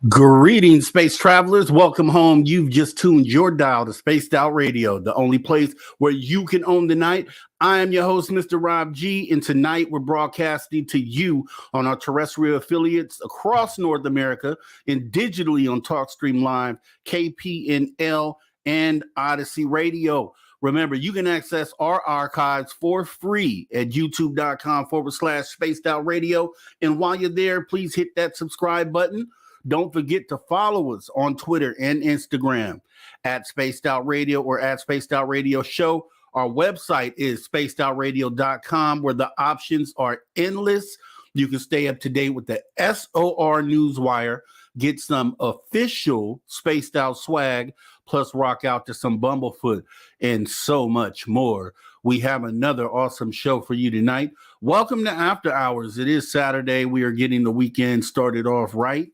Greetings, space travelers. Welcome home. You've just tuned your dial to Spaced Out Radio, the only place where you can own the night. I am your host, Mr. Rob G, and tonight we're broadcasting to you on our terrestrial affiliates across North America and digitally on TalkStream Live, KPNL, and Odyssey Radio. Remember, you can access our archives for free at youtube.com/Spaced Out Radio. And while you're there, please hit that subscribe button. Don't forget to follow us on Twitter and Instagram at Spaced Out Radio or at Spaced Out Radio Show. Our website is spacedoutradio.com, where the options are endless. You can stay up to date with the SOR Newswire, get some official Spaced Out swag, plus rock out to some Bumblefoot and so much more. We have another awesome show for you tonight. Welcome to After Hours. It is Saturday. We are getting the weekend started off right.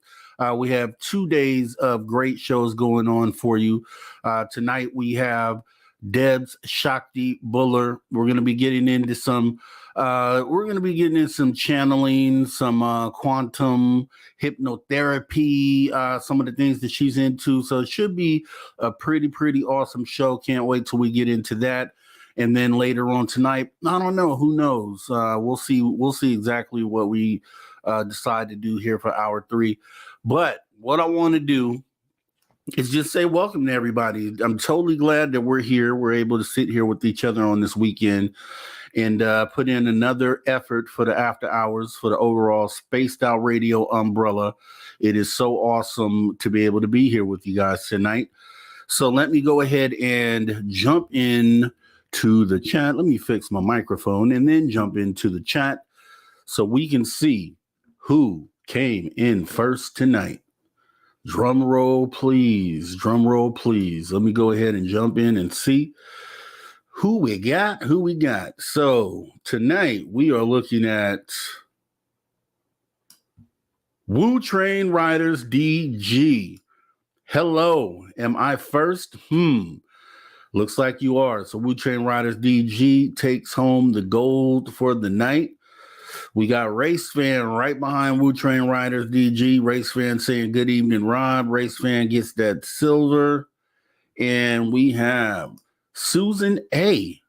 We have 2 days of great shows going on for you. Tonight we have Debz Shakti Buller. We're going to be getting into some channeling, some quantum hypnotherapy, some of the things that she's into. So it should be a pretty awesome show. Can't wait till we get into that. And then later on tonight, I don't know, who knows? We'll see exactly what we decide to do here for hour 3. But what I want to do is just say welcome to everybody. I'm totally glad that we're here. We're able to sit here with each other on this weekend and put in another effort for the After Hours, for the overall Spaced Out Radio umbrella. It is so awesome to be able to be here with you guys tonight. So let me go ahead and jump in to the chat. Let me fix my microphone and then jump into the chat so we can see who came in first tonight. Drum roll, please. Drum roll, please. Let me go ahead and jump in and see who we got. So tonight we are looking at Wu Train Riders DG. Hello, am I first? Looks like you are. So Wu Train Riders DG takes home the gold for the night. We got Race Fan right behind Wu Train Riders DG. Race Fan saying good evening, Rob. Race Fan gets that silver. And we have Susan A.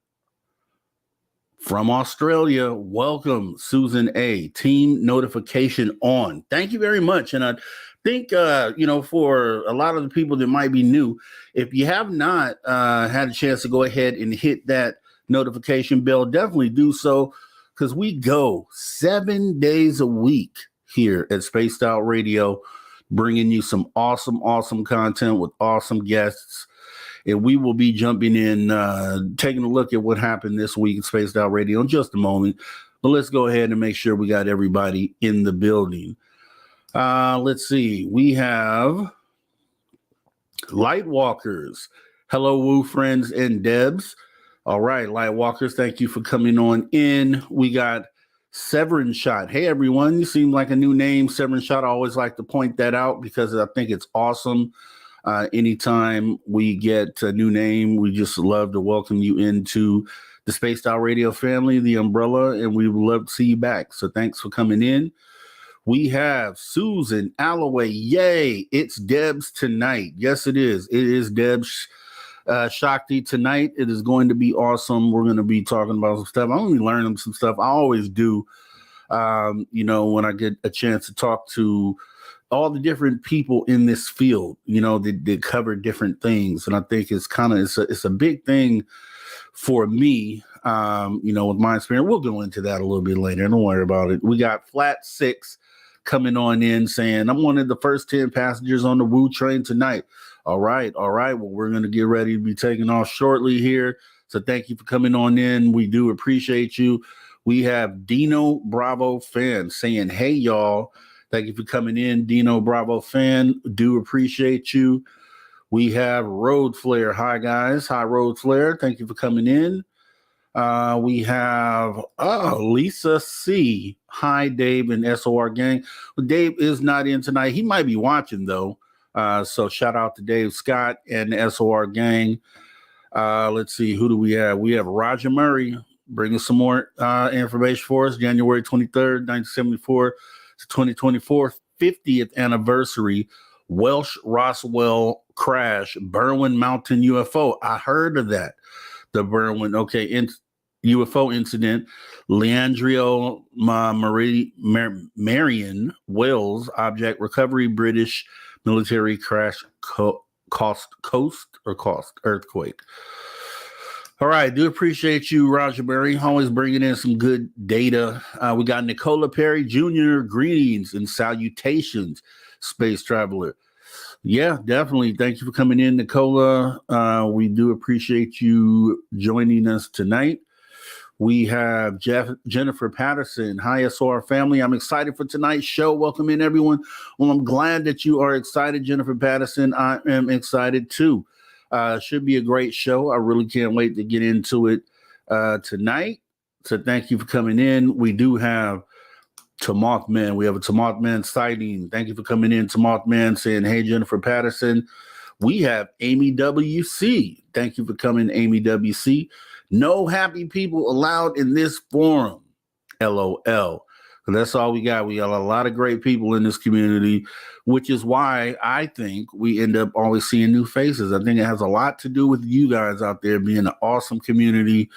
from Australia. Welcome, Susan A. Team notification on. Thank you very much. And I think, for a lot of the people that might be new, if you have not had a chance to go ahead and hit that notification bell, definitely do so. Because we go 7 days a week here at Spaced Out Radio, bringing you some awesome content with awesome guests. And we will be jumping in, taking a look at what happened this week at Spaced Out Radio in just a moment. But let's go ahead and make sure we got everybody in the building. Let's see. We have Lightwalkers. Hello, Woo friends and Debs. All right, Lightwalkers, thank you for coming on in. We got Severin Shot. Hey, everyone. You seem like a new name, Severin Shot. I always like to point that out because I think it's awesome. Anytime we get a new name, we just love to welcome you into the Spaced Out Radio family, the umbrella, and we would love to see you back. So thanks for coming in. We have Susan Alloway. Yay, it's Debz tonight. Yes, it is. It is Debz Shakti tonight. It is going to be awesome. We're going to be talking about some stuff. I'm going to be learning some stuff. I always do, when I get a chance to talk to all the different people in this field, that cover different things. And I think it's a big thing for me, with my experience. We'll go into that a little bit later. Don't worry about it. We got Flat Six coming on in saying, I'm one of the first 10 passengers on the Woo train tonight. All right. Well, we're going to get ready to be taking off shortly here. So thank you for coming on in. We do appreciate you. We have Dino Bravo fan saying, hey, y'all. Thank you for coming in, Dino Bravo fan. Do appreciate you. We have Road Flare. Hi, guys. Hi, Road Flare. Thank you for coming in. We have Lisa C. Hi, Dave and SOR gang. Well, Dave is not in tonight. He might be watching, though. So shout out to Dave Scott and the SOR gang. Let's see. Who do we have? We have Roger Murray bringing some more information for us. January 23rd, 1974 to 2024, 50th anniversary Welsh Roswell crash, Berwyn Mountain UFO. I heard of that. The Berwyn, UFO incident, Leandrio Marion, Wales, object recovery, British military crash, earthquake. All right, do appreciate you, Roger Berry, always bringing in some good data. We got Nicola Perry Jr., greetings and salutations, space traveler. Yeah, definitely. Thank you for coming in, Nicola. We do appreciate you joining us tonight. We have Jennifer Patterson. Hi, SOR family. I'm excited for tonight's show. Welcome in, everyone. Well, I'm glad that you are excited, Jennifer Patterson. I am excited, too. Should be a great show. I really can't wait to get into it tonight. So thank you for coming in. We do have Tamothman. We have a Tamothman sighting. Thank you for coming in, Tamothman, saying, hey, Jennifer Patterson. We have Amy WC. Thank you for coming, Amy WC. No happy people allowed in this forum. LOL. That's all we got. We got a lot of great people in this community, which is why I think we end up always seeing new faces. I think it has a lot to do with you guys out there being an awesome community.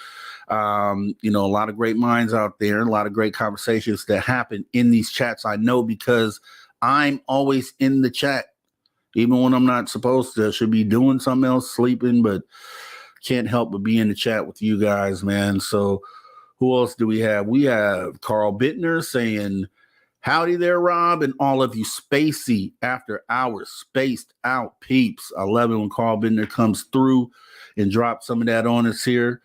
A lot of great minds out there, a lot of great conversations that happen in these chats. I know because I'm always in the chat, even when I'm not supposed to. I should be doing something else, sleeping, but can't help but be in the chat with you guys, man. So who else do we have? We have Carl Bittner saying, howdy there, Rob, and all of you spacey after hours spaced out peeps. I love it when Carl Bittner comes through and drops some of that on us here.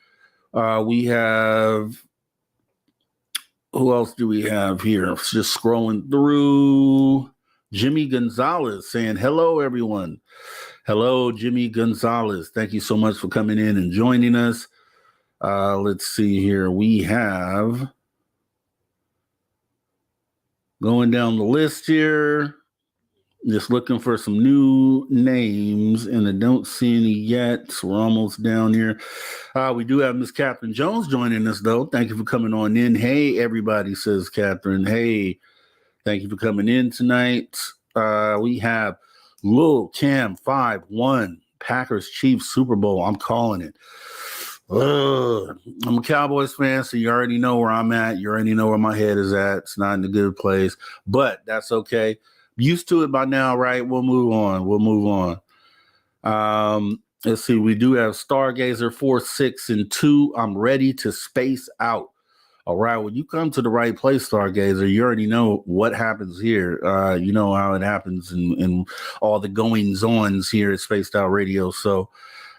We have, who else do we have here? Just scrolling through. Jimmy Gonzalez saying, hello, everyone. Hello, Jimmy Gonzalez. Thank you so much for coming in and joining us. Let's see here. We have, going down the list here, just looking for some new names, and I don't see any yet. So we're almost down here. We do have Miss Catherine Jones joining us, though. Thank you for coming on in. Hey, everybody, says Catherine. Hey, thank you for coming in tonight. We have Lil Cam 5-1, Packers Chiefs Super Bowl. I'm calling it. I'm a Cowboys fan, so you already know where I'm at. You already know where my head is at. It's not in a good place, but that's okay. Used to it by now, right? We'll move on. Let's see. We do have Stargazer 4, 6, and 2. I'm ready to space out. All right. When you come to the right place, Stargazer, you already know what happens here. You know how it happens in all the goings-ons here at Spaced Out Radio. So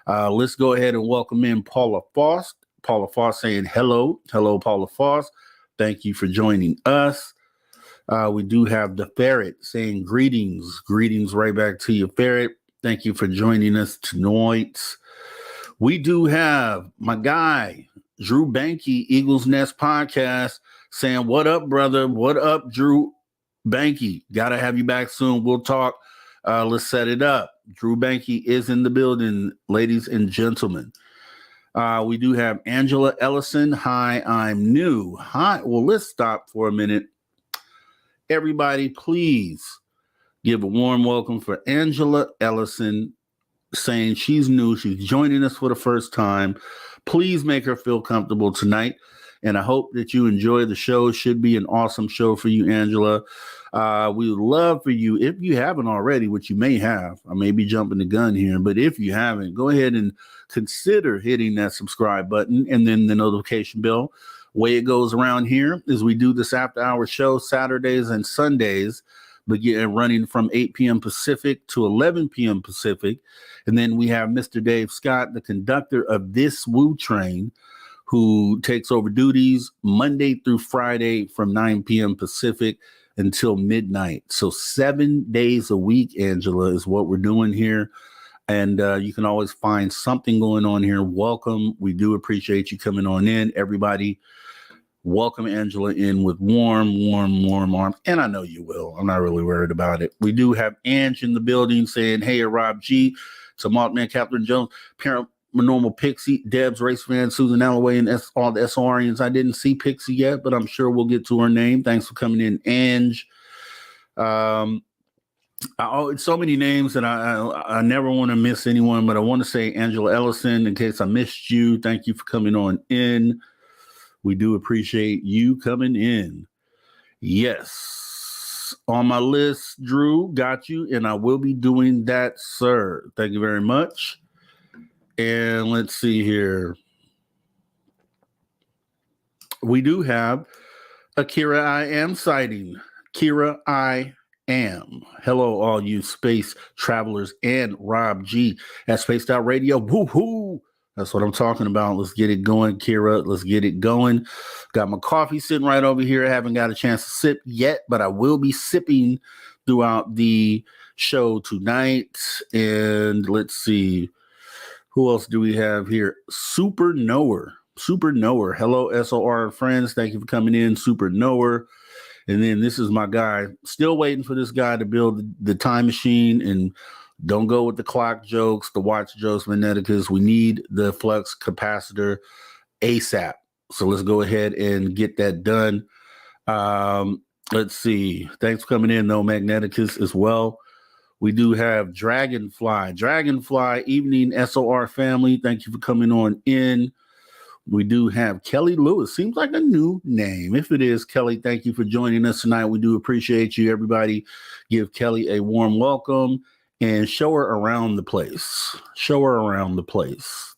let's go ahead and welcome in Paula Foss. Paula Foss saying hello. Hello, Paula Foss. Thank you for joining us. We do have the Ferret saying greetings. Greetings right back to you, Ferret. Thank you for joining us tonight. We do have my guy, Drew Banky, Eagles Nest Podcast, saying, what up, brother? What up, Drew Banky? Got to have you back soon. We'll talk. Let's set it up. Drew Banky is in the building, ladies and gentlemen. We do have Angela Ellison. Hi, I'm new. Hi. Well, let's stop for a minute. Everybody, please give a warm welcome for Angela Ellison, saying she's new. She's joining us for the first time. Please make her feel comfortable tonight. And I hope that you enjoy the show. Should be an awesome show for you, Angela. We would love for you, if you haven't already, which you may have, I may be jumping the gun here, but if you haven't, go ahead and consider hitting that subscribe button and then the notification bell. Way it goes around here is we do this after hour show Saturdays and Sundays, begin running from 8 p.m. Pacific to 11 p.m. Pacific. And then we have Mr. Dave Scott, the conductor of this Woo Train, who takes over duties Monday through Friday from 9 p.m. Pacific until midnight. So 7 days a week, Angela, is what we're doing here. And you can always find something going on here. Welcome. We do appreciate you coming on in. Everybody, welcome Angela in with warm arms. And I know you will. I'm not really worried about it. We do have Ange in the building saying, hey, Rob G, to Maltman, Catherine Jones, Paranormal Pixie, Debz, Race Fan, Susan Alloway, and all the SRians. I didn't see Pixie yet, but I'm sure we'll get to her name. Thanks for coming in, Ange. So many names, and I never want to miss anyone, but I want to say Angela Ellison, in case I missed you. Thank you for coming on in. We do appreciate you coming in. Yes. On my list, Drew, got you, and I will be doing that, sir. Thank you very much. And let's see here. We do have a Kira I Am sighting. Kira I Am. Hello, all you space travelers and Rob G at Spaced Out Radio. Woohoo! That's what I'm talking about. Let's get it going, Kira. Let's get it going. Got my coffee sitting right over here. I haven't got a chance to sip yet, but I will be sipping throughout the show tonight. And let's see. Who else do we have here? Super Knower. Hello, SOR friends. Thank you for coming in, Super Knower. And then this is my guy. Still waiting for this guy to build the time machine. And don't go with the clock jokes, the watch jokes, Magneticus. We need the flux capacitor ASAP. So let's go ahead and get that done. Let's see. Thanks for coming in, though, Magneticus, as well. We do have Dragonfly, evening SOR family. Thank you for coming on in. We do have Kelly Lewis. Seems like a new name. If it is, Kelly, thank you for joining us tonight. We do appreciate you. Everybody give Kelly a warm welcome and show her around the place.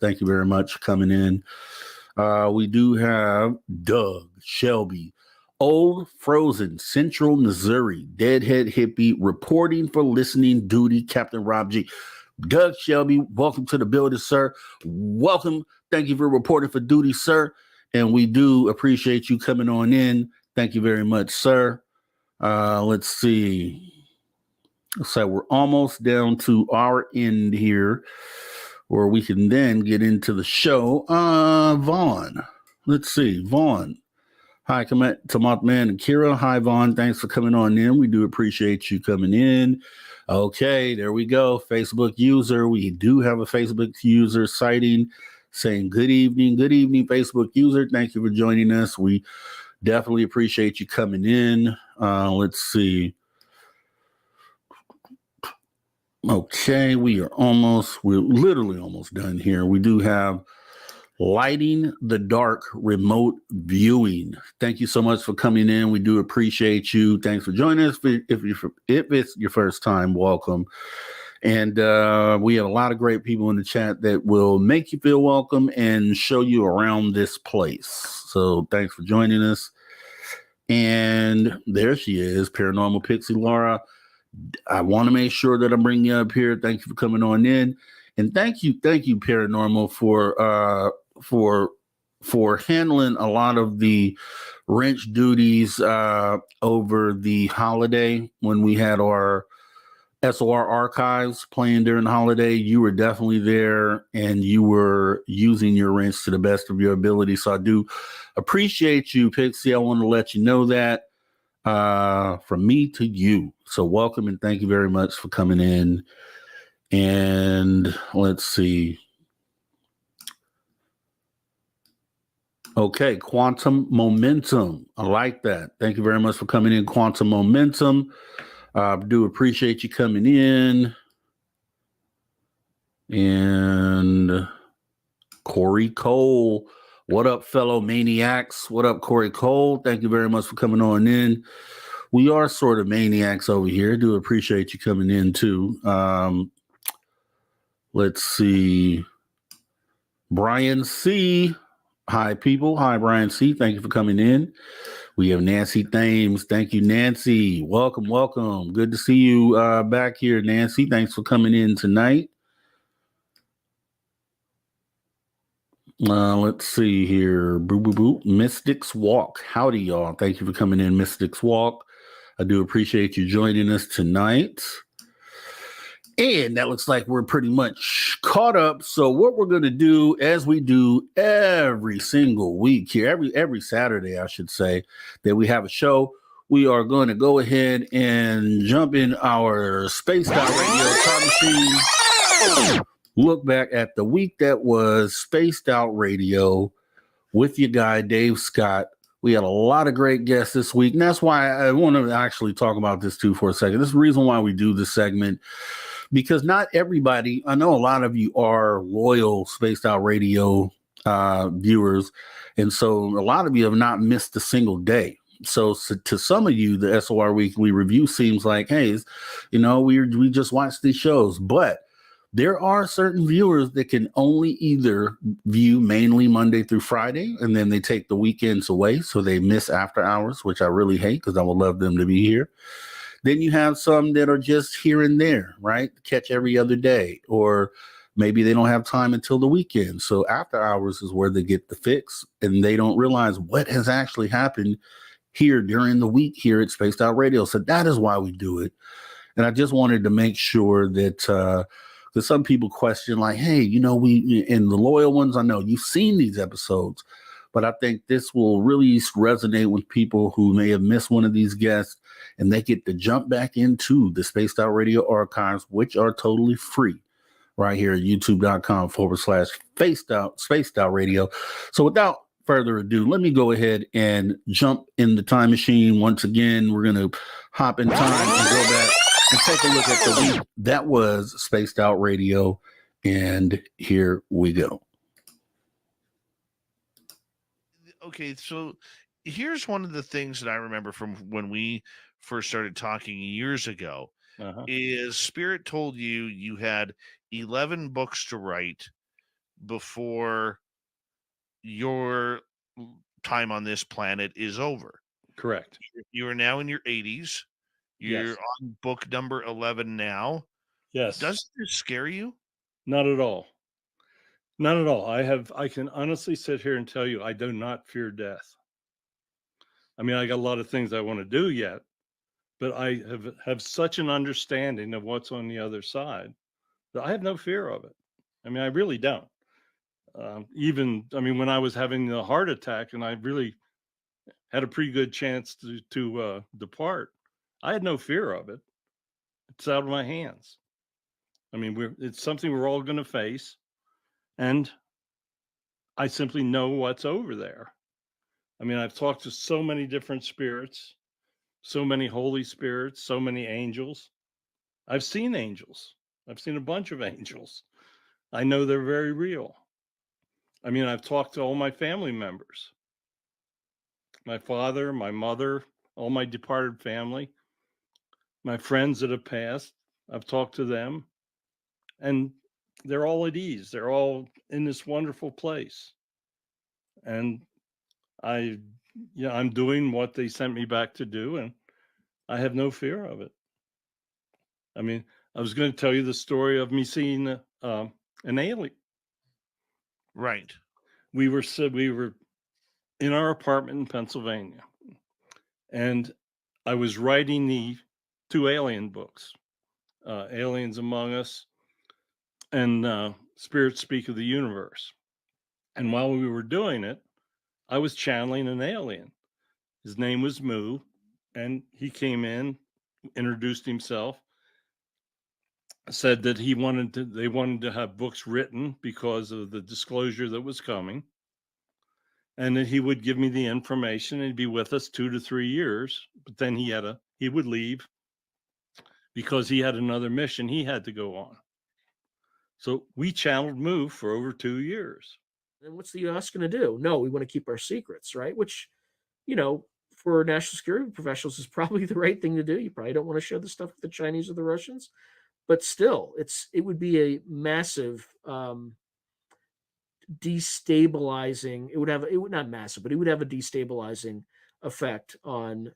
Thank you very much for coming in. We do have Doug Shelby. Old Frozen, Central Missouri, Deadhead Hippie, reporting for listening duty, Captain Rob G. Doug Shelby, welcome to the building, sir. Welcome. Thank you for reporting for duty, sir. And we do appreciate you coming on in. Thank you very much, sir. Let's see. So we're almost down to our end here, where we can then get into the show. Vaughn. Let's see. Vaughn. Hi, to Mothman and Kira. Hi, Vaughn. Thanks for coming on in. We do appreciate you coming in. Okay, there we go. Facebook user. We do have a Facebook user sighting saying good evening. Good evening, Facebook user. Thank you for joining us. We definitely appreciate you coming in. Let's see. Okay, we're literally almost done here. We do have Lighting the Dark remote viewing. Thank you so much for coming in. We do appreciate you. Thanks for joining us. If it's your first time, welcome. And we have a lot of great people in the chat that will make you feel welcome and show you around this place. So thanks for joining us. And there she is, Paranormal Pixie Laura. I want to make sure that I'm bringing you up here. Thank you for coming on in. And thank you, Paranormal, for for handling a lot of the wrench duties over the holiday when we had our SOR archives playing during the holiday. You were definitely there and you were using your wrench to the best of your ability. So I do appreciate you, Pixie. I want to let you know that from me to you. So welcome and thank you very much for coming in. And let's see. Okay, Quantum Momentum. I like that. Thank you very much for coming in, Quantum Momentum. I do appreciate you coming in. And Corey Cole. What up, fellow maniacs? What up, Corey Cole? Thank you very much for coming on in. We are sort of maniacs over here. Do appreciate you coming in too. Let's see. Brian C. Hi, people. Hi, Brian C. Thank you for coming in. We have Nancy Thames. Thank you, Nancy. Welcome, welcome. Good to see you back here, Nancy. Thanks for coming in tonight. Let's see here. Boo, boo, boo. Mystics Walk. Howdy, y'all. Thank you for coming in, Mystics Walk. I do appreciate you joining us tonight. And that looks like we're pretty much caught up. So what we're going to do, as we do every single week here, every Saturday, I should say, that we have a show, we are going to go ahead and jump in our Spaced Out Radio time machine. Look back at the week that was Spaced Out Radio with your guy, Dave Scott. We had a lot of great guests this week. And that's why I want to actually talk about this too for a second. This is the reason why we do this segment, because not everybody, I know a lot of you are loyal Spaced Out Radio viewers. And so a lot of you have not missed a single day. So to some of you, the SOR Weekly Review seems like, hey, we just watched these shows. But there are certain viewers that can only either view mainly Monday through Friday, and then they take the weekends away, so they miss after hours, which I really hate because I would love them to be here. Then you have some that are just here and there, right? Catch every other day, or maybe they don't have time until the weekend. So after hours is where they get the fix, and they don't realize what has actually happened here during the week here at Spaced Out Radio. So that is why we do it. And I just wanted to make sure that because some people question, like, hey, we, and the loyal ones, I know you've seen these episodes, but I think this will really resonate with people who may have missed one of these guests, and they get to jump back into the Spaced Out Radio archives, which are totally free right here at youtube.com/spaced out radio. So without further ado, let me go ahead and jump in the time machine. Once again, we're going to hop in time and go back and take a look at the week that was Spaced Out Radio. And here we go. Okay, so here's one of the things that I remember from when we first started talking years ago. Is Spirit told you had 11 books to write before your time on this planet is over. Correct. You are now in your 80s. You're on book number 11 now. Yes. Doesn't this scare you? Not at all. Not at all. I can honestly sit here and tell you, I do not fear death. I mean, I got a lot of things I want to do yet, but I have such an understanding of what's on the other side that I have no fear of it. I mean, I really don't. When I was having the heart attack and I really had a pretty good chance to depart, I had no fear of it. It's out of my hands. I mean, it's something we're all going to face, and I simply know what's over there. I mean, I've talked to so many different spirits, so many holy spirits, so many angels. I've seen angels. I've seen a bunch of angels. I know they're very real. I mean, I've talked to all my family members, my father, my mother, all my departed family, my friends that have passed. I've talked to them, and they're all at ease. They're all in this wonderful place. And I'm doing what they sent me back to do, and I have no fear of it. I mean, I was going to tell you the story of me seeing an alien. Right. we were in our apartment in Pennsylvania, and I was writing the 2 alien books, Aliens Among Us and Spirits Speak of the Universe. And while we were doing it, I was channeling an alien. His name was Moo, and he came in, introduced himself, said that they wanted to have books written because of the disclosure that was coming, and that he would give me the information and he'd be with us 2 to 3 years, but then he would leave because he had another mission he had to go on. So we channeled Moo for over 2 years. And what's the US going to do? No, we want to keep our secrets, right? Which, for national security professionals is probably the right thing to do. You probably don't want to share the stuff with the Chinese or the Russians, but still, it would be a massive destabilizing. It would not massive, but it would have a destabilizing effect on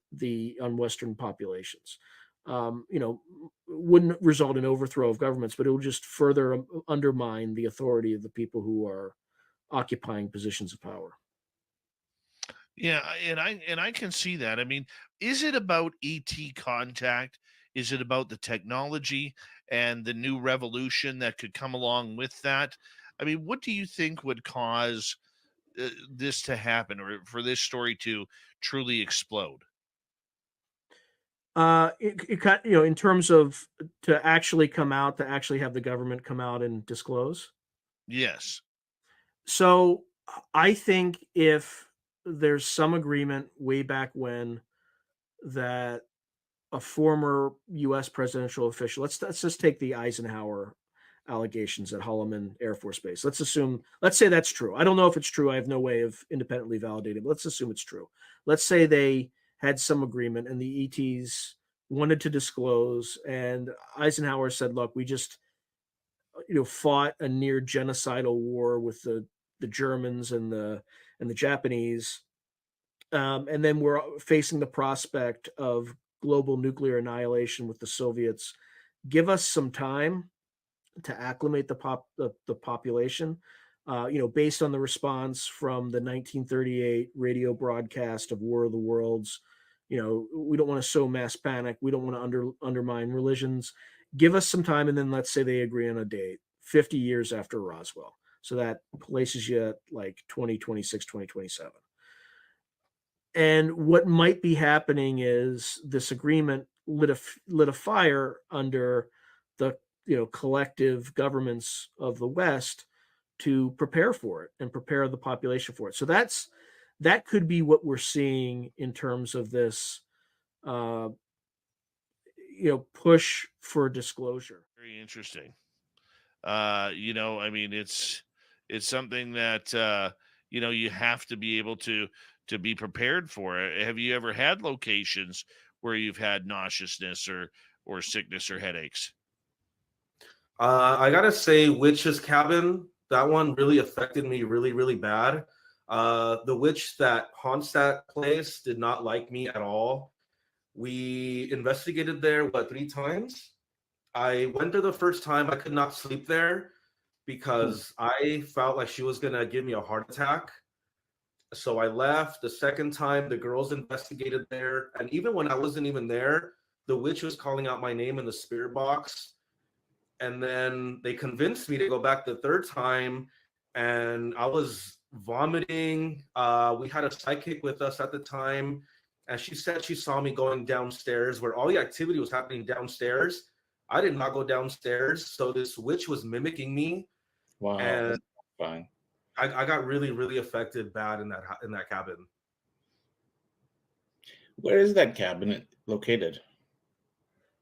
Western populations. Wouldn't result in overthrow of governments, but it would just further undermine the authority of the people who are occupying positions of power. Yeah, and I can see that. I mean, is it about ET contact? Is it about the technology and the new revolution that could come along with that? I mean, what do you think would cause this to happen, or for this story to truly explode? In terms of to actually have the government come out and disclose. Yes. So I think if there's some agreement way back when that a former U.S. presidential official, let's just take the Eisenhower allegations at Holloman Air Force Base. Let's say that's true. I don't know if it's true. I have no way of independently validating, but let's assume it's true. Let's say they had some agreement and the ETs wanted to disclose, and Eisenhower said, look, we just fought a near genocidal war with the Germans and the Japanese, and then we're facing the prospect of global nuclear annihilation with the Soviets. Give us some time to acclimate the population, based on the response from the 1938 radio broadcast of War of the Worlds. We don't want to sow mass panic. We don't want to undermine religions. Give us some time, and then let's say they agree on a date, 50 years after Roswell. So that places you at like 2026, 2027. And what might be happening is this agreement lit a fire under the collective governments of the West to prepare for it and prepare the population for it. So that could be what we're seeing in terms of this, push for disclosure. Very interesting. I mean, it's something that you have to be able to be prepared for. Have you ever had locations where you've had nauseousness or sickness or headaches? I gotta say, Witch's Cabin, that one really affected me really, really bad. The witch that haunts that place did not like me at all. We investigated there, 3 times? I went there the first time. I could not sleep there because I felt like she was gonna give me a heart attack. So I left. The second time, the girls investigated there. And even when I wasn't even there, the witch was calling out my name in the spirit box. And then they convinced me to go back the third time, and I was vomiting. We had a psychic with us at the time, and she said she saw me going downstairs where all the activity was happening downstairs. I did not go downstairs, so this witch was mimicking me. Wow, and fine. I got really, really affected bad in that cabin. Where is that cabinet located?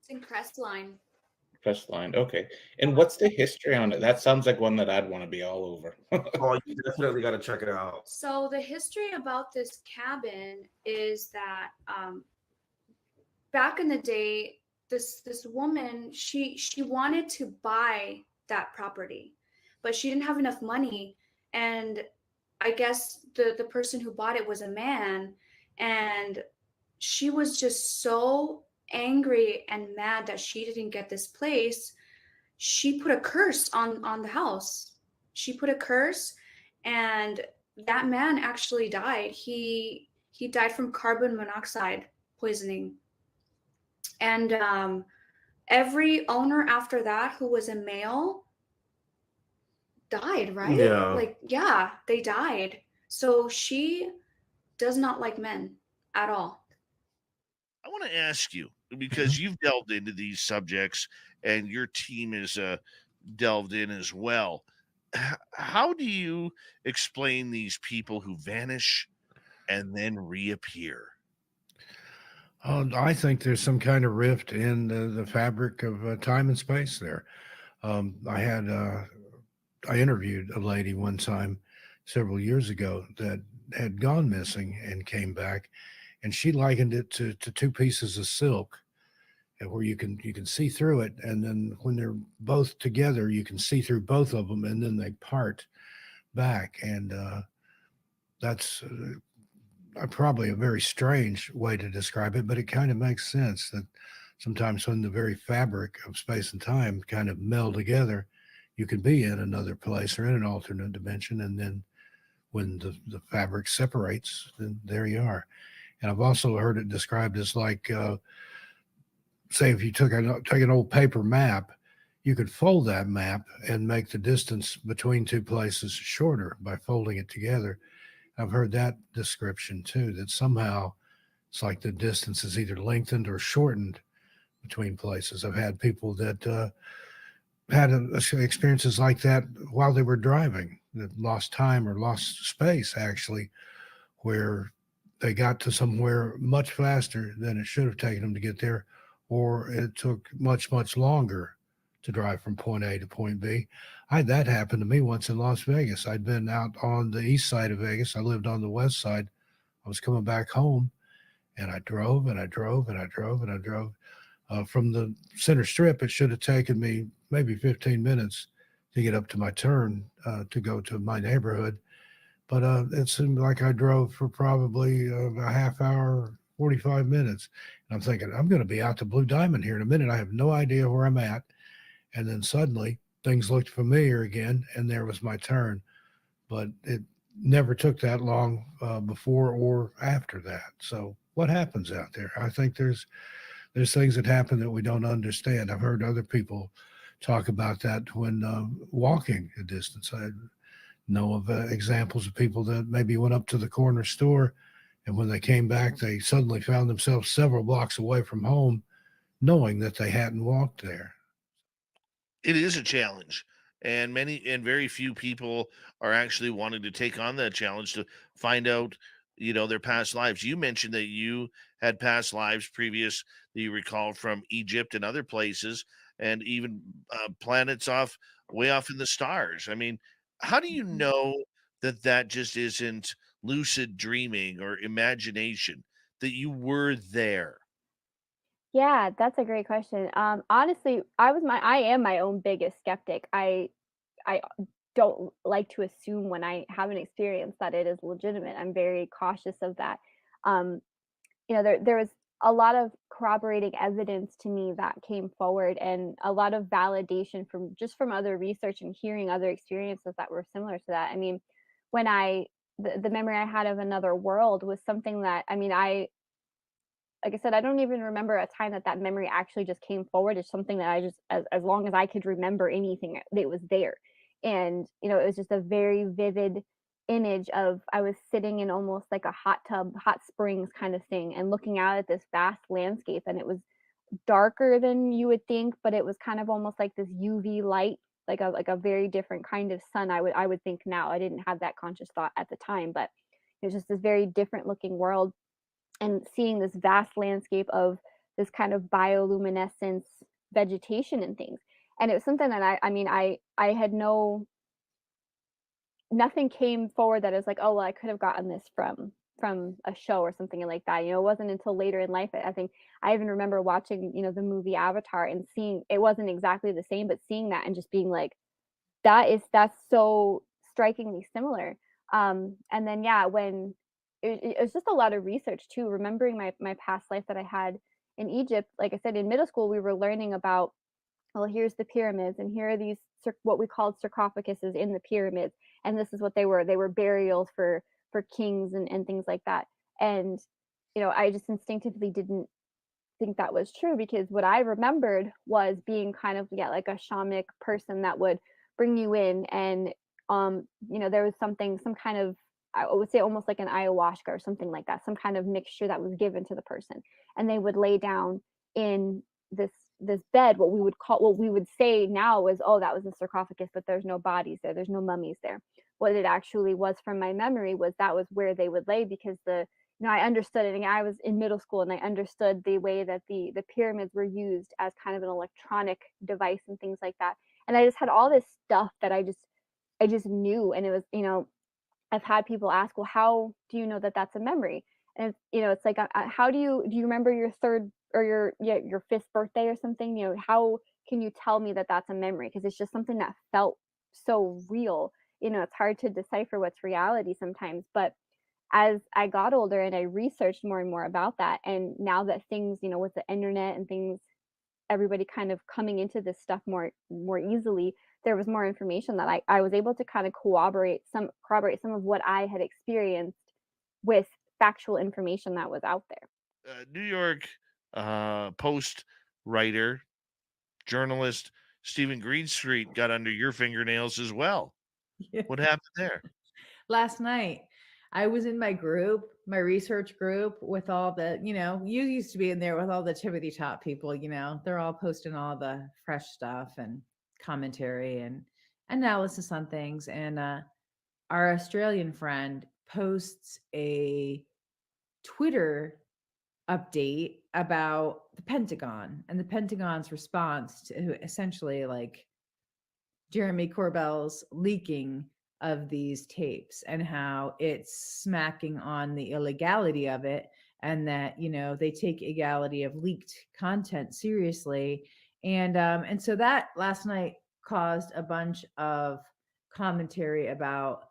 It's in Crestline. Crestline. Okay. And what's the history on it? That sounds like one that I'd want to be all over. Oh, you definitely got to check it out. So the history about this cabin is that back in the day, this woman, she wanted to buy that property, but she didn't have enough money. And I guess the person who bought it was a man, and she was just so angry and mad that she didn't get this place. She put a curse on the house. She put a curse, and that man actually died. He died from carbon monoxide poisoning. And every owner after that who was a male died, right? Yeah. Like, yeah, they died. So she does not like men at all. I want to ask you, because you've delved into these subjects and your team is delved in as well. How do you explain these people who vanish and then reappear? I think there's some kind of rift in the fabric of time and space there. I interviewed a lady one time several years ago that had gone missing and came back, and she likened it to two pieces of silk, where you can see through it, and then when they're both together, you can see through both of them, and then they part back, and that's probably a very strange way to describe it, but it kind of makes sense that sometimes when the very fabric of space and time kind of meld together, you can be in another place or in an alternate dimension. And then when the fabric separates, then there you are. And I've also heard it described as like, say, if you took an old paper map, you could fold that map and make the distance between two places shorter by folding it together. I've heard that description too, that somehow it's like the distance is either lengthened or shortened between places. I've had people that had experiences like that while they were driving, that lost time or lost space, actually, where they got to somewhere much faster than it should have taken them to get there, or it took much, much longer to drive from point A to point B. I had that happen to me once in Las Vegas. I'd been out on the east side of Vegas. I lived on the west side. I was coming back home, and I drove and I drove and I drove and I drove. From the center strip, it should have taken me maybe 15 minutes to get up to my turn to go to my neighborhood. But it seemed like I drove for probably a half hour, 45 minutes. And I'm thinking, I'm going to be out to Blue Diamond here in a minute. I have no idea where I'm at. And then suddenly things looked familiar again, and there was my turn. But it never took that long before or after that. So what happens out there? I think there's things that happen that we don't understand. I've heard other people talk about that when walking a distance. I know of examples of people that maybe went up to the corner store, and when they came back, they suddenly found themselves several blocks away from home, knowing that they hadn't walked there. It is a challenge, and very few people are actually wanting to take on that challenge to find out, their past lives. You mentioned that you had past lives previous that you recall from Egypt and other places, and even planets way off in the stars. I mean, how do you know that that just isn't lucid dreaming or imagination, that you were there? Yeah, that's a great question. Honestly, I am my own biggest skeptic. I don't like to assume when I have an experience that it is legitimate. I'm very cautious of that. Um, there was a lot of corroborating evidence to me that came forward, and a lot of validation from other research and hearing other experiences that were similar to that. I mean, when the memory I had of another world was something that, I mean, like I said, I don't even remember a time that memory actually just came forward. It's something that I just, as long as I could remember anything, it was there. And, it was just a very vivid image of, I was sitting in almost like a hot tub, hot springs kind of thing, and looking out at this vast landscape. And it was darker than you would think, but it was kind of almost like this UV light, like a very different kind of sun. I would think now. I didn't have that conscious thought at the time, but it was just this very different looking world, and seeing this vast landscape of this kind of bioluminescence vegetation and things. And it was something that I had nothing came forward that is like, oh, well, I could have gotten this from a show or something like that. It wasn't until later in life. I think I even remember watching, the movie Avatar, and seeing, it wasn't exactly the same, but seeing that and just being like, that's so strikingly similar. And then, yeah, when it was just a lot of research too, remembering my past life that I had in Egypt. Like I said, in middle school, we were learning about, well, here's the pyramids, and here are these what we called sarcophaguses in the pyramids, and this is what they were burials for kings and things like that. And I just instinctively didn't think that was true, because what I remembered was being kind of like a shamanic person that would bring you in, and there was some kind of, I would say almost like an ayahuasca or something like that, some kind of mixture that was given to the person, and they would lay down in this bed. What we would say now is, oh, that was a sarcophagus, but there's no bodies there's no mummies there. What it actually was, from my memory, was that was where they would lay, because I understood it, and I was in middle school, and I understood the way that the pyramids were used as kind of an electronic device and things like that. And I just had all this stuff that I just knew. And it was, I've had people ask, well, how do you know that that's a memory? And it's like, how do you remember your third or your fifth birthday or something? How can you tell me that that's a memory? Because it's just something that felt so real. It's hard to decipher what's reality sometimes. But as I got older and I researched more and more about that, and now that things, with the internet and things, everybody kind of coming into this stuff more easily, there was more information that I was able to kind of corroborate some of what I had experienced with factual information that was out there. New York Post writer, journalist Stephen Greenstreet got under your fingernails as well. Yeah. What happened there? Last night, I was in my group, my research group, with all the, you used to be in there with all the Timothy Top people, they're all posting all the fresh stuff and commentary and analysis on things. And our Australian friend posts a Twitter update about the Pentagon and the Pentagon's response to essentially like Jeremy Corbell's leaking of these tapes, and how it's smacking on the illegality of it, and that they take illegality of leaked content seriously. And so that last night caused a bunch of commentary about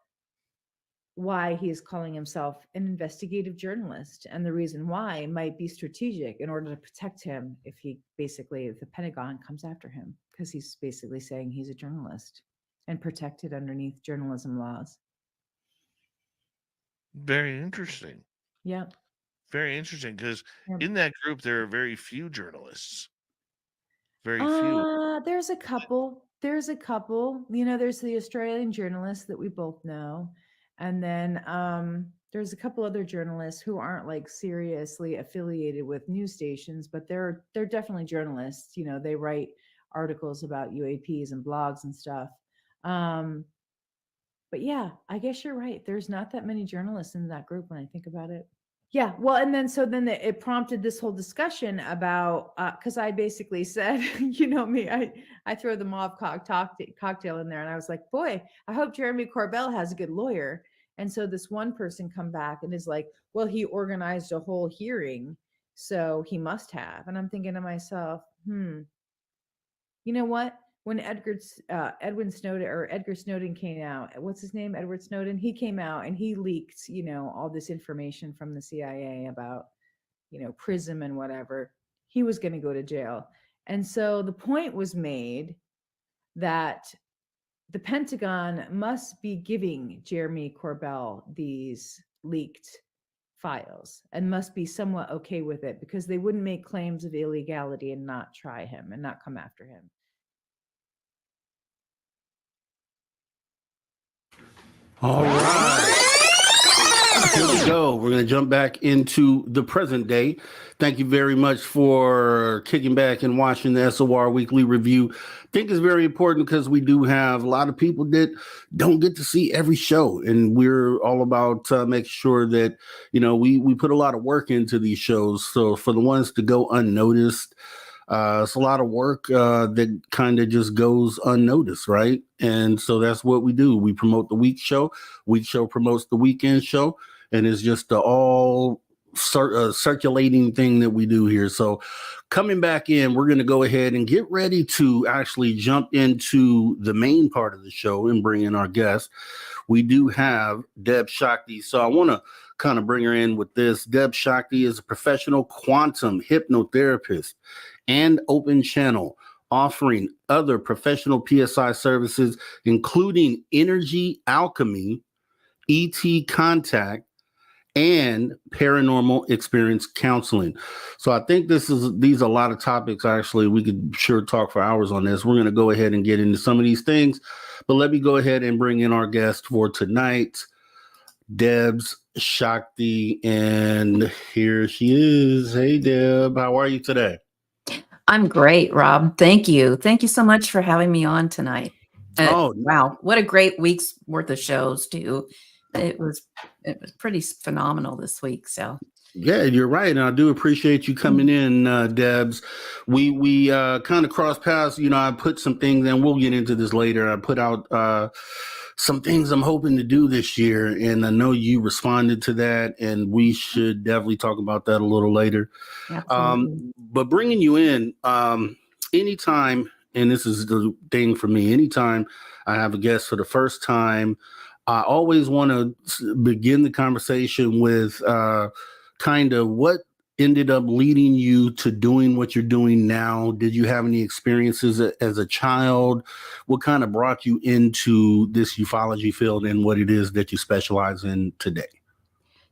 why he's calling himself an investigative journalist, and the reason why might be strategic in order to protect him if the Pentagon comes after him, because he's basically saying he's a journalist and protected underneath journalism laws. Very interesting. Yeah. Very interesting, because in that group, there are very few journalists. Very few. There's a couple. There's the Australian journalists that we both know. And then there's a couple other journalists who aren't like seriously affiliated with news stations, but they're definitely journalists. They write articles about UAPs and blogs and stuff. But yeah, I guess you're right. There's not that many journalists in that group when I think about it. Yeah, well, and then it prompted this whole discussion about, because I basically said, me, I throw the mauve cocktail in there, and I was like, boy, I hope Jeremy Corbell has a good lawyer. And so this one person come back and is like, well, he organized a whole hearing, so he must have. And I'm thinking to myself, you know what? When Edgar Snowden came out, what's his name? Edward Snowden. He came out and he leaked, all this information from the CIA about, PRISM and whatever. He was going to go to jail. And so the point was made that the Pentagon must be giving Jeremy Corbell these leaked files and must be somewhat okay with it, because they wouldn't make claims of illegality and not try him and not come after him. All right. Here we go. We're going to jump back into the present day. Thank you very much for kicking back and watching the SOR Weekly Review. I think it's very important because we do have a lot of people that don't get to see every show. And we're all about making sure that, we put a lot of work into these shows. So for the ones to go unnoticed, it's a lot of work that kind of just goes unnoticed, right? And so that's what we do. We promote the week show. Week show promotes the weekend show. And it's just all circulating thing that we do here. So coming back in, we're going to go ahead and get ready to actually jump into the main part of the show and bring in our guest. We do have Debz Shakti. So I want to kind of bring her in with this. Debz Shakti is a professional quantum hypnotherapist and open channel offering other professional PSI services, including Energy Alchemy, ET Contact, and Paranormal Experience Counseling. So I think these are a lot of topics. Actually, we could sure talk for hours on this. We're going to go ahead and get into some of these things, but let me go ahead and bring in our guest for tonight, Debz Shakti, and here she is. Hey, Deb, how are you today? I'm great, Rob. Thank you. Thank you so much for having me on tonight. Wow, what a great week's worth of shows too. It was pretty phenomenal this week. So yeah, you're right, and I do appreciate you coming in, Debz. We kind of crossed paths. I put some things, and we'll get into this later. I put out some things I'm hoping to do this year, and I know you responded to that, and we should definitely talk about that a little later. But bringing you in, anytime, and this is the thing for me, anytime I have a guest for the first time, I always want to begin the conversation with kind of what ended up leading you to doing what you're doing now. Did you have any experiences as a child? What kind of brought you into this ufology field and what it is that you specialize in today?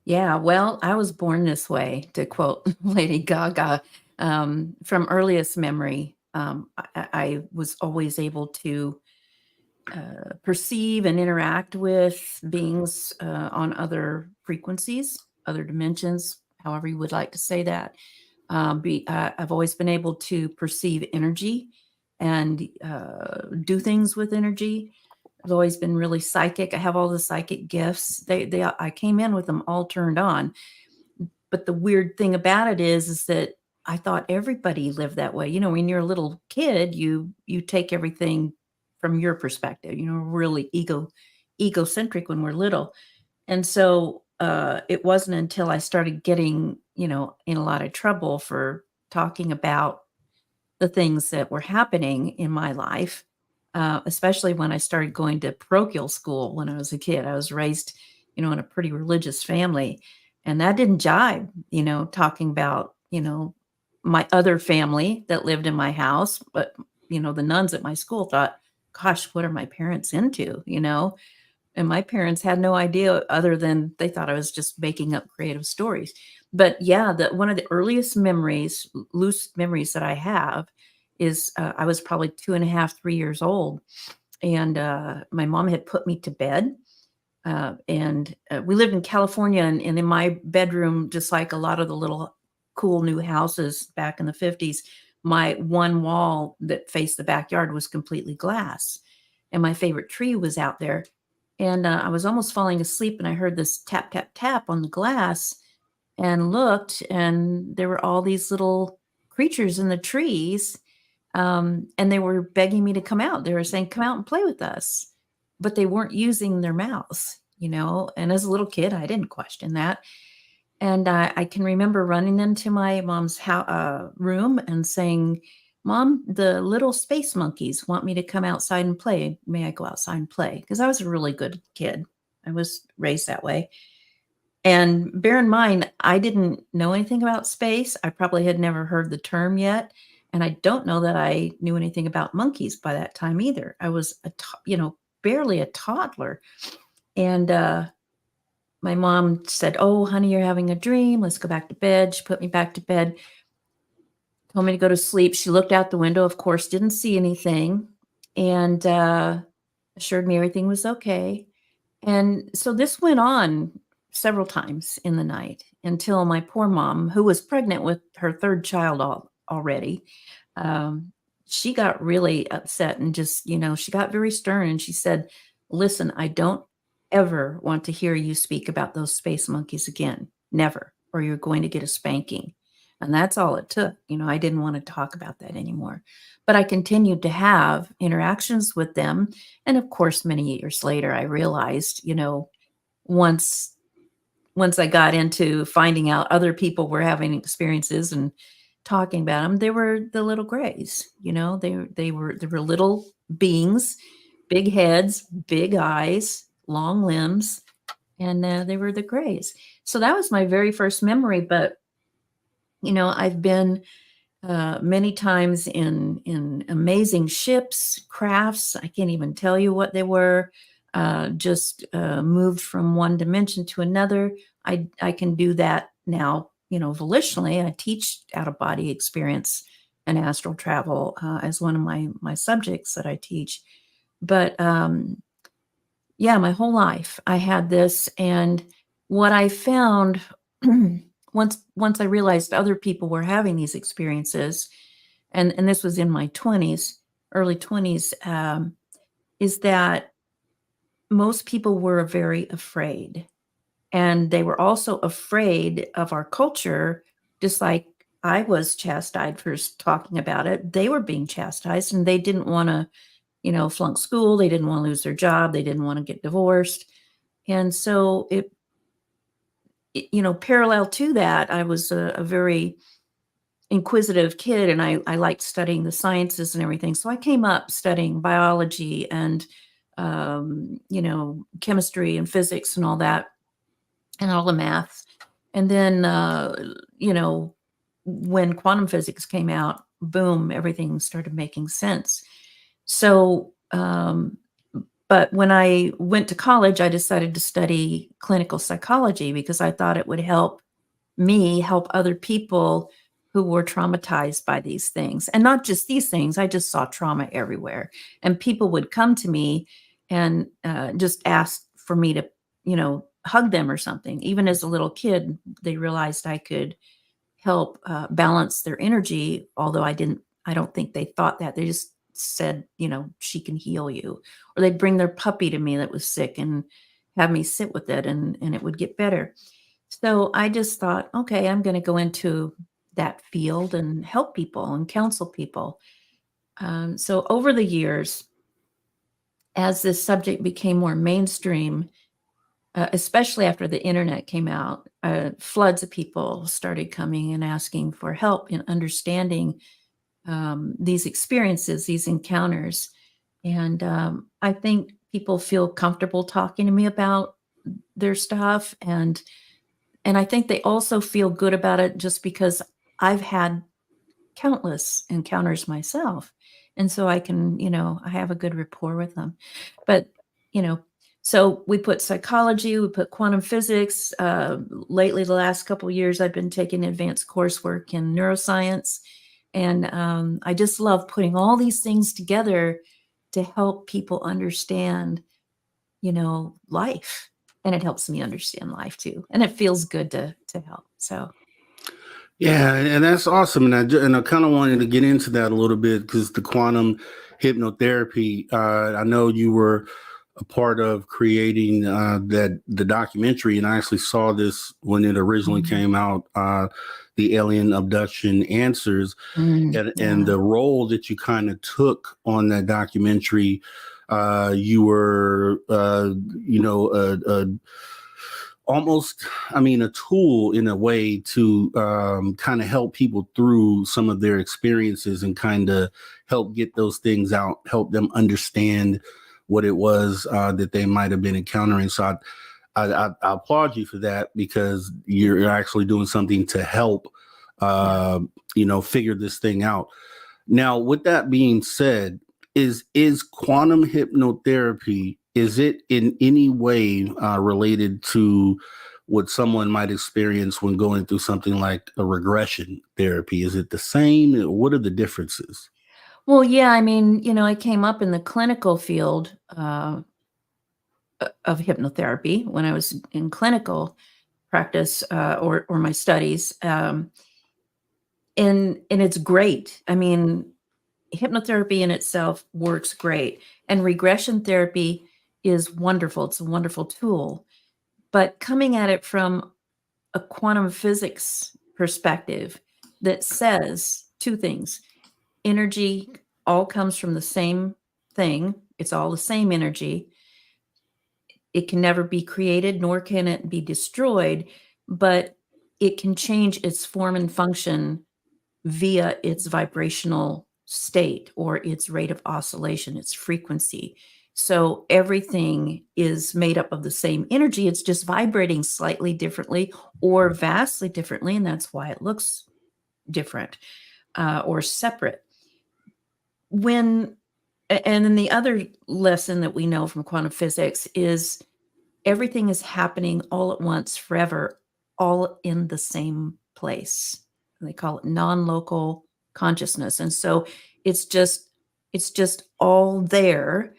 Yeah, well, I was born this way, to quote Lady Gaga. From earliest memory, I was always able to perceive and interact with beings on other frequencies, other dimensions, however you would like to say that. I've always been able to perceive energy and do things with energy. I've always been really psychic. I have all the psychic gifts. I came in with them all turned on. But the weird thing about it is that I thought everybody lived that way. When you're a little kid, you take everything from your perspective, really egocentric when we're little. And so it wasn't until I started getting, in a lot of trouble for talking about the things that were happening in my life, especially when I started going to parochial school when I was a kid. I was raised, in a pretty religious family, and that didn't jibe, talking about, my other family that lived in my house. But, the nuns at my school thought, gosh, what are my parents into, And my parents had no idea other than they thought I was just making up creative stories. But yeah, one of the earliest memories, loose memories that I have is I was probably 2.5, 3 years old. And my mom had put me to bed. And we lived in California, and in my bedroom, just like a lot of the little cool new houses back in the 50s, my one wall that faced the backyard was completely glass. And my favorite tree was out there. And I was almost falling asleep, and I heard this tap, tap, tap on the glass and looked, and there were all these little creatures in the trees. And they were begging me to come out. They were saying, come out and play with us. But they weren't using their mouths, And as a little kid, I didn't question that. And I can remember running into my mom's room and saying, Mom, the little space monkeys want me to come outside and play. May I go outside and play? Because I was a really good kid. I was raised that way. And bear in mind, I didn't know anything about space. I probably had never heard the term yet. And I don't know that I knew anything about monkeys by that time either. I was, barely a toddler. And my mom said, oh, honey, you're having a dream. Let's go back to bed. She put me back to bed, told me to go to sleep. She looked out the window, of course, didn't see anything, and assured me everything was okay. And so this went on several times in the night until my poor mom, who was pregnant with her third child already, she got really upset and just, she got very stern, and she said, listen, I don't ever want to hear you speak about those space monkeys again. Never. Or you're going to get a spanking. And that's all it took. I didn't want to talk about that anymore. But I continued to have interactions with them. And of course, many years later, I realized, once I got into finding out other people were having experiences and talking about them, they were the little grays. They were little beings, big heads, big eyes, long limbs, and they were the grays. So that was my very first memory. But I've been many times in amazing ships, crafts. I can't even tell you what they were. Just moved from one dimension to another. I can do that now, volitionally. I teach out-of-body experience and astral travel as one of my subjects that I teach. But yeah, my whole life I had this, and what I found once I realized other people were having these experiences, and this was in my 20s, early 20s, is that most people were very afraid. And they were also afraid of our culture, just like I was chastised for talking about it. They were being chastised, and they didn't want to, flunk school. They didn't want to lose their job. They didn't want to get divorced. And so parallel to that, I was a very inquisitive kid, and I liked studying the sciences and everything. So I came up studying biology and, chemistry and physics and all that, and all the maths. And then, when quantum physics came out, boom, everything started making sense. So, but when I went to college, I decided to study clinical psychology because I thought it would help me help other people who were traumatized by these things. And not just these things, I just saw trauma everywhere. And people would come to me and just ask for me to, hug them or something. Even as a little kid, they realized I could help balance their energy, although I don't think they thought that. They just said, she can heal you. Or they'd bring their puppy to me that was sick and have me sit with it, and it would get better. So I just thought, okay, I'm going to go into that field and help people and counsel people. So over the years, as this subject became more mainstream, especially after the internet came out, floods of people started coming and asking for help in understanding these experiences, these encounters. And I think people feel comfortable talking to me about their stuff. And I think they also feel good about it just because I've had countless encounters myself. And so I can, I have a good rapport with them. But, so we put psychology, we put quantum physics. Lately, the last couple of years, I've been taking advanced coursework in neuroscience. And I just love putting all these things together to help people understand, life. And it helps me understand life too. And it feels good to help. So. Yeah, and that's awesome. And I kind of wanted to get into that a little bit because the quantum hypnotherapy, I know you were a part of creating the documentary, and I actually saw this when it originally came out, the Alien Abduction Answers, and the role that you kind of took on that documentary. You were, almost, a tool in a way to kind of help people through some of their experiences and kind of help get those things out, help them understand what it was that they might have been encountering. So I applaud you for that, because you're actually doing something to help, figure this thing out. Now, with that being said, is quantum hypnotherapy, is it in any way related to what someone might experience when going through something like a regression therapy? Is it the same? What are the differences? Well, yeah, I came up in the clinical field of hypnotherapy when I was in clinical practice or my studies. And it's great. Hypnotherapy in itself works great. And regression therapy is wonderful. It's a wonderful tool. But coming at it from a quantum physics perspective that says two things: energy all comes from the same thing. It's all the same energy. It can never be created, nor can it be destroyed, but it can change its form and function via its vibrational state or its rate of oscillation, its frequency. So everything is made up of the same energy. It's just vibrating slightly differently or vastly differently, and that's why it looks different. or separate. And then the other lesson that we know from quantum physics is everything is happening all at once, forever, all in the same place. They call it non-local consciousness. And so it's just all there.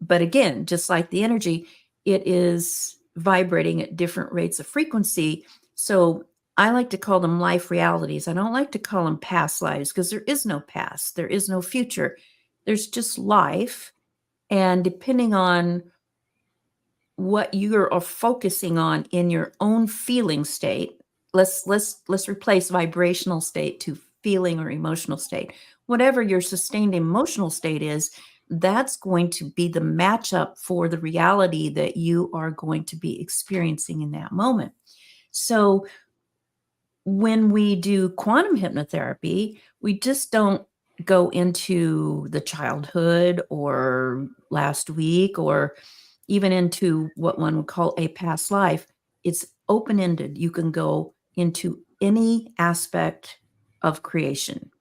But again, just like the energy, it is vibrating at different rates of frequency. So I like to call them life realities. I don't like to call them past lives, because there is no past, there is no future. There's just life. And depending on what you are focusing on in your own feeling state, let's replace vibrational state to feeling or emotional state. Whatever your sustained emotional state is, that's going to be the matchup for the reality that you are going to be experiencing in that moment. So when we do quantum hypnotherapy, we just don't go into the childhood or last week or even into what one would call a past life. It's open-ended. You can go into any aspect of creation,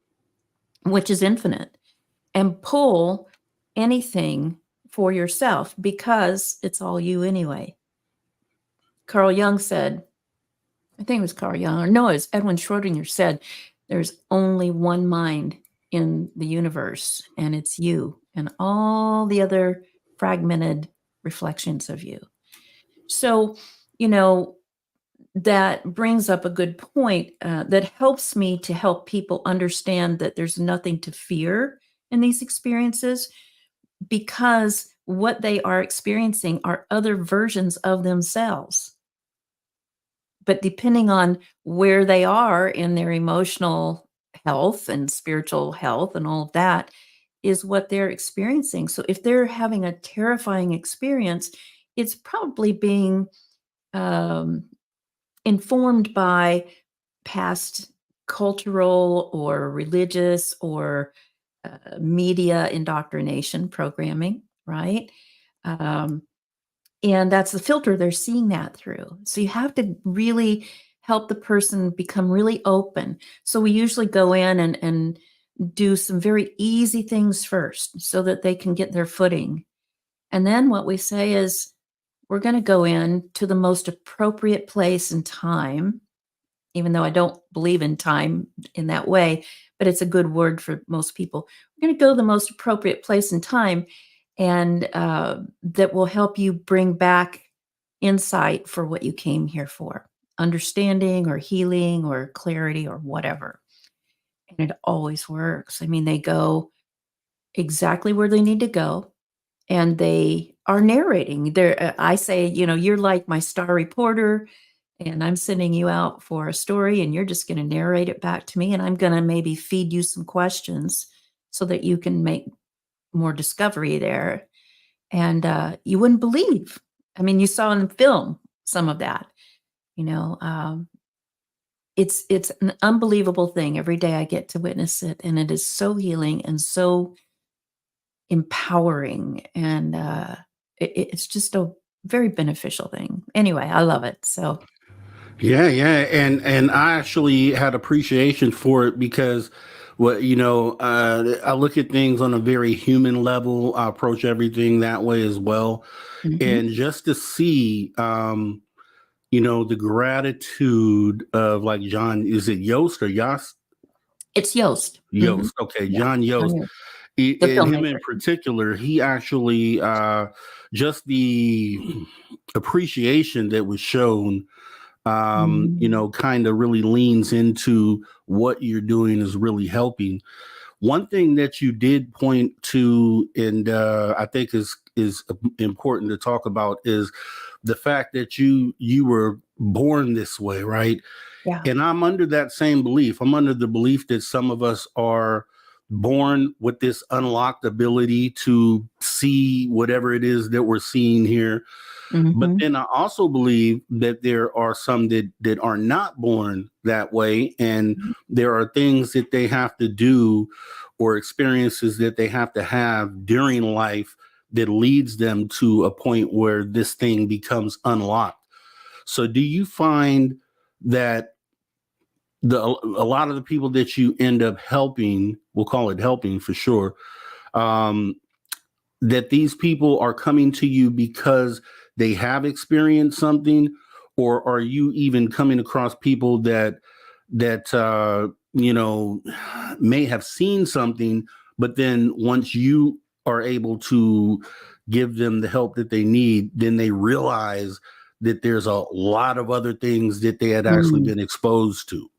which is infinite, and pull anything for yourself, because it's all you anyway. Carl Jung said, I think it was Carl Jung, or no, it's Edwin Schrodinger said, there's only one mind in the universe, and it's you and all the other fragmented reflections of you. So, that brings up a good point that helps me to help people understand that there's nothing to fear in these experiences, because what they are experiencing are other versions of themselves. But depending on where they are in their emotional health and spiritual health and all of that is what they're experiencing. So if they're having a terrifying experience, it's probably being informed by past cultural or religious or media indoctrination programming, right? And that's the filter they're seeing that through. So you have to really help the person become really open. So we usually go in and do some very easy things first so that they can get their footing. And then what we say is, we're going to go in to the most appropriate place and time, even though I don't believe in time in that way, but it's a good word for most people. We're going to go to the most appropriate place and time, and that will help you bring back insight for what you came here for, understanding or healing or clarity or whatever. And it always works. I mean, they go exactly where they need to go, and they are narrating. I say, you're like my star reporter, and I'm sending you out for a story, and you're just going to narrate it back to me, and I'm going to maybe feed you some questions so that you can make more discovery there. And you wouldn't believe. I mean, you saw in film some of that. It's an unbelievable thing. Every day I get to witness it, and it is so healing and so empowering, and it's just a very beneficial thing. Anyway, I love it. So yeah, and I actually had appreciation for it, because I look at things on a very human level. I approach everything that way as well. And just to see the gratitude of, like, John, is it Yost or Yost? It's Yost. Yost. Okay, yeah. John Yost. And him in particular, he actually just the appreciation that was shown, kind of really leans into what you're doing is really helping. One thing that you did point to, and I think is important to talk about, is the fact that you were born this way, right? Yeah. And I'm under that same belief. I'm under the belief that some of us are born with this unlocked ability to see whatever it is that we're seeing here. But then I also believe that there are some that are not born that way, and there are things that they have to do or experiences that they have to have during life that leads them to a point where this thing becomes unlocked. So do you find that a lot of the people that you end up helping, we'll call it helping for sure, that these people are coming to you because they have experienced something, or are you even coming across people that may have seen something, but then once you are able to give them the help that they need, then they realize that there's a lot of other things that they had actually been exposed to?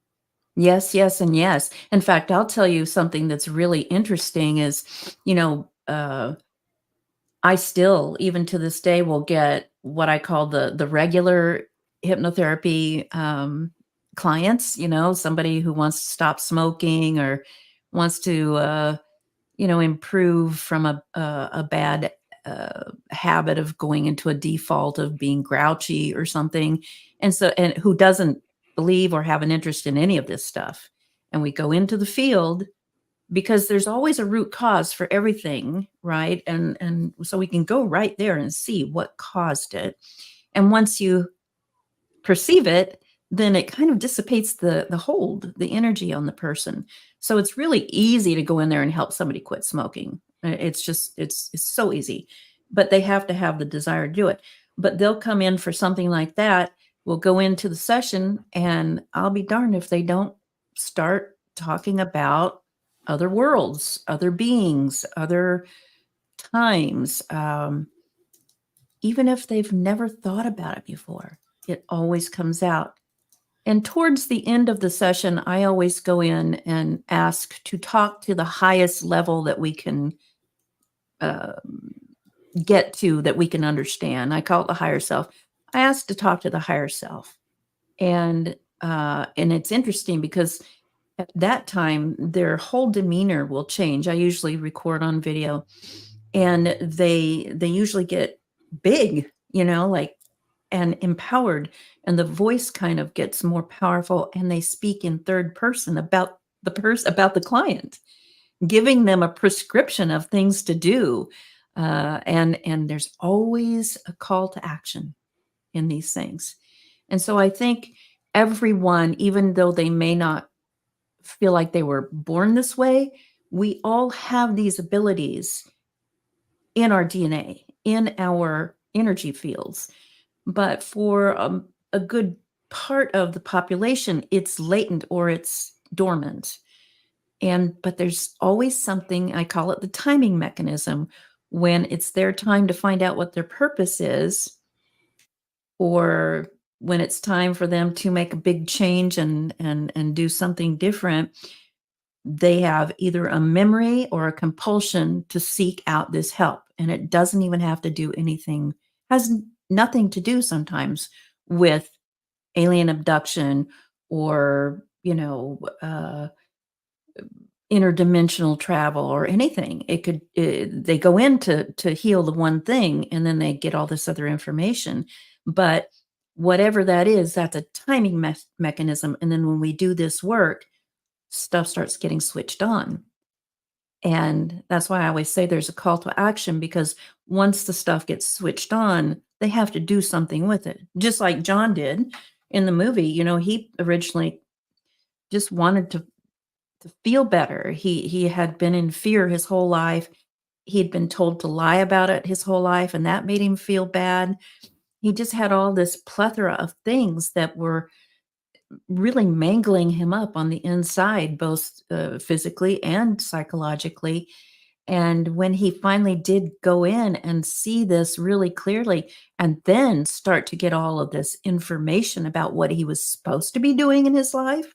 Yes, yes, and yes. In fact, I'll tell you something that's really interesting is, I still, even to this day, will get what I call the regular hypnotherapy clients, somebody who wants to stop smoking or wants to, improve from a bad habit of going into a default of being grouchy or something. And who doesn't believe or have an interest in any of this stuff. And we go into the field because there's always a root cause for everything, right? And so we can go right there and see what caused it. And once you perceive it, then it kind of dissipates the hold, the energy on the person. So it's really easy to go in there and help somebody quit smoking. It's so easy, but they have to have the desire to do it. But they'll come in for something like that. We'll go into the session and I'll be darned if they don't start talking about other worlds, other beings, other times, even if they've never thought about it before, it always comes out. And towards the end of the session, I always go in and ask to talk to the highest level that we can get to, that we can understand. I call it the higher self. I ask to talk to the higher self. And it's interesting because at that time, their whole demeanor will change. I usually record on video, and they usually get big, and empowered, and the voice kind of gets more powerful, and they speak in third person about the client, giving them a prescription of things to do. And there's always a call to action in these things. And so I think everyone, even though they may not feel like they were born this way, we all have these abilities in our DNA, in our energy fields. But for a good part of the population, it's latent or it's dormant. But there's always something, I call it the timing mechanism, when it's their time to find out what their purpose is, or when it's time for them to make a big change and do something different. They have either a memory or a compulsion to seek out this help. And it doesn't even have to do anything, has nothing to do sometimes with alien abduction or, interdimensional travel or anything. They go in to heal the one thing, and then they get all this other information. But whatever that is, that's a timing mechanism. And then when we do this work, stuff starts getting switched on. And that's why I always say there's a call to action, because once the stuff gets switched on, they have to do something with it. Just like John did in the movie. He originally just wanted to feel better. He had been in fear his whole life. He'd been told to lie about it his whole life, and that made him feel bad. He just had all this plethora of things that were really mangling him up on the inside, both physically and psychologically. And when he finally did go in and see this really clearly, and then start to get all of this information about what he was supposed to be doing in his life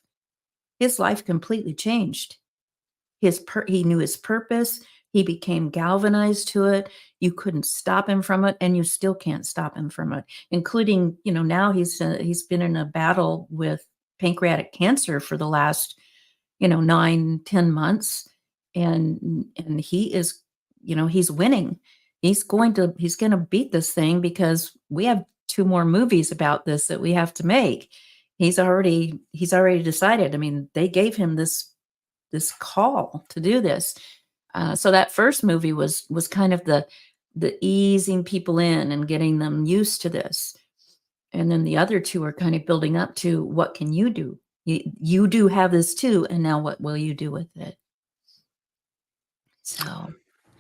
completely changed. He knew his purpose. He became galvanized to it. You couldn't stop him from it, and you still can't stop him from it. Including, now he's been in a battle with pancreatic cancer for the last, 9-10 months, and he is, he's winning. He's going to beat this thing, because we have 2 more movies about this that we have to make. He's already decided. I mean, they gave him this call to do this. So that first movie was kind of the easing people in and getting them used to this. And then the other 2 are kind of building up to, what can you do You do have this too, and now what will you do with it? So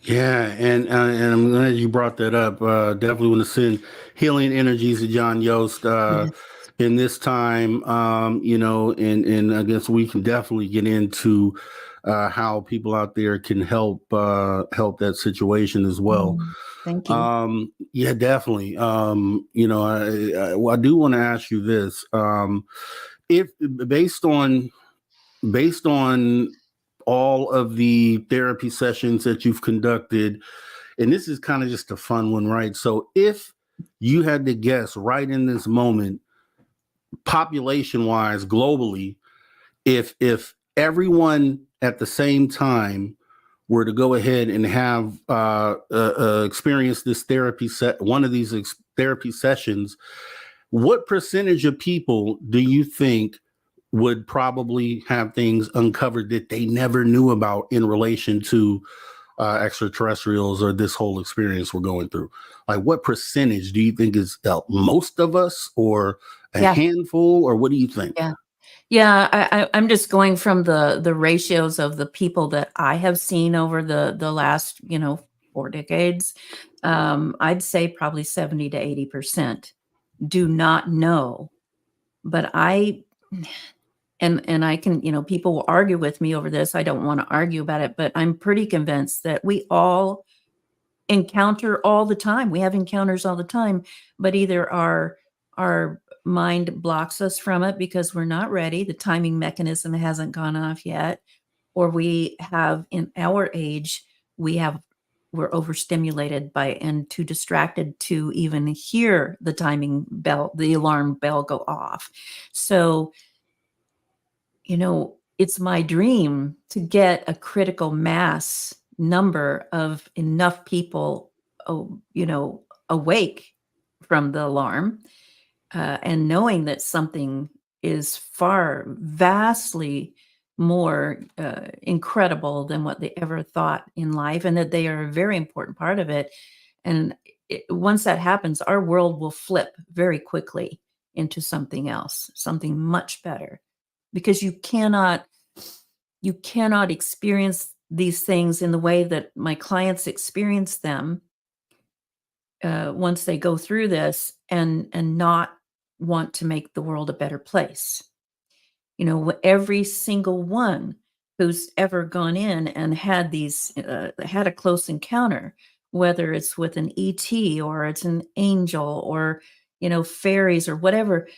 Yeah, and I'm glad you brought that up. Definitely want to send healing energies to John Yost yes. in this time. And I guess we can definitely get into how people out there can help that situation as well. Thank you. Yeah, definitely. I do want to ask you this: if based on all of the therapy sessions that you've conducted, and this is kind of just a fun one, right? So if you had to guess right in this moment, population wise, globally, if everyone at the same time were to go ahead and have experience this one of these therapy sessions, what percentage of people do you think would probably have things uncovered that they never knew about in relation to extraterrestrials or this whole experience we're going through? Like, what percentage do you think is most of us, or a handful, or what do you think? Yeah, I'm just going from the ratios of the people that I have seen over the last 4 decades. I'd say probably 70 to 80% do not know, but and I can, people will argue with me over this. I don't want to argue about it, but I'm pretty convinced that we all encounter all the time. We have encounters all the time, but either our mind blocks us from it because we're not ready. The timing mechanism hasn't gone off yet, or we have, in our age, we're overstimulated and too distracted to even hear the timing bell, the alarm bell go off. So, it's my dream to get a critical mass number of enough people, awake from the alarm, and knowing that something is vastly more incredible than what they ever thought in life, and that they are a very important part of it. And once that happens, our world will flip very quickly into something else, something much better, because you cannot experience these things in the way that my clients experience them once they go through this and not want to make the world a better place. Every single one who's ever gone in and had had a close encounter, whether it's with an ET or it's an angel or, fairies or whatever,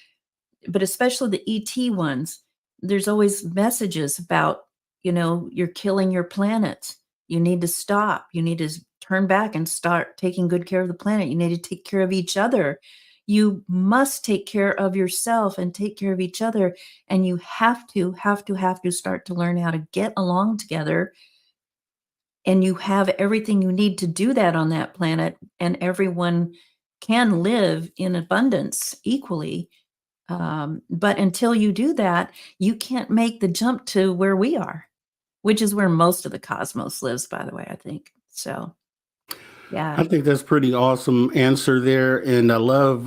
but especially the ET ones, there's always messages about, you're killing your planet. You need to stop. You need to turn back and start taking good care of the planet. You need to take care of each other. You must take care of yourself and take care of each other. And you have to start to learn how to get along together. And you have everything you need to do that on that planet. And everyone can live in abundance equally. But until you do that, you can't make the jump to where we are, which is where most of the cosmos lives, by the way, I think. So, yeah. I think that's pretty awesome answer there. And I love,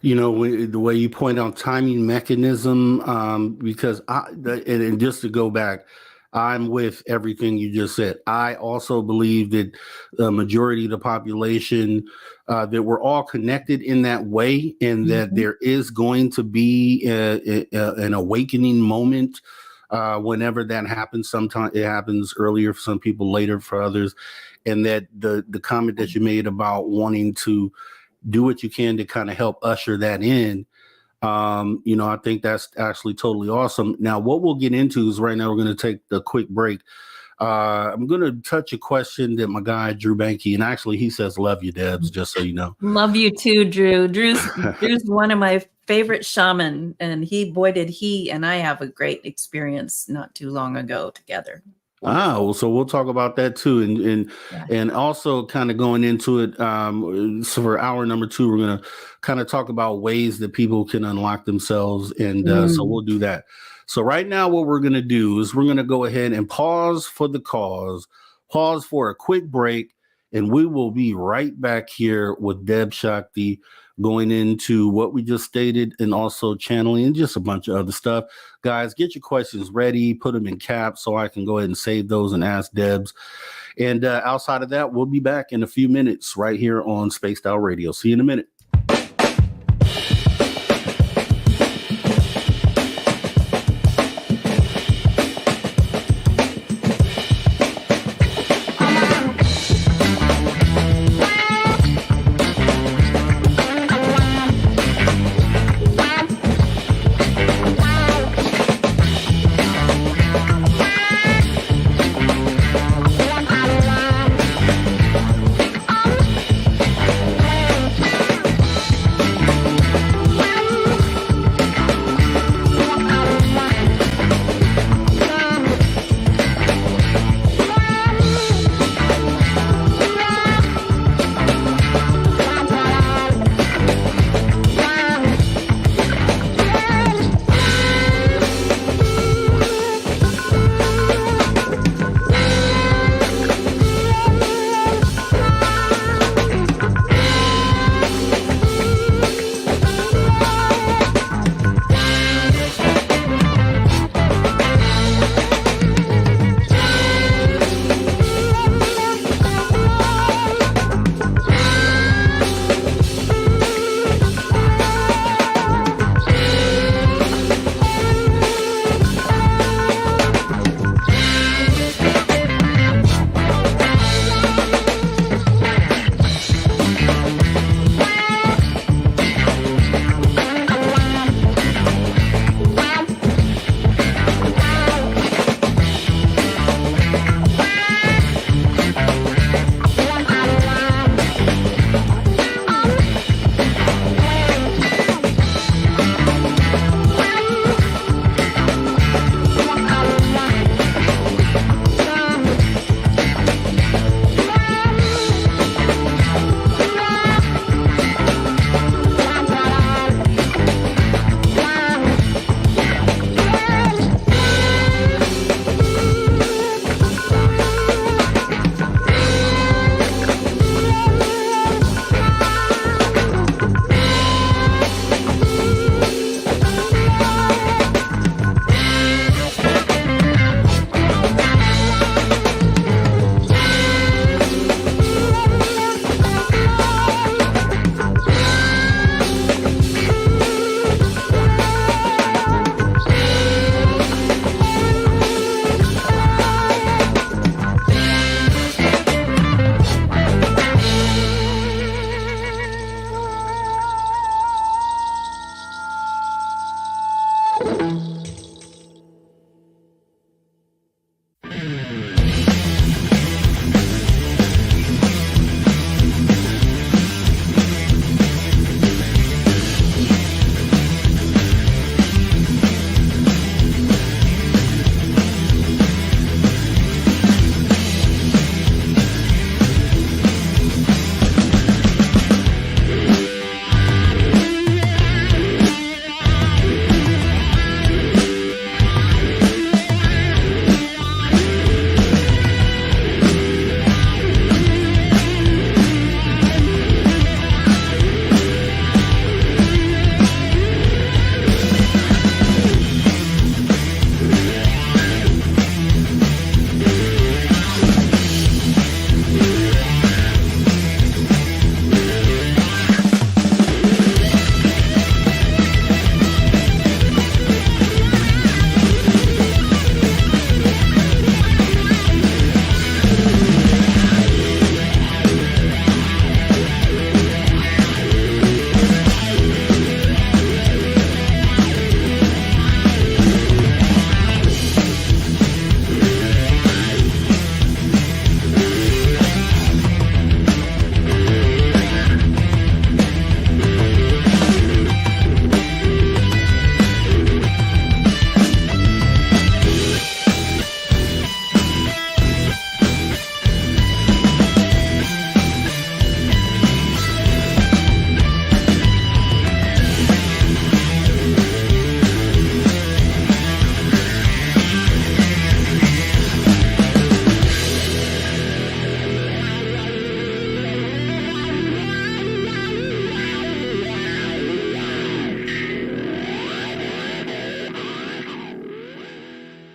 the way you point out timing mechanism, because and just to go back, I'm with everything you just said. I also believe that the majority of the population, that we're all connected in that way, and that there is going to be an awakening moment whenever that happens. Sometimes it happens earlier for some people, later for others. And that the comment that you made about wanting to do what you can to kind of help usher that in, I think that's actually totally awesome. Now, what we'll get into is right now we're going to take the quick break. I'm going to touch a question that my guy, Drew Banky, and actually he says, love you, Debz, just so you know. Love you too, Drew. Drew's one of my favorite shaman, and did he and I have a great experience not too long ago together. Well, so we'll talk about that too, and also kind of going into it. So for hour number 2, we're going to kind of talk about ways that people can unlock themselves, and so we'll do that. So right now, what we're going to do is we're going to go ahead and pause for the cause, pause for a quick break, And we will be right back here with Debz Shakti going into what we just stated and also channeling and just a bunch of other stuff. Guys, get your questions ready, put them in caps so I can go ahead and save those and ask Debz. And outside of that, we'll be back in a few minutes right here on Spaced Out Radio. See you in a minute.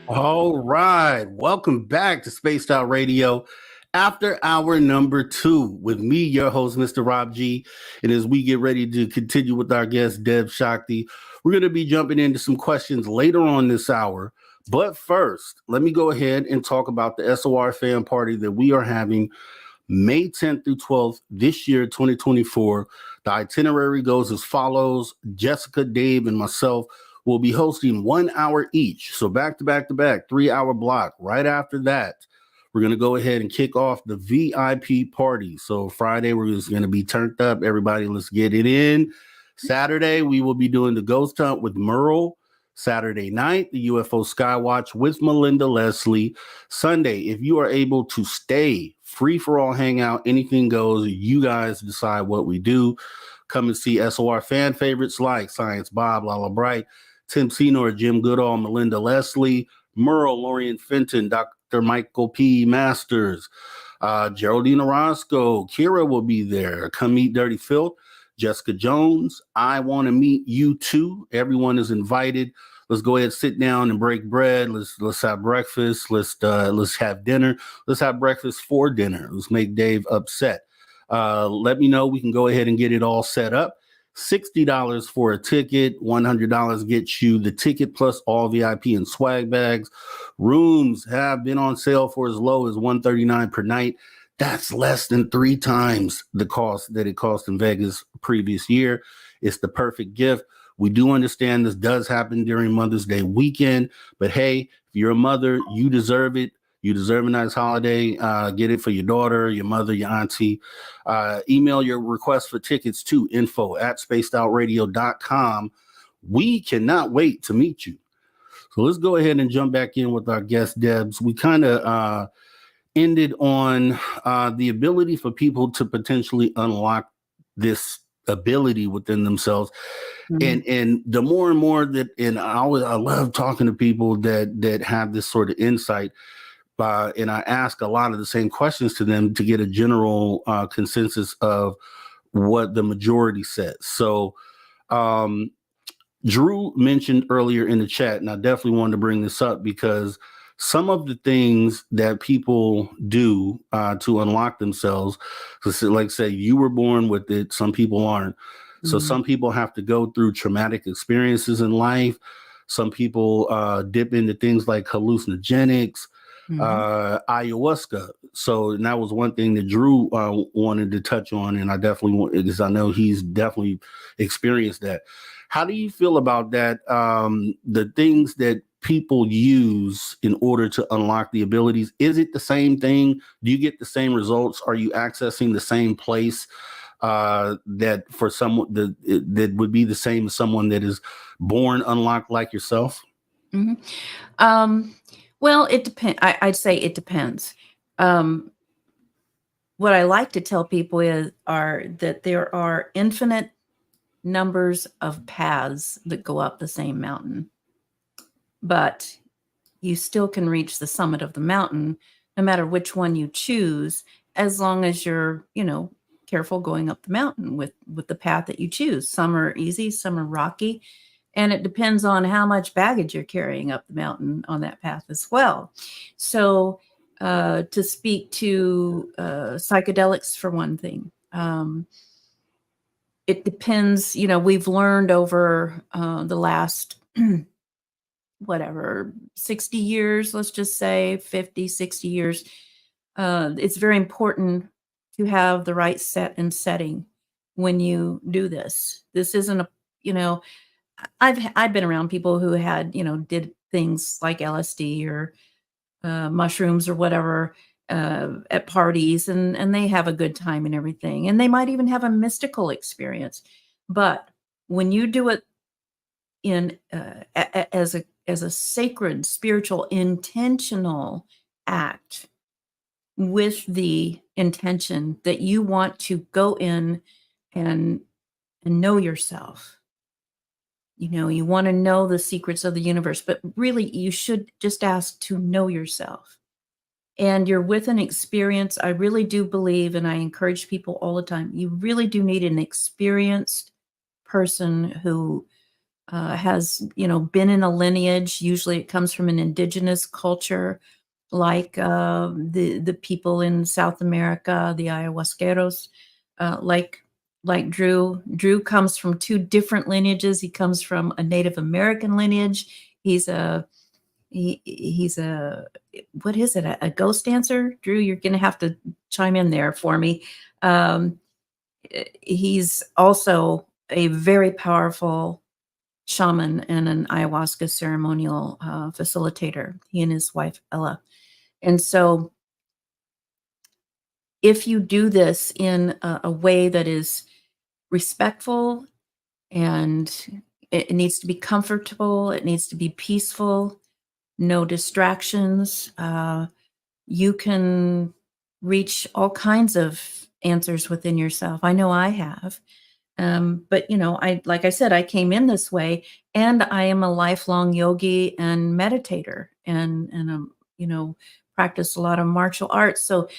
All right. Welcome back to Spaced Out Radio after hour number 2 with me, your host, Mr. Rob G. And as we get ready to continue with our guest, Debz Shakti, we're going to be jumping into some questions later on this hour. But first, let me go ahead and talk about the SOR fan party that we are having May 10th through 12th this year, 2024. The itinerary goes as follows. Jessica, Dave, and myself will be hosting 1 hour each. So back to back to back, 3-hour block. Right after that, we're going to go ahead and kick off the VIP party. So Friday, we're just going to be turned up. Everybody, let's get it in. Saturday, we will be doing the ghost hunt with Merle. Saturday night, the UFO Skywatch with Melinda Leslie. Sunday, if you are able to stay, free for all hangout, anything goes. You guys decide what we do. Come and see SOR fan favorites like Science Bob, Lala Bright, Tim Senor, Jim Goodall, Melinda Leslie, Merle, Lorian Fenton, Dr. Michael P. Masters, Geraldine Orozco, Kira will be there. Come meet Dirty Filth, Jessica Jones. I want to meet you too. Everyone is invited. Let's go ahead, sit down and break bread. Let's have breakfast. Let's have dinner. Let's have breakfast for dinner. Let's make Dave upset. Let me know. We can go ahead and get it all set up. $60 for a ticket. $100 gets you the ticket plus all VIP and swag bags. Rooms have been on sale for as low as $139 per night. That's less than 3 times the cost that it cost in Vegas previous year. It's the perfect gift. We do understand this does happen during Mother's Day weekend, but hey, if you're a mother, you deserve it. You deserve a nice holiday. Get it for your daughter, your mother, your auntie. Email your request for tickets to info@spacedoutradio.com. We cannot wait to meet you. So let's go ahead and jump back in with our guest, Debz. We kind of ended on the ability for people to potentially unlock this ability within themselves. And the more and more that, and I love talking to people that have this sort of insight. And I ask a lot of the same questions to them to get a general consensus of what the majority says. So Drew mentioned earlier in the chat, and I definitely wanted to bring this up because some of the things that people do to unlock themselves, so like say you were born with it, some people aren't. So some people have to go through traumatic experiences in life. Some people dip into things like hallucinogenics, ayahuasca. So and that was one thing that Drew wanted to touch on, and I definitely want, because I know he's definitely experienced that. How do you feel about that? The things that people use in order to unlock the abilities, is it the same thing? Do you get the same results? Are you accessing the same place that for someone that would be the same as someone that is born unlocked like yourself? Well, it depends. I'd say it depends. What I like to tell people are that there are infinite numbers of paths that go up the same mountain, but you still can reach the summit of the mountain no matter which one you choose, as long as you're, careful going up the mountain with the path that you choose. Some are easy, some are rocky, and it depends on how much baggage you're carrying up the mountain on that path as well. So to speak to psychedelics for one thing, it depends. We've learned over the last 60 years, let's just say 50, 60 years, it's very important to have the right set and setting when you do this. This isn't I've been around people who had, did things like LSD or mushrooms or whatever at parties, and they have a good time and everything. And they might even have a mystical experience. But when you do it in as a sacred, spiritual, intentional act, with the intention that you want to go in and know yourself. You want to know the secrets of the universe, but really you should just ask to know yourself. And you're with an experience. I really do believe, and I encourage people all the time, you really do need an experienced person who has, been in a lineage. Usually it comes from an indigenous culture, like the people in South America, the ayahuasqueros, like Drew. Drew comes from two different lineages. He comes from a Native American lineage. He's a what is it? A ghost dancer? Drew, you're going to have to chime in there for me. He's also a very powerful shaman and an ayahuasca ceremonial facilitator, he and his wife, Ella. And so if you do this in a way that is respectful, and it needs to be comfortable, it needs to be peaceful, no distractions, you can reach all kinds of answers within yourself. I know I have. But like I said, I came in this way, and I am a lifelong yogi and meditator, and practice a lot of martial arts. So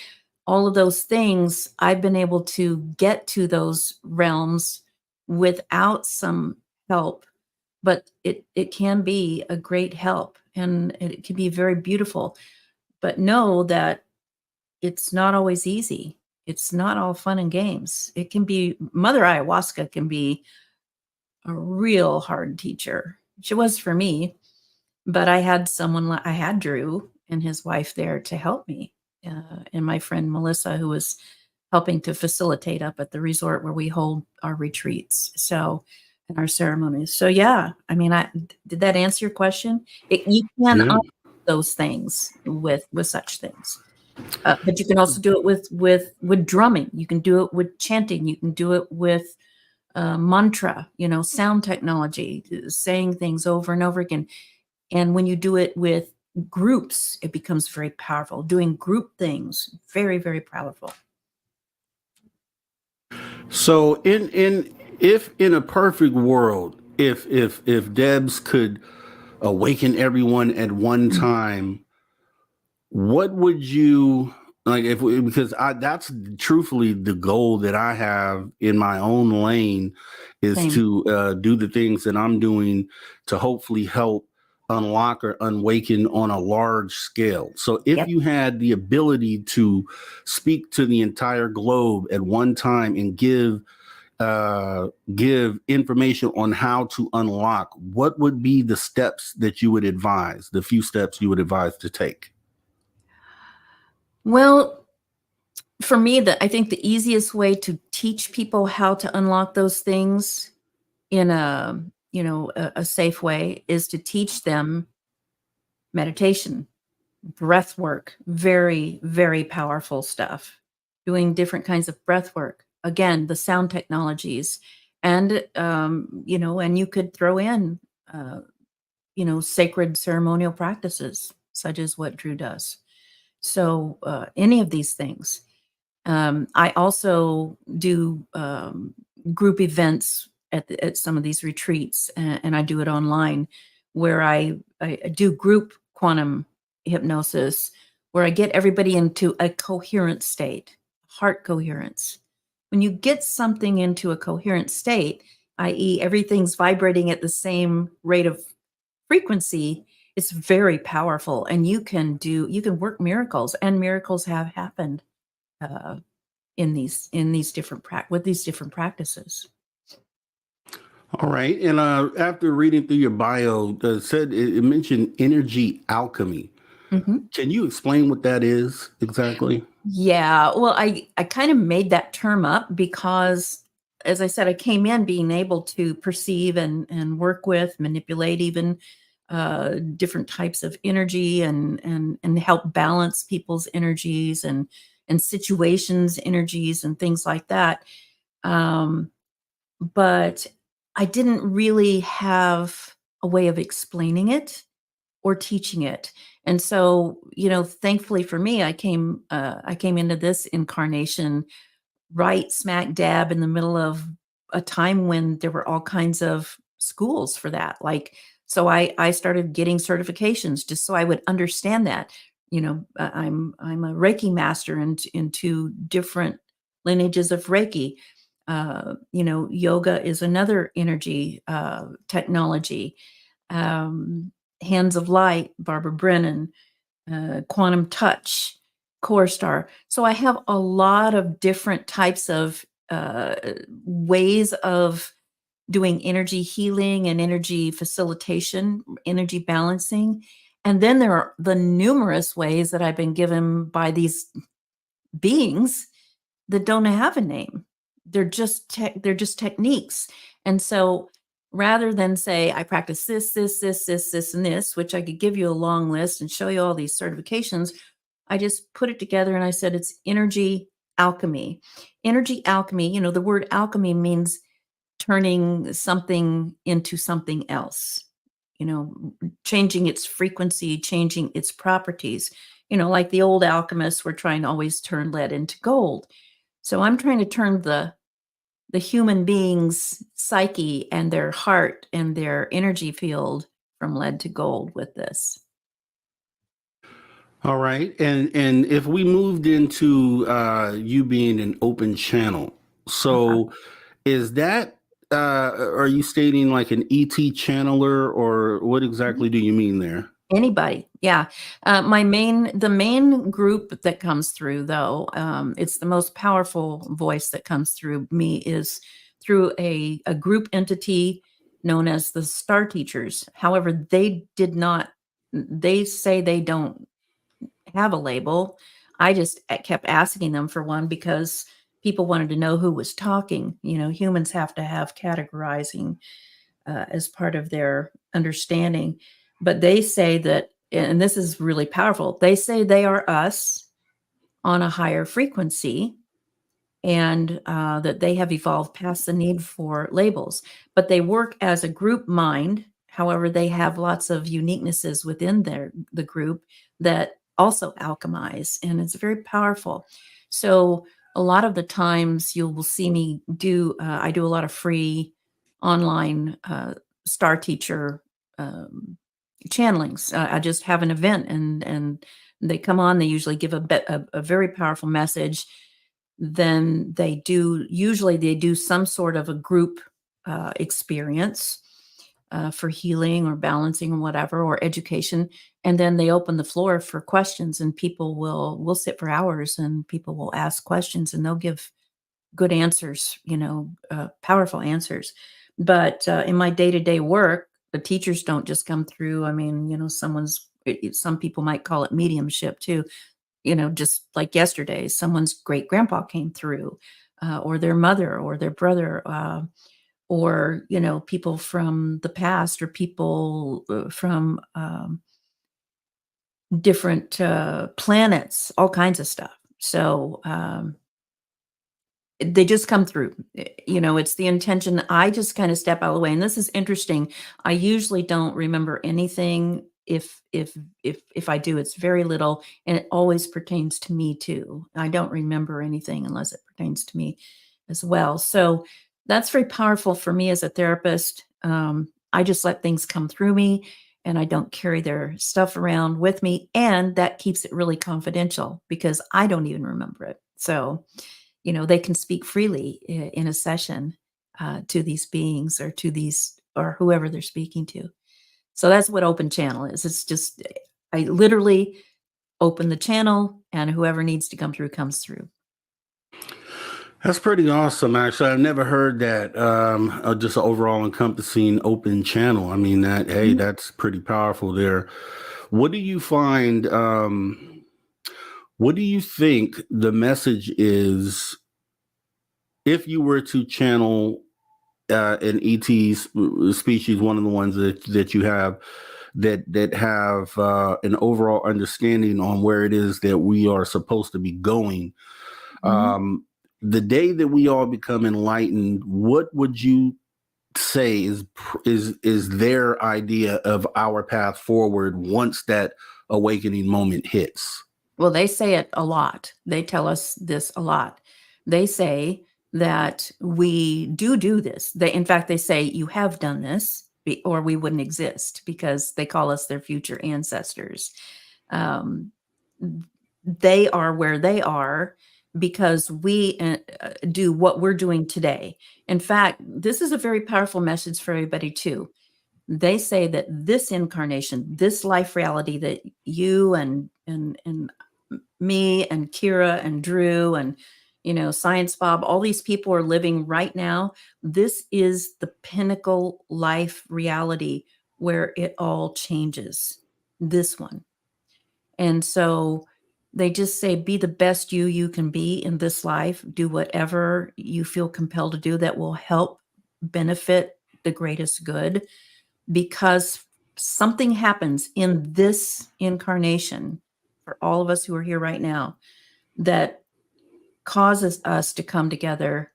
all of those things, I've been able to get to those realms without some help, but it can be a great help, and it can be very beautiful. But know that it's not always easy. It's not all fun and games. It can be, Mother Ayahuasca can be a real hard teacher. She was for me, but I had Drew and his wife there to help me, and my friend Melissa, who was helping to facilitate up at the resort where we hold our retreats, and our ceremonies. So yeah, I mean, did that answer your question? You can unlock those things with such things. But you can also do it with drumming. You can do it with chanting. You can do it with mantra, sound technology, saying things over and over again. And when you do it with groups, it becomes very powerful. Doing group things, very, very powerful. So if in a perfect world, if Debz could awaken everyone at one time, what would you like? Because that's truthfully the goal that I have in my own lane, is Same. to do the things that I'm doing to hopefully help unlock or awaken on a large scale. So if you had the ability to speak to the entire globe at one time and give information on how to unlock, what would be the steps that you would advise, the few steps you would advise to take? Well, for me, I think the easiest way to teach people how to unlock those things in a safe way is to teach them meditation, breath work, very, very powerful stuff, doing different kinds of breath work. Again, the sound technologies, and and you could throw in sacred ceremonial practices, such as what Drew does. So any of these things. I also do group events at some of these retreats, and I do it online, where I do group quantum hypnosis, where I get everybody into a coherent state, heart coherence. When you get something into a coherent state, i.e., everything's vibrating at the same rate of frequency, it's very powerful, and you can work miracles, and miracles have happened in these different practices. All right. And after reading through your bio, it mentioned energy alchemy. Mm-hmm. Can you explain what that is exactly? Yeah. Well, I kind of made that term up because, as I said, I came in being able to perceive and work with, manipulate even different types of energy, and help balance people's energies and situations, energies, and things like that. But I didn't really have a way of explaining it or teaching it. And so, thankfully for me, I came into this incarnation right smack dab in the middle of a time when there were all kinds of schools for that. So I started getting certifications just so I would understand that. I'm a Reiki master in two different lineages of Reiki. Yoga is another energy technology. Hands of Light, Barbara Brennan, Quantum Touch, Core Star. So I have a lot of different types of ways of doing energy healing and energy facilitation, energy balancing. And then there are the numerous ways that I've been given by these beings that don't have a name. They're just techniques. And so rather than say, I practice this, and this, which I could give you a long list and show you all these certifications, I just put it together and I said, it's energy alchemy. Energy alchemy, the word alchemy means turning something into something else, changing its frequency, changing its properties, like the old alchemists were trying to always turn lead into gold. So I'm trying to turn the human being's psyche and their heart and their energy field from lead to gold with this. All right. And if we moved into you being an open channel, so is that are you stating like an ET channeler, or what exactly do you mean there? Anybody. Yeah. The main group that comes through, though, it's the most powerful voice that comes through me is through a group entity known as the Star Teachers. However, they say they don't have a label. I just kept asking them for one because people wanted to know who was talking. Humans have to have categorizing as part of their understanding. But they say that, and this is really powerful, they say they are us on a higher frequency, and that they have evolved past the need for labels. But they work as a group mind. However, they have lots of uniquenesses within the group that also alchemize, and it's very powerful. So a lot of the times you will see me I do a lot of free online Star Teacher channelings. I just have an event and they come on, they usually give a very powerful message. Then they do some sort of a group experience for healing or balancing or whatever, or education. And then they open the floor for questions, and people will sit for hours and people will ask questions and they'll give good answers, powerful answers. But in my day-to-day work, the teachers don't just come through. I mean, some people might call it mediumship too. Just like yesterday, someone's great grandpa came through, or their mother or their brother, or, people from the past, or people from different planets, all kinds of stuff. So they just come through. It's the intention. I just kind of step out of the way. And this is interesting. I usually don't remember anything. If I do, it's very little, and it always pertains to me too. I don't remember anything unless it pertains to me as well. So that's very powerful for me as a therapist. I just let things come through me, and I don't carry their stuff around with me. And that keeps it really confidential because I don't even remember it. So, they can speak freely in a session to these beings or whoever they're speaking to. So that's what open channel is. It's just, I literally open the channel and whoever needs to come through comes through. That's pretty awesome, actually. I've never heard that, just an overall encompassing open channel. I mean, that's pretty powerful there. What do you find, what do you think the message is if you were to channel an ET species, one of the ones that you have, that have an overall understanding on where it is that we are supposed to be going? The day that we all become enlightened, what would you say is their idea of our path forward once that awakening moment hits? Well, they say it a lot. They tell us this a lot. They say that we do this. In fact, they say you have done this, or we wouldn't exist, because they call us their future ancestors. They are where they are because we do what we're doing today. In fact, this is a very powerful message for everybody too. They say that this incarnation, this life reality that you and me and Kira and Drew and, you know, Science Bob, all these people are living right now. This is the pinnacle life reality where it all changes. This one. And so they just say, be the best you can be in this life. Do whatever you feel compelled to do that will help benefit the greatest good, because something happens in this incarnation for all of us who are here right now that causes us to come together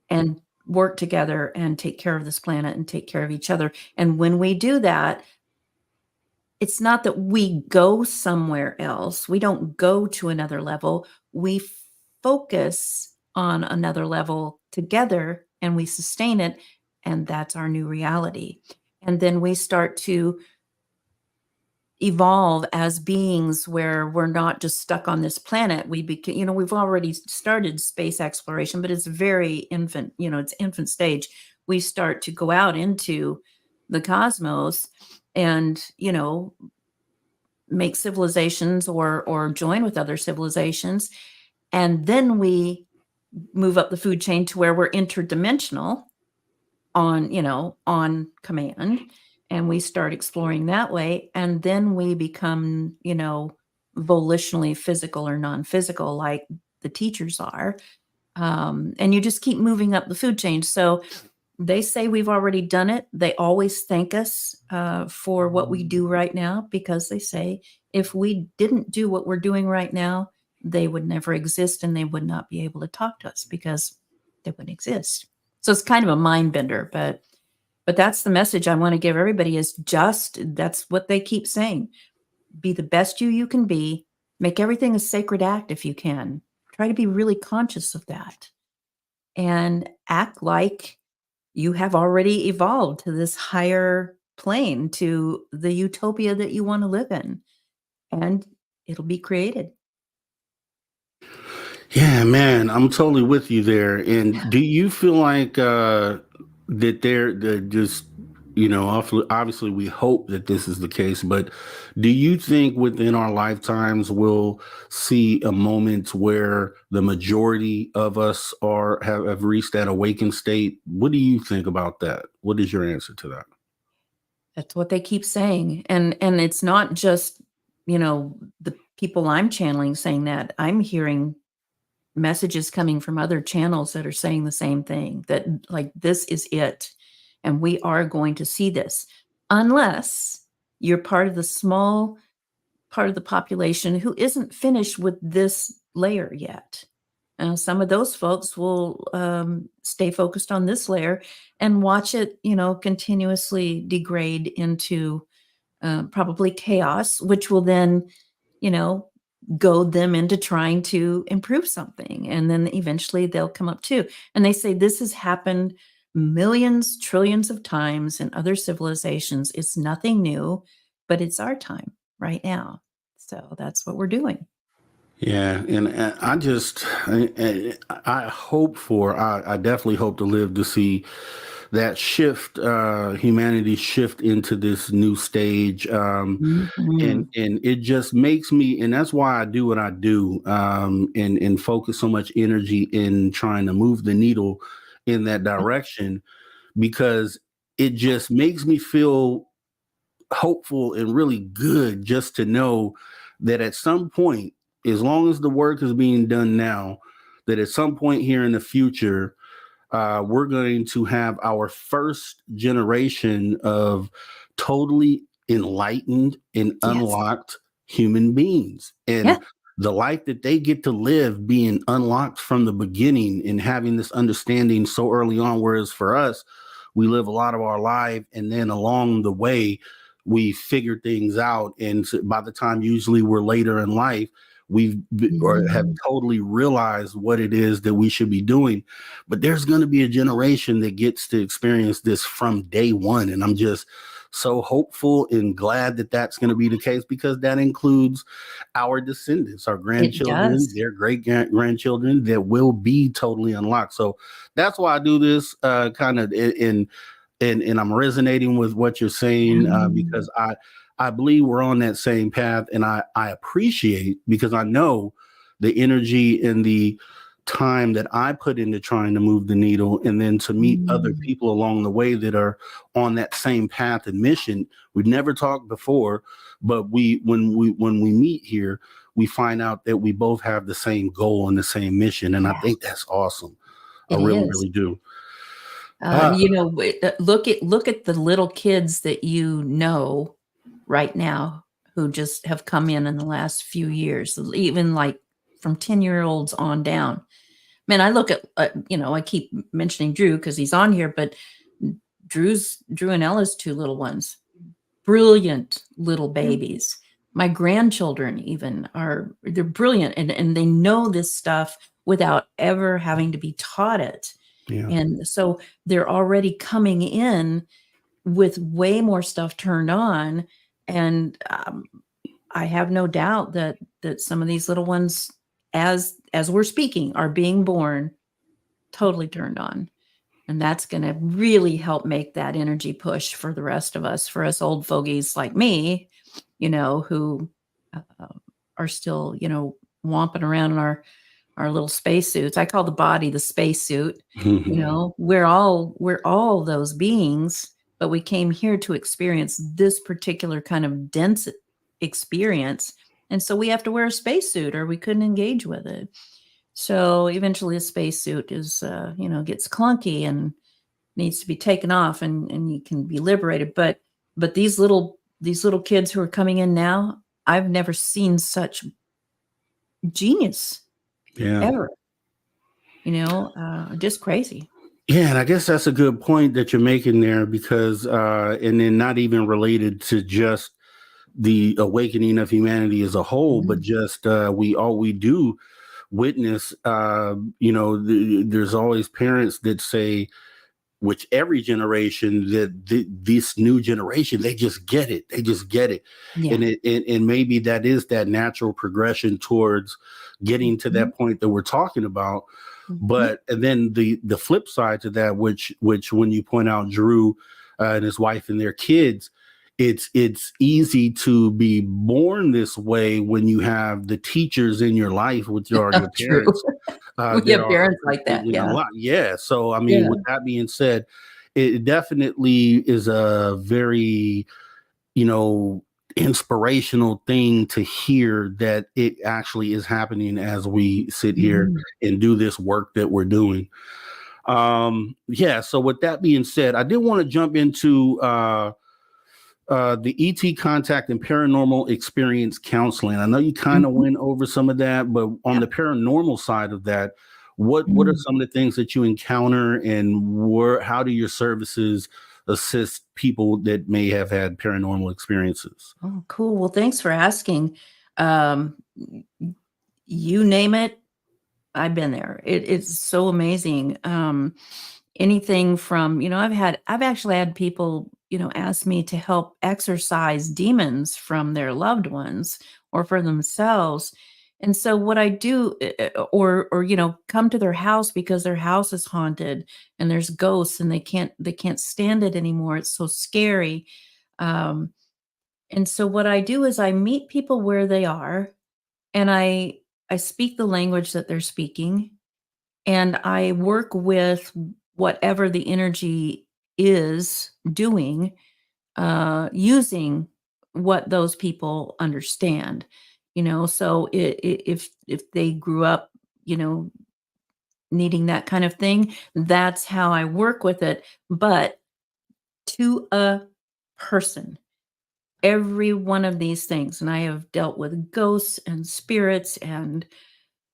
and work together and take care of this planet and take care of each other. And when we do that, it's not that we go somewhere else. We don't go to another level. We focus on another level together and we sustain it. And that's our new reality. And then we start to evolve as beings where we're not just stuck on this planet. We become, you know, we've already started space exploration, but it's very infant, you know, it's infant stage. We start to go out into the cosmos and, you know, make civilizations or join with other civilizations. And then we move up the food chain to where we're interdimensional on, you know, on command. And we start exploring that way. And then we become, you know, volitionally physical or non-physical, like the teachers are. And you just keep moving up the food chain. So they say we've already done it. They always thank us for what we do right now, because they say if we didn't do what we're doing right now, they would never exist and they would not be able to talk to us because they wouldn't exist. So it's kind of a mind bender, but that's the message I want to give everybody is just, that's what they keep saying. Be the best you can be. Make everything a sacred act if you can. Try to be really conscious of that and act like you have already evolved to this higher plane, to the utopia that you want to live in, and it'll be created. Yeah, man, I'm totally with you there. And do you feel like that they're just, you know, obviously we hope that this is the case, but do you think within our lifetimes we'll see a moment where the majority of us have reached that awakened state? What do you think about that? What is your answer to that? That's what they keep saying. And it's not just, you know, the people I'm channeling saying that. I'm hearing messages coming from other channels that are saying the same thing, that like, this is it. And we are going to see this, unless you're part of the small part of the population who isn't finished with this layer yet. Some of those folks will stay focused on this layer and watch it, you know, continuously degrade into probably chaos, which will then, you know, goad them into trying to improve something. And then eventually they'll come up too. And they say this has happened millions, trillions of times in other civilizations. It's nothing new, but it's our time right now. So that's what we're doing. Yeah, and I definitely hope to live to see that shift, humanity shift into this new stage. And it just makes me, and that's why I do what I do, and focus so much energy in trying to move the needle in that direction, because it just makes me feel hopeful and really good just to know that at some point, as long as the work is being done now, that at some point here in the future, we're going to have our first generation of totally enlightened and unlocked human beings. And the life that they get to live being unlocked from the beginning and having this understanding so early on, whereas for us, we live a lot of our life and then along the way, we figure things out. And by the time usually we're later in life, or have totally realized what it is that we should be doing. But there's going to be a generation that gets to experience this from day one. And I'm just so hopeful and glad that that's going to be the case, because that includes our descendants, our grandchildren, does. their great grandchildren that will be totally unlocked. So that's why I do this kind of and I'm resonating with what you're saying, because I believe we're on that same path, and I appreciate, because I know the energy and the time that I put into trying to move the needle, and then to meet other people along the way that are on that same path and mission. We've never talked before, but when we meet here, we find out that we both have the same goal and the same mission, and I think that's awesome. I really, really do. Look at the little kids that you know right now who just have come in the last few years, even like from 10-year-olds on down. Man, I look at, I keep mentioning Drew because he's on here, but Drew and Ella's two little ones, brilliant little babies. My grandchildren even they're brilliant, and they know this stuff without ever having to be taught it. Yeah. And so they're already coming in with way more stuff turned on. And I have no doubt that some of these little ones, as we're speaking, are being born totally turned on. And that's going to really help make that energy push for the rest of us, for us old fogies like me, who are still, womping around in our little spacesuits. I call the body the spacesuit. We're all those beings, but we came here to experience this particular kind of dense experience. And so we have to wear a spacesuit or we couldn't engage with it. So eventually a spacesuit is, gets clunky and needs to be taken off, and you can be liberated. But these little kids who are coming in now, I've never seen such genius ever, just crazy. Yeah, and I guess that's a good point that you're making there, because and then not even related to just the awakening of humanity as a whole, but just we do witness, there's always parents that say, which every generation, that this new generation, they just get it. Yeah. And maybe that is that natural progression towards getting to that point that we're talking about. But and then the flip side to that, which when you point out Drew and his wife and their kids, it's easy to be born this way when you have the teachers in your life, which are your parents. We have parents like that. Yeah. Yeah. So, I mean, with that being said, it definitely is a very, inspirational thing to hear that it actually is happening as we sit here and do this work that we're doing. So with that being said, I did want to jump into the ET Contact and Paranormal Experience Counseling. I know you kind of went over some of that, but on the paranormal side of that, what are some of the things that you encounter, and how do your services assist people that may have had paranormal experiences? Oh, cool. Well, thanks for asking. You name it, I've been there. It's so amazing. Anything from, I've actually had people, ask me to help exorcise demons from their loved ones or for themselves. And so what I do, or come to their house because their house is haunted and there's ghosts and they can't stand it anymore. It's so scary. And so what I do is I meet people where they are, and I speak the language that they're speaking, and I work with whatever the energy is doing, using what those people understand. So if they grew up, needing that kind of thing, that's how I work with it. But to a person, every one of these things, and I have dealt with ghosts and spirits and,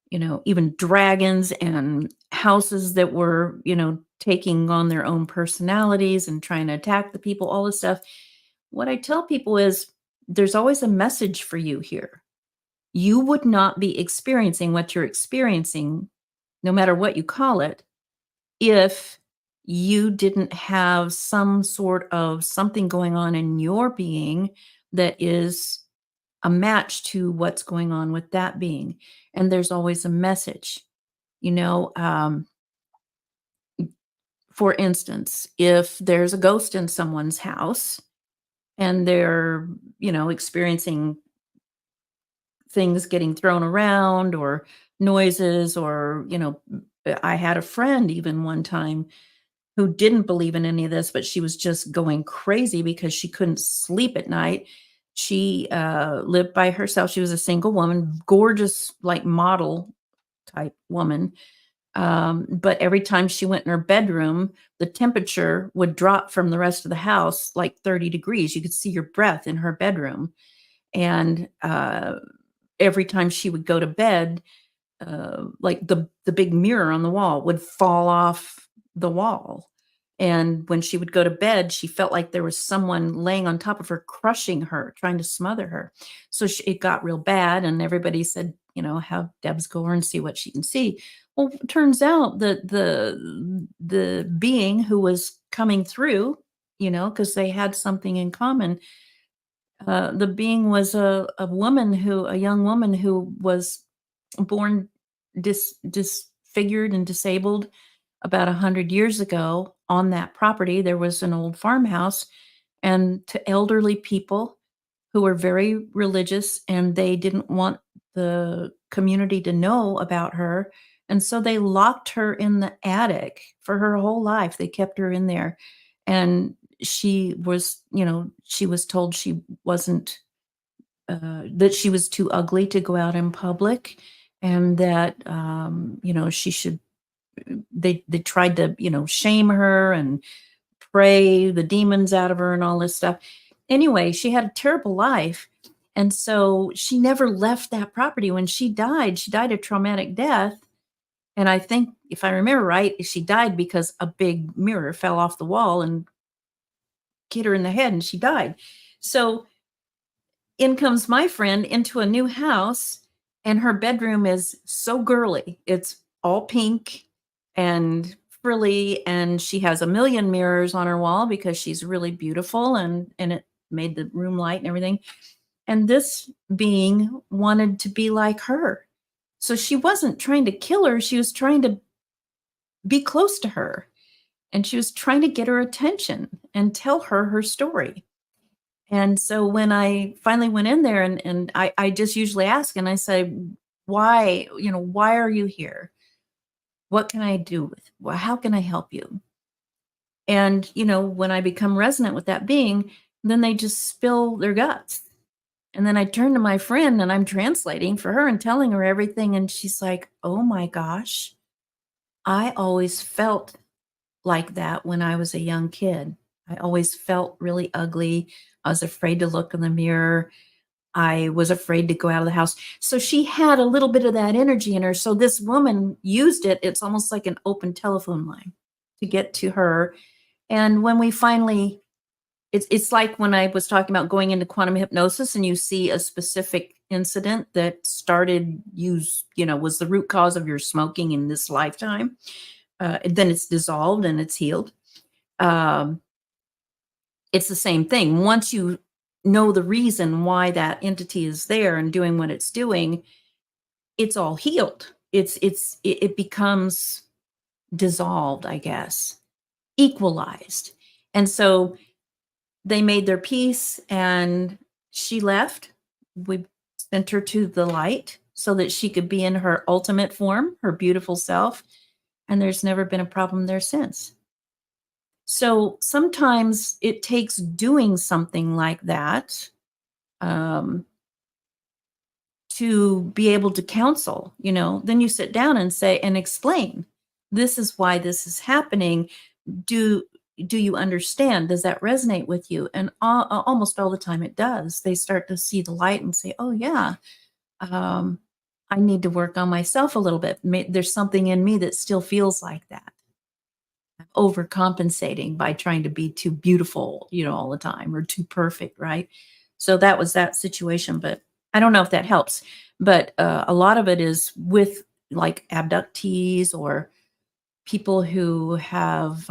even dragons and houses that were, taking on their own personalities and trying to attack the people, all this stuff. What I tell people is there's always a message for you here. You would not be experiencing what you're experiencing, no matter what you call it, if you didn't have some sort of something going on in your being that is a match to what's going on with that being. And there's always a message, you know. For instance, if there's a ghost in someone's house and they're, you know, experiencing things getting thrown around or noises, or, you know, I had a friend even one time who didn't believe in any of this, but she was just going crazy because she couldn't sleep at night. She lived by herself. She was a single woman, gorgeous, like model type woman. But every time she went in her bedroom, the temperature would drop from the rest of the house like 30 degrees. You could see your breath in her bedroom. And every time she would go to bed, like the big mirror on the wall would fall off the wall. And when she would go to bed, she felt like there was someone laying on top of her, crushing her, trying to smother her. So it got real bad. And everybody said, you know, have Debz go over and see what she can see. Well, it turns out that the being who was coming through, you know, because they had something in common, the being was a young woman who was born disfigured and disabled about 100 years ago. On that property, there was an old farmhouse, and to elderly people who were very religious, and they didn't want the community to know about her. And so they locked her in the attic for her whole life. They kept her in there. And she was, you know, she was told she wasn't, that she was too ugly to go out in public, and that, you know, she should, they tried to, you know, shame her and pray the demons out of her and all this stuff. Anyway, she had a terrible life. And so she never left that property. When she died a traumatic death. And I think, if I remember right, she died because a big mirror fell off the wall and hit her in the head, and she died. So in comes my friend into a new house, and her bedroom is so girly. It's all pink and frilly, and she has a million mirrors on her wall because she's really beautiful, and it made the room light and everything. And this being wanted to be like her. So she wasn't trying to kill her. She was trying to be close to her. And she was trying to get her attention and tell her story. And so when I finally went in there, and I just usually ask, and I say, why, you know, why are you here? What can I do with, well, how can I help you? And, you know, when I become resonant with that being, then they just spill their guts. And then I turn to my friend, and I'm translating for her and telling her everything. And she's like, oh my gosh, I always felt like that when I was a young kid. I always felt really ugly. I was afraid to look in the mirror. I was afraid to go out of the house. So she had a little bit of that energy in her. So this woman used it. It's almost like an open telephone line to get to her. And when we finally, it's like when I was talking about going into quantum hypnosis, and you see a specific incident that started, you know, was the root cause of your smoking in this lifetime. Then it's dissolved and it's healed. It's the same thing. Once you know the reason why that entity is there and doing what it's doing, it's all healed. It becomes dissolved, I guess, equalized. And so they made their peace, and she left. We sent her to the light so that she could be in her ultimate form, her beautiful self. And there's never been a problem there since. So sometimes it takes doing something like that to be able to counsel, you know. Then you sit down and say, and explain, this is why this is happening. Do you understand? Does that resonate with you? And almost all the time it does. They start to see the light and say, oh yeah, I need to work on myself a little bit. There's something in me that still feels like that. I'm overcompensating by trying to be too beautiful, you know, all the time, or too perfect, right? So that was that situation, but I don't know if that helps. But a lot of it is with like abductees or people who have,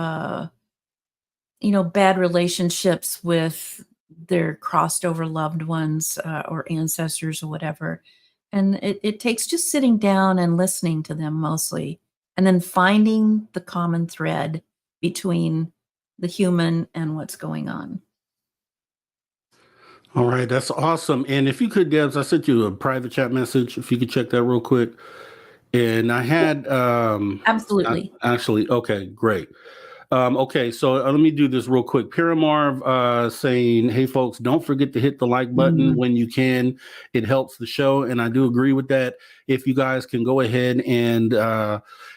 bad relationships with their crossed over loved ones or ancestors or whatever. And it takes just sitting down and listening to them mostly, and then finding the common thread between the human and what's going on. All right, that's awesome. And if you could, Debs, I sent you a private chat message. If you could check that real quick. And I had Absolutely. actually, okay, great. Okay, so let me do this real quick. Paramarv saying, hey, folks, don't forget to hit the like button when you can. It helps the show, and I do agree with that. If you guys can go ahead and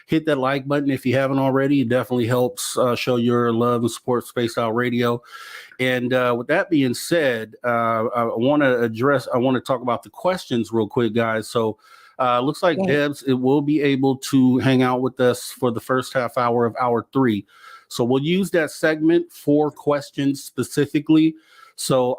hit that like button if you haven't already, it definitely helps show your love and support Spaced Out Radio. And with that being said, I want to talk about the questions real quick, guys. So looks like Debs, it will be able to hang out with us for the first half hour of hour 3. So we'll use that segment for questions specifically. So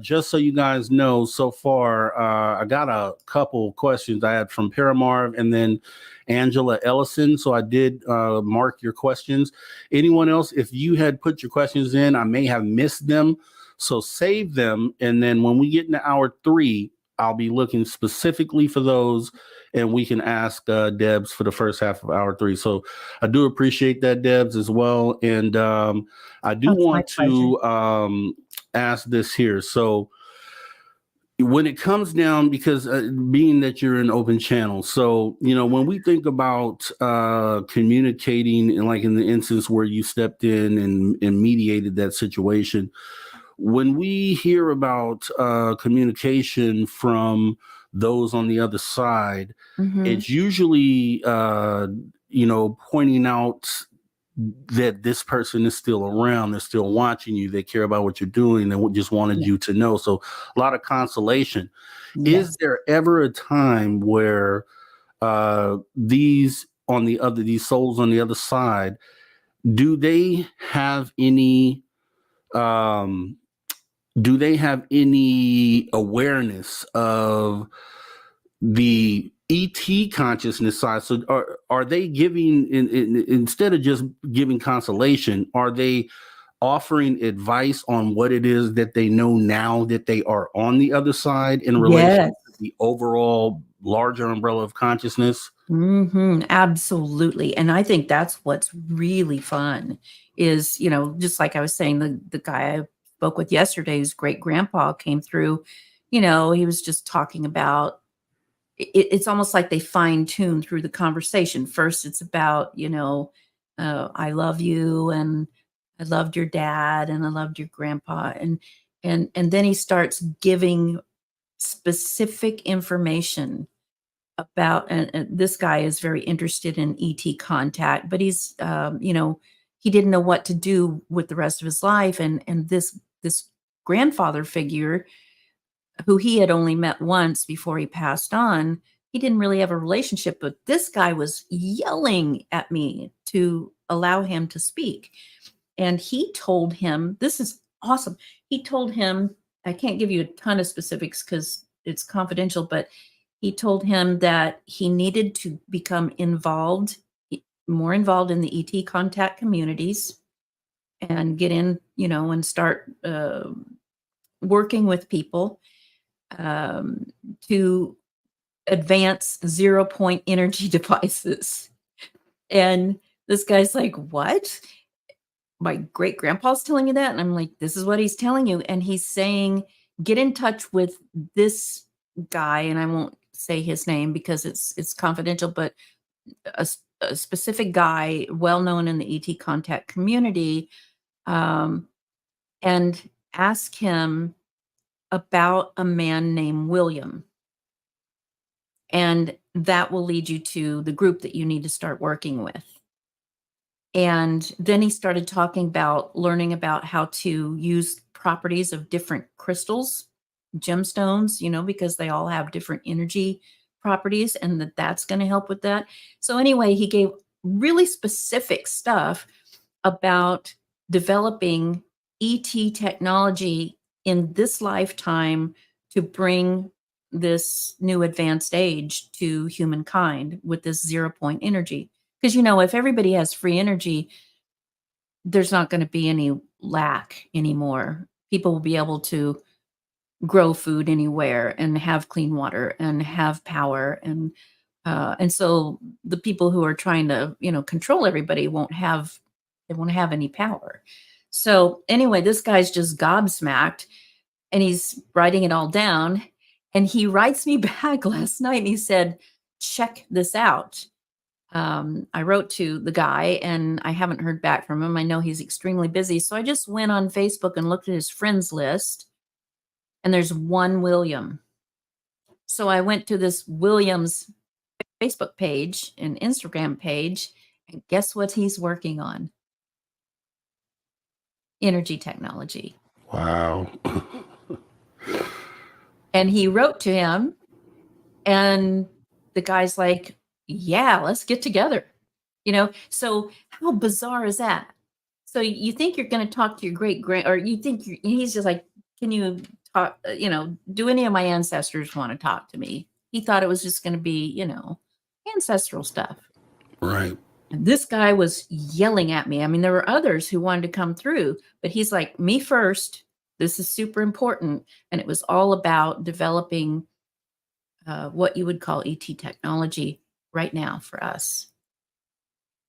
just so you guys know, so far, I got a couple questions I had from Paramarv and then Angela Ellison. So I did mark your questions. Anyone else, if you had put your questions in, I may have missed them. So save them. And then when we get into hour 3, I'll be looking specifically for those, and we can ask Debs for the first half of hour 3. So I do appreciate that, Debs, as well. And I do want to ask this here. So when it comes down, because being that you're an open channel, so, when we think about communicating, and like in the instance where you stepped in and mediated that situation, when we hear about communication from those on the other side, it's usually, pointing out that this person is still around, they're still watching you, they care about what you're doing, they just wanted you to know. So a lot of consolation. Is there ever a time where these souls on the other side, do they have any awareness of the ET consciousness side? So are they giving, instead of just giving consolation, are they offering advice on what it is that they know now that they are on the other side in relation to the overall larger umbrella of consciousness? Absolutely. And I think that's what's really fun is, just like I was saying, the guy I spoke with yesterday's great grandpa came through, he was just talking about, it's almost like they fine tune through the conversation. First, it's about, I love you, and I loved your dad, and I loved your grandpa. And then he starts giving specific information about, and this guy is very interested in ET contact, but he's, he didn't know what to do with the rest of his life. And this grandfather figure, who he had only met once before he passed on, he didn't really have a relationship, but this guy was yelling at me to allow him to speak. And he told him, this is awesome. He told him, I can't give you a ton of specifics because it's confidential, but he told him that he needed to become more involved in the ET contact communities and get in, and start working with people to advance 0-point energy devices. And this guy's like, what? My great grandpa's telling you that? And I'm like, this is what he's telling you. And he's saying, get in touch with this guy, and I won't say his name because it's confidential, but a specific guy well known in the ET contact community, and ask him about a man named William. And that will lead you to the group that you need to start working with. And then he started talking about learning about how to use properties of different crystals, gemstones, because they all have different energy properties, and that's going to help with that. So anyway, he gave really specific stuff about developing ET technology in this lifetime to bring this new advanced age to humankind with this 0-point energy. Because, you know, if everybody has free energy, there's not going to be any lack anymore. People will be able to grow food anywhere and have clean water and have power. And so the people who are trying to, you know, control everybody won't have any power. So anyway, this guy's just gobsmacked and he's writing it all down. And he writes me back last night and he said, check this out. I wrote to the guy and I haven't heard back from him. I know he's extremely busy. So I just went on Facebook and looked at his friends list and there's one William. So I went to this William's Facebook page and Instagram page and guess what he's working on? Energy technology. Wow. And he wrote to him and the guy's like, yeah, let's get together. You know, so how bizarre is that? So you think you're going to talk to your great-grand, or you think he's just like, can you talk, you know, do any of my ancestors want to talk to me? He thought it was just going to be, you know, ancestral stuff. Right. And this guy was yelling at me. I mean, there were others who wanted to come through, but he's like, me first. This is super important. And it was all about developing what you would call ET technology right now for us.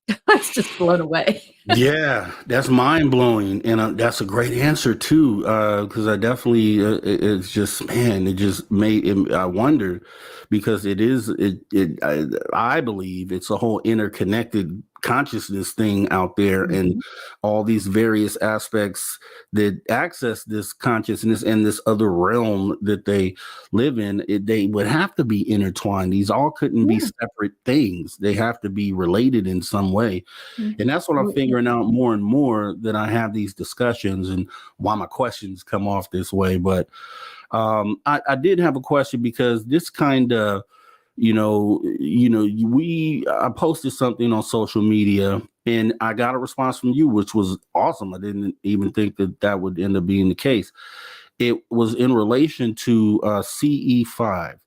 I was just blown away. Yeah, that's mind blowing, and that's a great answer too. Because I definitely, it's just, man, it just made it, I wonder, because it is, I believe it's a whole interconnected consciousness thing out there, and all these various aspects that access this consciousness and this other realm that they live in. They would have to be intertwined. These all couldn't be separate things. They have to be related in some way. And that's what I'm figuring out more and more that I have these discussions and why my questions come off this way. But I did have a question because this kind of, I posted something on social media and I got a response from you, which was awesome. I didn't even think that would end up being the case. It was in relation to CE5.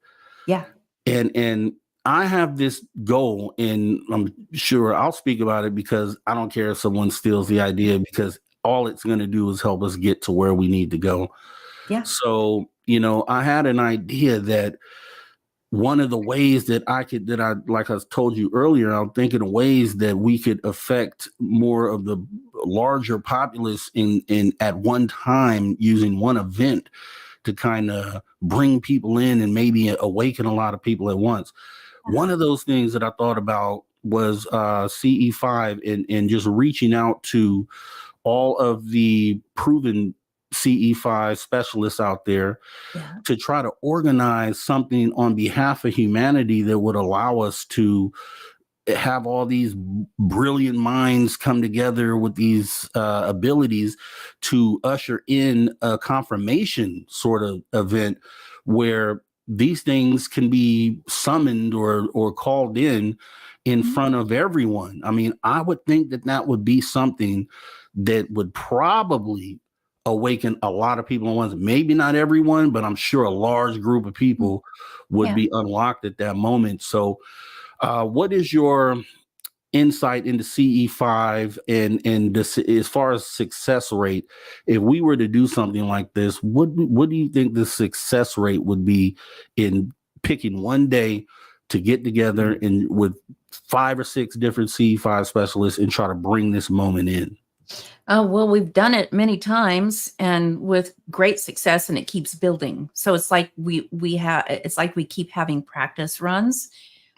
Yeah. And I have this goal, and I'm sure I'll speak about it because I don't care if someone steals the idea, because all it's going to do is help us get to where we need to go. Yeah. So, I had an idea that one of the ways that like I told you earlier, I'm thinking of ways that we could affect more of the larger populace in at one time using one event to kind of bring people in and maybe awaken a lot of people at once. One of those things that I thought about was CE5 and just reaching out to all of the proven CE5 specialists out there to try to organize something on behalf of humanity that would allow us to have all these brilliant minds come together with these abilities to usher in a confirmation sort of event where these things can be summoned or called in front of everyone. I mean, I would think that would be something that would probably awaken a lot of people at once. Maybe not everyone, but I'm sure a large group of people would be unlocked at that moment. So what is your insight into CE5 and this, as far as success rate? If we were to do something like this, what do you think the success rate would be in picking one day to get together and with 5 or 6 different CE5 specialists and try to bring this moment in? Well, we've done it many times and with great success, and it keeps building. So it's like we keep having practice runs.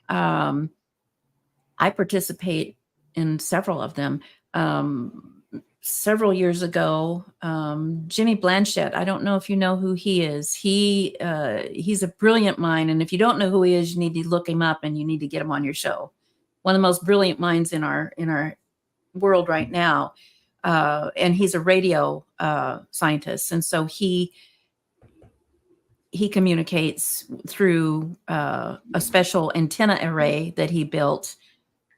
I participate in several of them. Several years ago, Jimmy Blanchett, I don't know if you know who he is. He's a brilliant mind. And if you don't know who he is, you need to look him up and you need to get him on your show. One of the most brilliant minds in our world right now. And he's a radio scientist. And so he communicates through a special antenna array that he built.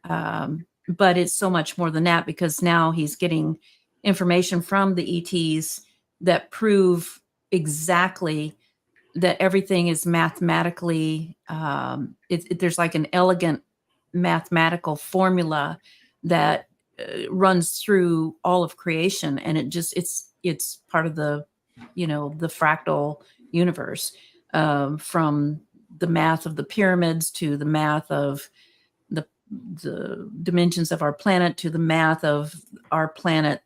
But it's so much more than that, because now he's getting information from the ETs that prove exactly that everything is mathematically, there's like an elegant mathematical formula that runs through all of creation, and it's part of the the fractal universe, from the math of the pyramids to the math of the dimensions of our planet to the math of our planet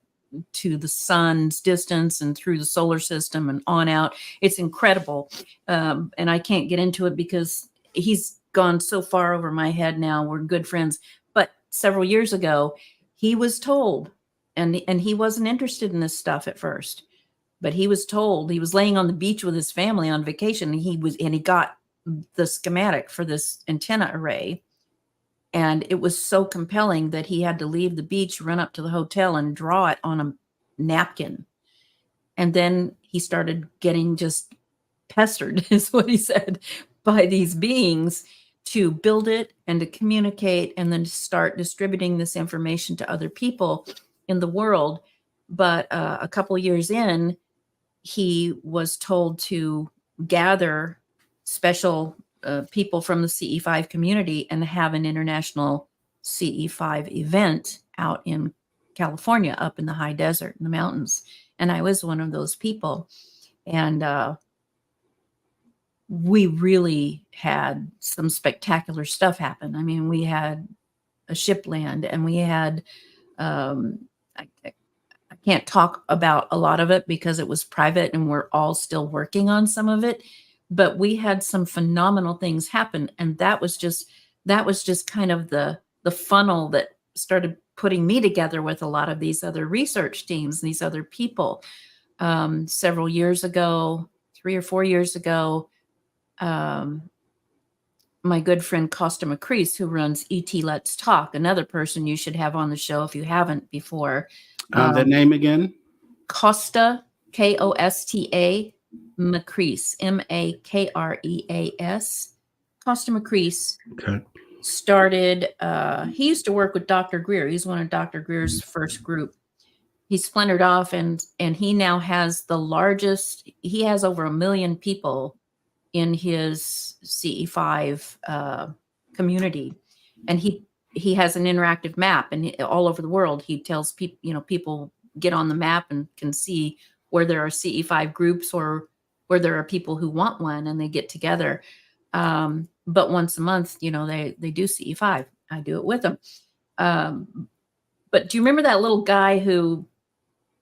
to the sun's distance and through the solar system and on out. It's incredible. And I can't get into it because he's gone so far over my head now. We're good friends. But several years ago, he was told, and he wasn't interested in this stuff at first, but he was told, he was laying on the beach with his family on vacation, and he got the schematic for this antenna array. And it was so compelling that he had to leave the beach, run up to the hotel, and draw it on a napkin. And then he started getting just pestered, is what he said, by these beings to build it and to communicate and then to start distributing this information to other people in the world. But a couple of years in, he was told to gather special people from the CE5 community and have an international CE5 event out in California, up in the high desert in the mountains. And I was one of those people. And we really had some spectacular stuff happen. I mean, we had a ship land, and we had, I can't talk about a lot of it because it was private and we're all still working on some of it. But we had some phenomenal things happen, and that was just kind of the funnel that started putting me together with a lot of these other research teams and these other people. Several years ago, 3 or 4 years ago, my good friend Costa McCreese, who runs ET Let's Talk, another person you should have on the show if you haven't before. That name again? Costa, Kosta McCreese, Makreas. Costa McCreese started, he used to work with Dr. Greer. He's one of Dr. Greer's first group. He splintered off, and he now has the largest, he has over 1 million people in his CE5 community. And he has an interactive map, and all over the world, he tells people, people get on the map and can see where there are CE5 groups or where there are people who want one, and they get together. But once a month, they do CE5. I do it with them. But do you remember that little guy who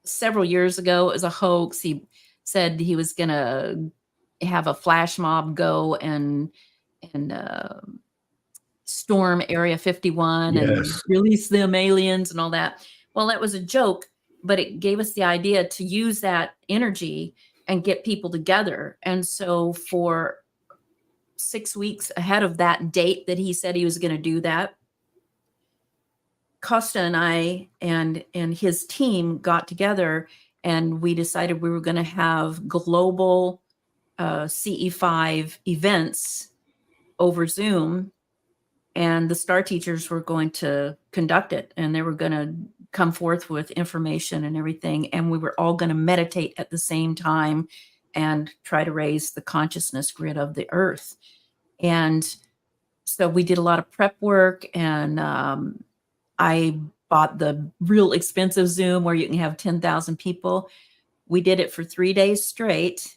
several years ago, it was a hoax? He said he was going to have a flash mob go and storm Area 51 and release them aliens and all that. Well, that was a joke, but it gave us the idea to use that energy and get people together. And so for 6 weeks ahead of that date that he said he was going to do that, Costa and I and his team got together, and we decided we were going to have global CE5 events over Zoom, and the star teachers were going to conduct it, and they were going to come forth with information and everything, and we were all going to meditate at the same time and try to raise the consciousness grid of the earth. And so we did a lot of prep work, and I bought the real expensive Zoom where you can have 10,000 people. We did it for 3 days straight,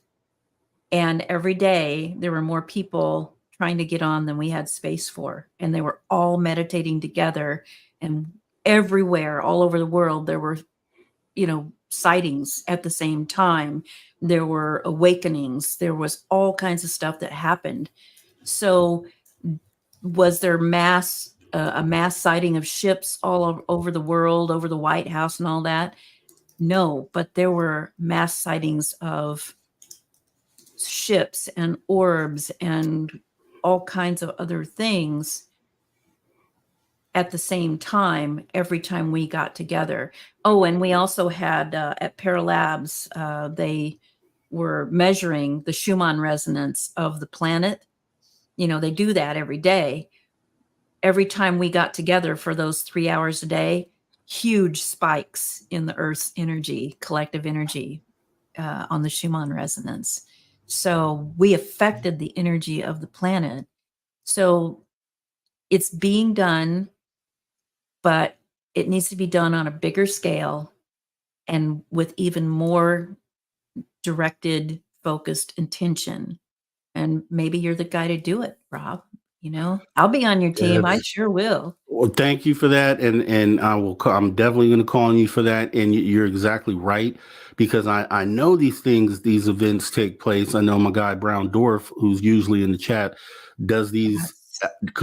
and every day there were more people trying to get on than we had space for. And they were all meditating together, and everywhere, all over the world, there were, sightings at the same time. There were awakenings. There was all kinds of stuff that happened. So was there a mass sighting of ships all over the world, over the White House and all that? No, but there were mass sightings of ships and orbs and all kinds of other things at the same time every time we got together. Oh, and we also had at Paralabs, they were measuring the Schumann resonance of the planet. They do that every day. Every time we got together for those 3 hours a day, huge spikes in the Earth's energy, collective energy, on the Schumann resonance. So we affected the energy of the planet. So it's being done, but it needs to be done on a bigger scale and with even more directed, focused intention. And maybe you're the guy to do it, Rob. You know, I'll be on your team. I sure will. Well, thank you for that, and I will. I'm definitely going to call on you for that. And you're exactly right, because I know these things, these events take place. I know my guy Brown Dorf, who's usually in the chat, does these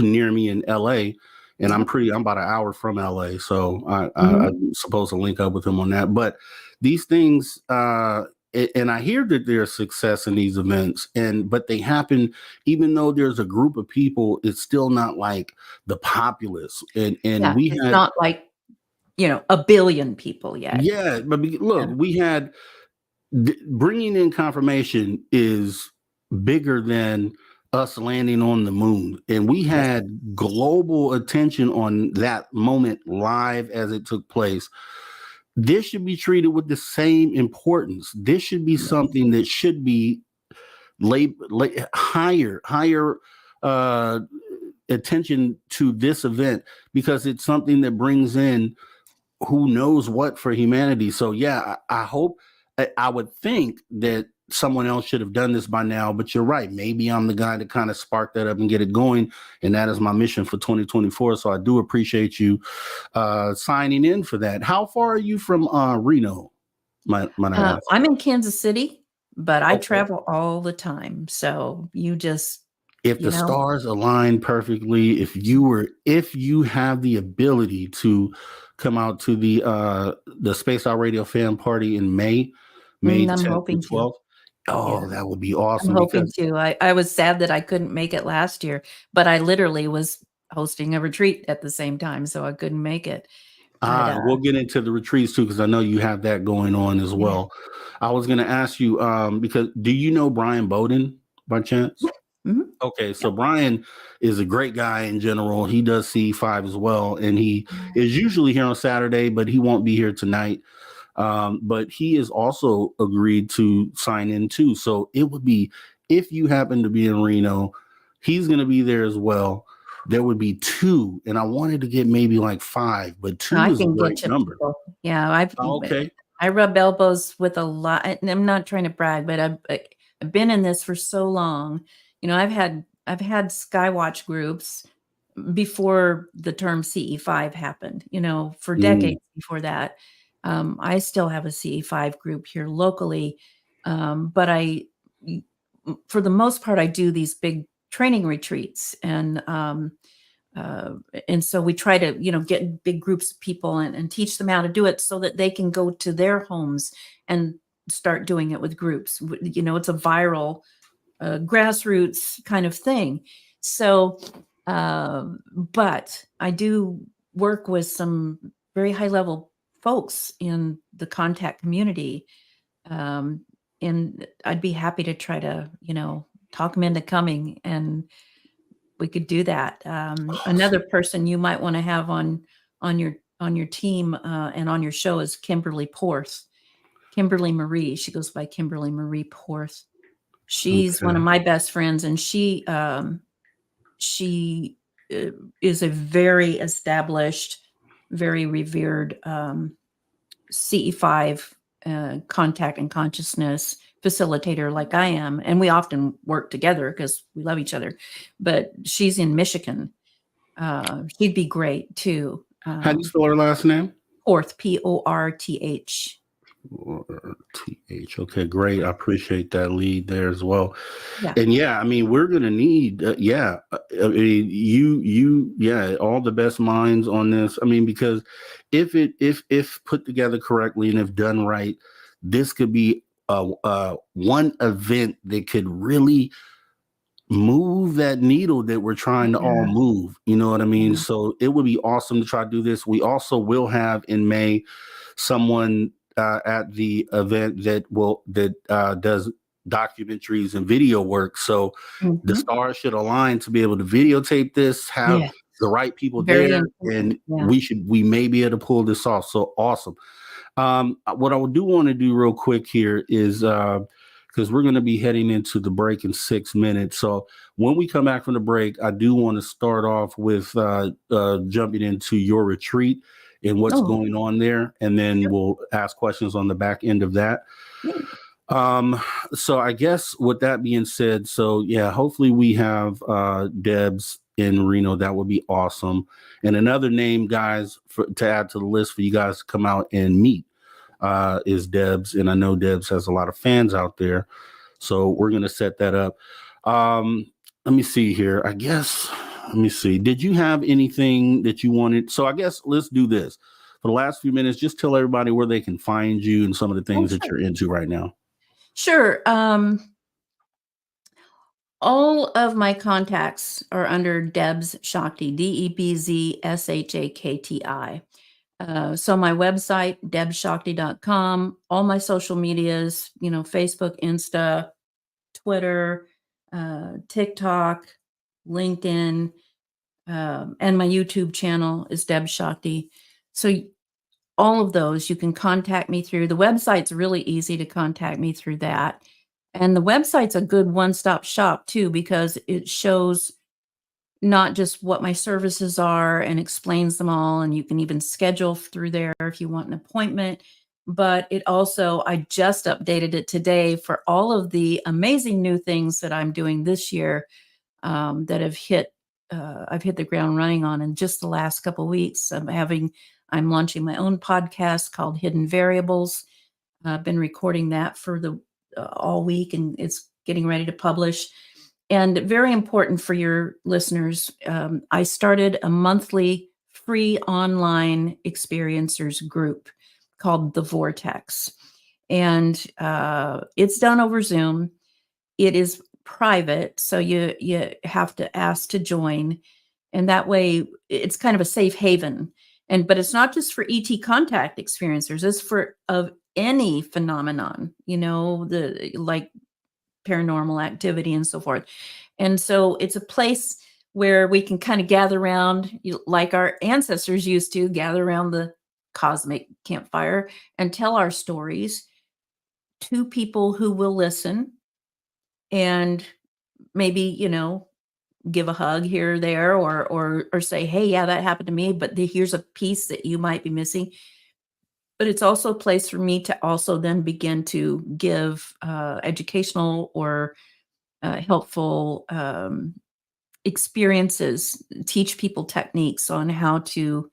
near me in L.A. And I'm about an hour from LA, so I'm supposed to link up with him on that. But these things, and I hear that there's success in these events, but they happen even though there's a group of people. It's still not like the populace, and we it's had not like, you know, a billion people yet. Yeah, but look, we had bringing in confirmation is bigger than us landing on the moon, and we had global attention on that moment live as it took place. This should be treated with the same importance. This should be something that should be higher attention to this event, because it's something that brings in who knows what for humanity. So yeah, I hope, I would think that someone else should have done this by now, but you're right. Maybe I'm the guy to kind of spark that up and get it going. And that is my mission for 2024. So I do appreciate you signing in for that. How far are you from Reno? I'm in Kansas City, but I travel all the time. So you just, if the stars align perfectly, if you have the ability to come out to the Space Out Radio fan party in May 10th and 12th. That would be awesome. I'm hoping to. I was sad that I couldn't make it last year, but I literally was hosting a retreat at the same time, so I couldn't make it. We'll get into the retreats too, because I know you have that going on as well. I was going to ask you, because do you know Brian Bowden by chance? Okay, so Brian is a great guy in general. He does CE5 as well, and he is usually here on Saturday, but he won't be here tonight. But he has also agreed to sign in too. So it would be, if you happen to be in Reno, he's going to be there as well. There would be 2, and I wanted to get maybe like 5, but 2 is a great number. Yeah, I rub elbows with a lot. And I'm not trying to brag, but I've been in this for so long. You know, I've had Skywatch groups before the term CE5 happened, you know, for decades before that. I still have a CE5 group here locally. But for the most part, I do these big training retreats, and so we try to, you know, get big groups of people and teach them how to do it so that they can go to their homes and start doing it with groups. You know, it's a viral grassroots kind of thing. So, but I do work with some very high level folks in the contact community. And I'd be happy to try to, you know, talk them into coming, and we could do that. Another person you might want to have on your team and on your show is Kimberly Porth. Kimberly Marie. She goes by Kimberly Marie Porth. She's one of my best friends, and she is a very established, very revered CE5 contact and consciousness facilitator like I am. And we often work together because we love each other. But she's in Michigan. She'd be great too. How do you spell her last name? Porth, Porth. Okay, great. I appreciate that lead there as well. Yeah. And yeah, I mean, we're gonna need I mean, you all the best minds on this. I mean, because if put together correctly and if done right, this could be one event that could really move that needle that we're trying to all move. You know what I mean? So it would be awesome to try to do this. We also will have in May someone at the event that does documentaries and video work. So the stars should align to be able to videotape this, have the right people there, and we may be able to pull this off. So awesome. What I do want to do real quick here is because we're going to be heading into the break in 6 minutes. So when we come back from the break, I do want to start off with jumping into your retreat and what's going on there. And then we'll ask questions on the back end of that. So I guess with that being said, so yeah, hopefully we have Debz in Reno. That would be awesome. And another name, guys, to add to the list for you guys to come out and meet is Debz. And I know Debz has a lot of fans out there. So we're going to set that up. Let me see here. Let me see. Did you have anything that you wanted? So I guess let's do this. For the last few minutes, just tell everybody where they can find you and some of the things that you're into right now. Sure. All of my contacts are under Debz Shakti, DebzShakti. So my website, debzshakti.com, all my social medias, Facebook, Insta, Twitter, TikTok, LinkedIn, and my YouTube channel is Debz Shakti. So all of those you can contact me through. The website's really easy to contact me through that. And the website's a good one-stop shop too, because it shows not just what my services are and explains them all. And you can even schedule through there if you want an appointment. But it also, I just updated it today for all of the amazing new things that I'm doing this year that have I've hit the ground running on in just the last couple of weeks. I'm launching my own podcast called Hidden Variables. I've been recording that for all week, and it's getting ready to publish. And very important for your listeners, I started a monthly free online experiencers group called The Vortex. And it's done over Zoom. It is private, so you have to ask to join. And that way it's kind of a safe haven. But it's not just for ET contact experiencers, it's for any phenomenon, like paranormal activity and so forth. And so it's a place where we can kind of gather around, like our ancestors used to gather around the cosmic campfire and tell our stories to people who will listen and maybe, give a hug here or there, or say, hey, yeah, that happened to me, but here's a piece that you might be missing. But it's also a place for me to also then begin to give educational or helpful experiences, teach people techniques on how to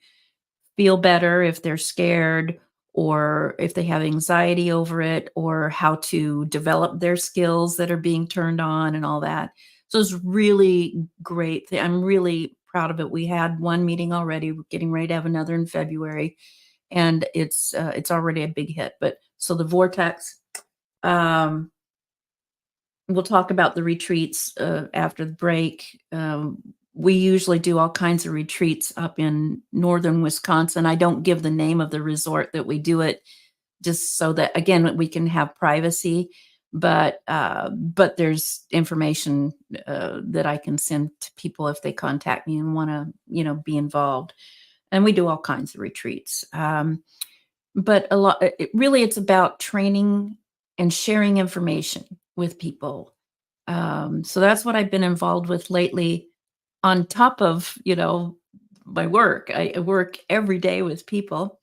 feel better if they're scared, or if they have anxiety over it, or how to develop their skills that are being turned on and all that. So it's really great. I'm really proud of it. We had one meeting already. We're getting ready to have another in February, and it's already a big hit. But so the Vortex, we'll talk about the retreats after the break. We usually do all kinds of retreats up in northern Wisconsin. I don't give the name of the resort that we do it, just so that, again, we can have privacy. But there's information that I can send to people if they contact me and want to, be involved. And we do all kinds of retreats. But it's about training and sharing information with people. So that's what I've been involved with lately. On top of, my work, I work every day with people.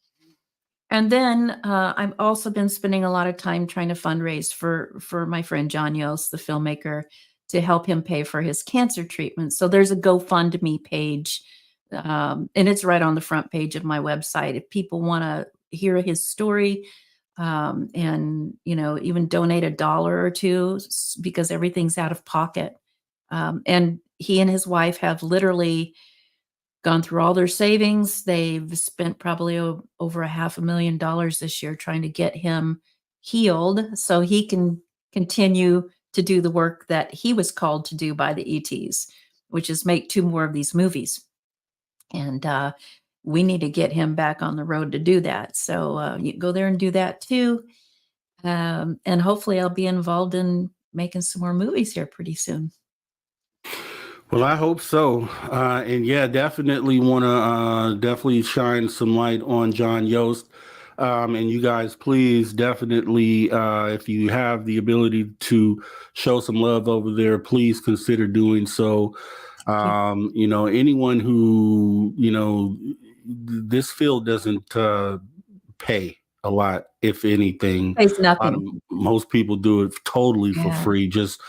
And then I've also been spending a lot of time trying to fundraise for my friend John Yost, the filmmaker, to help him pay for his cancer treatment. So there's a GoFundMe page, and it's right on the front page of my website. If people want to hear his story, and even donate $1 or $2, because everything's out of pocket. And he and his wife have literally gone through all their savings. They've spent probably over $500,000 this year trying to get him healed so he can continue to do the work that he was called to do by the ETs, which is make 2 more of these movies. And we need to get him back on the road to do that. So you can go there and do that too. And hopefully I'll be involved in making some more movies here pretty soon. Well, I hope so. And yeah, definitely want to definitely shine some light on John Yost. And you guys, please definitely, if you have the ability to show some love over there, please consider doing so. Anyone who, this field doesn't pay a lot, if anything. Pays nothing. Most people do it totally for free, just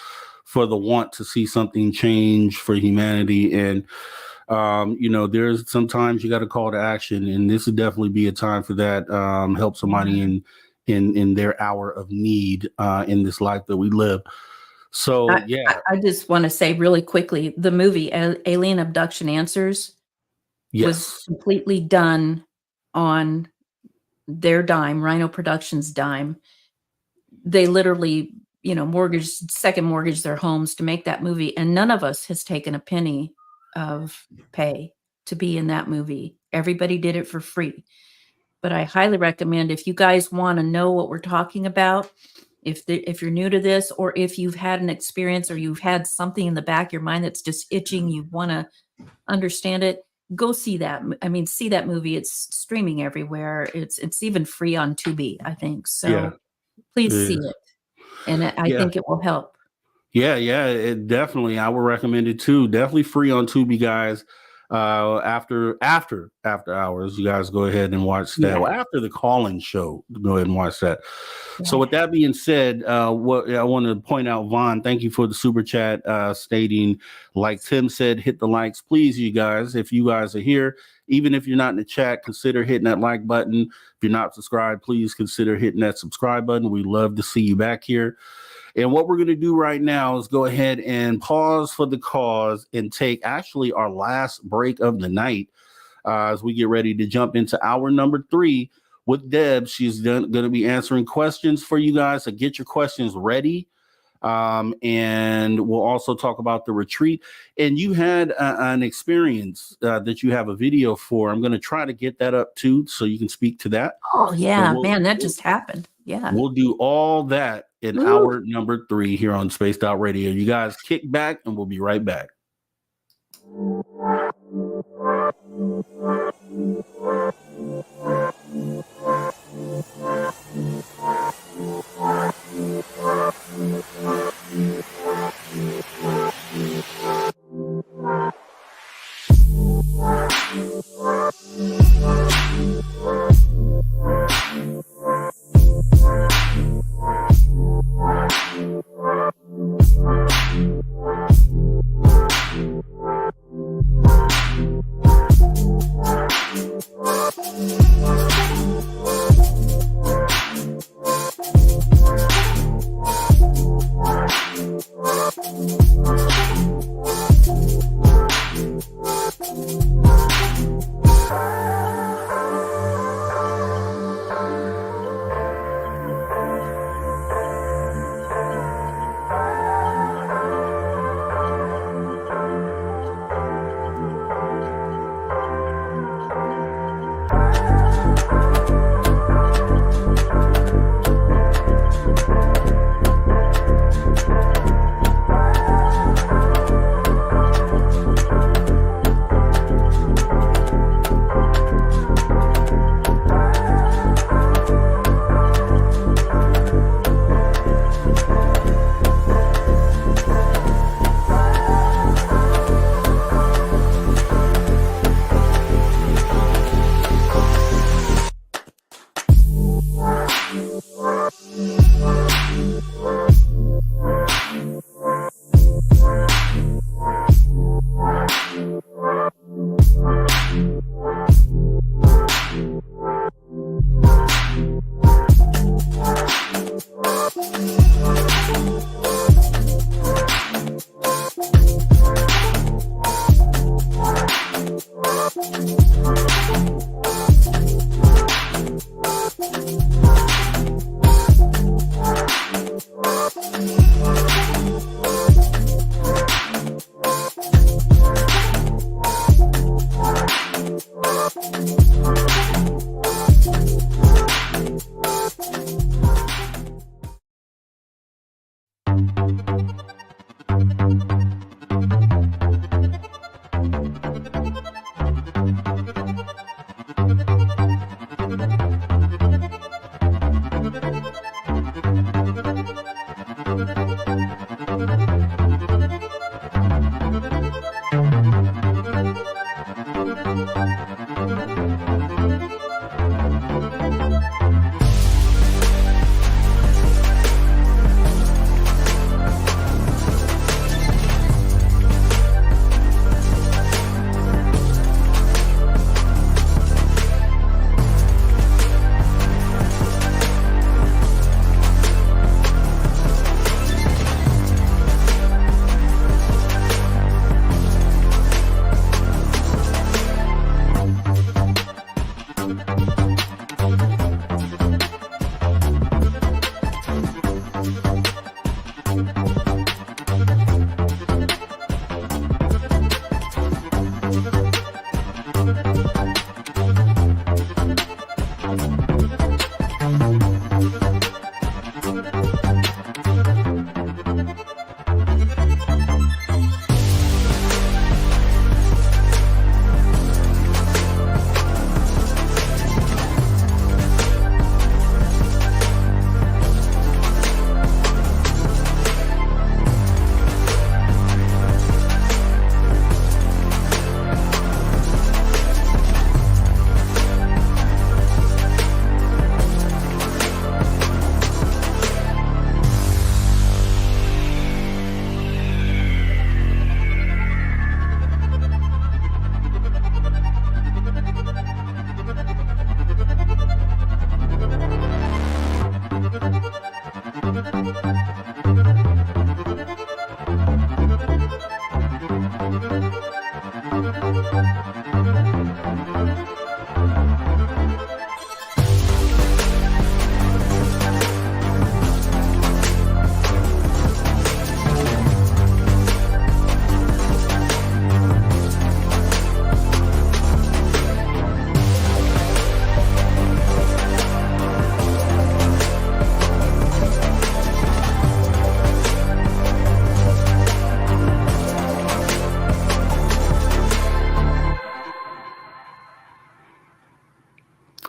for the want to see something change for humanity. And there's sometimes you got to call to action, and this would definitely be a time for that. Help somebody in their hour of need in this life that we live. So I just want to say really quickly, the movie Alien Abduction Answers was completely done on their dime, Rhino Productions' dime. They literally, second mortgaged their homes to make that movie, and none of us has taken a penny of pay to be in that movie. Everybody did it for free. But I highly recommend, if you guys want to know what we're talking about, if you're new to this, or if you've had an experience, or you've had something in the back of your mind that's just itching, you want to understand it, go see that. See that movie. It's streaming everywhere. It's even free on Tubi, I think. So please see it. And I think it will help. Yeah, it definitely. I would recommend it too. Definitely free on Tubi, guys. After hours, you guys go ahead and watch that. Well, after the call-in show, go ahead and watch that. So with that being said, what I want to point out, Vaughn, thank you for the super chat stating, like Tim said, hit the likes, please, you guys. If you guys are here, even if you're not in the chat, consider hitting that like button. If you're not subscribed, please consider hitting that subscribe button. We'd love to see you back here. And what we're going to do right now is go ahead and pause for the cause and take actually our last break of the night as we get ready to jump into hour number 3 with Debz. She's going to be answering questions for you guys. So get your questions ready. And we'll also talk about the retreat. And you had an experience that you have a video for. I'm going to try to get that up too, so you can speak to that. Oh, yeah, man, that just happened. Yeah. We'll do all that in hour number 3 here on Spaced Out Radio. You guys kick back and we'll be right back.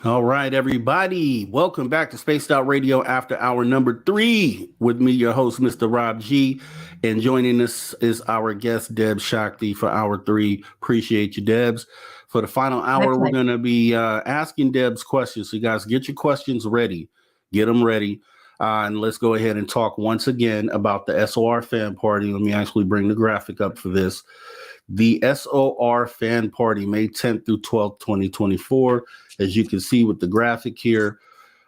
All right, everybody. Welcome back to Spaced Out Radio after hour number 3 with me, your host, Mr. Rob G. And joining us is our guest, Debz Shakti, for hour 3. Appreciate you, Debz. For the final hour, we're going to be asking Debz questions. So you guys get your questions ready. Get them ready. And let's go ahead and talk once again about the SOR fan party. Let me actually bring the graphic up for this. The SOR fan party, May 10th through 12th, 2024. As you can see with the graphic here,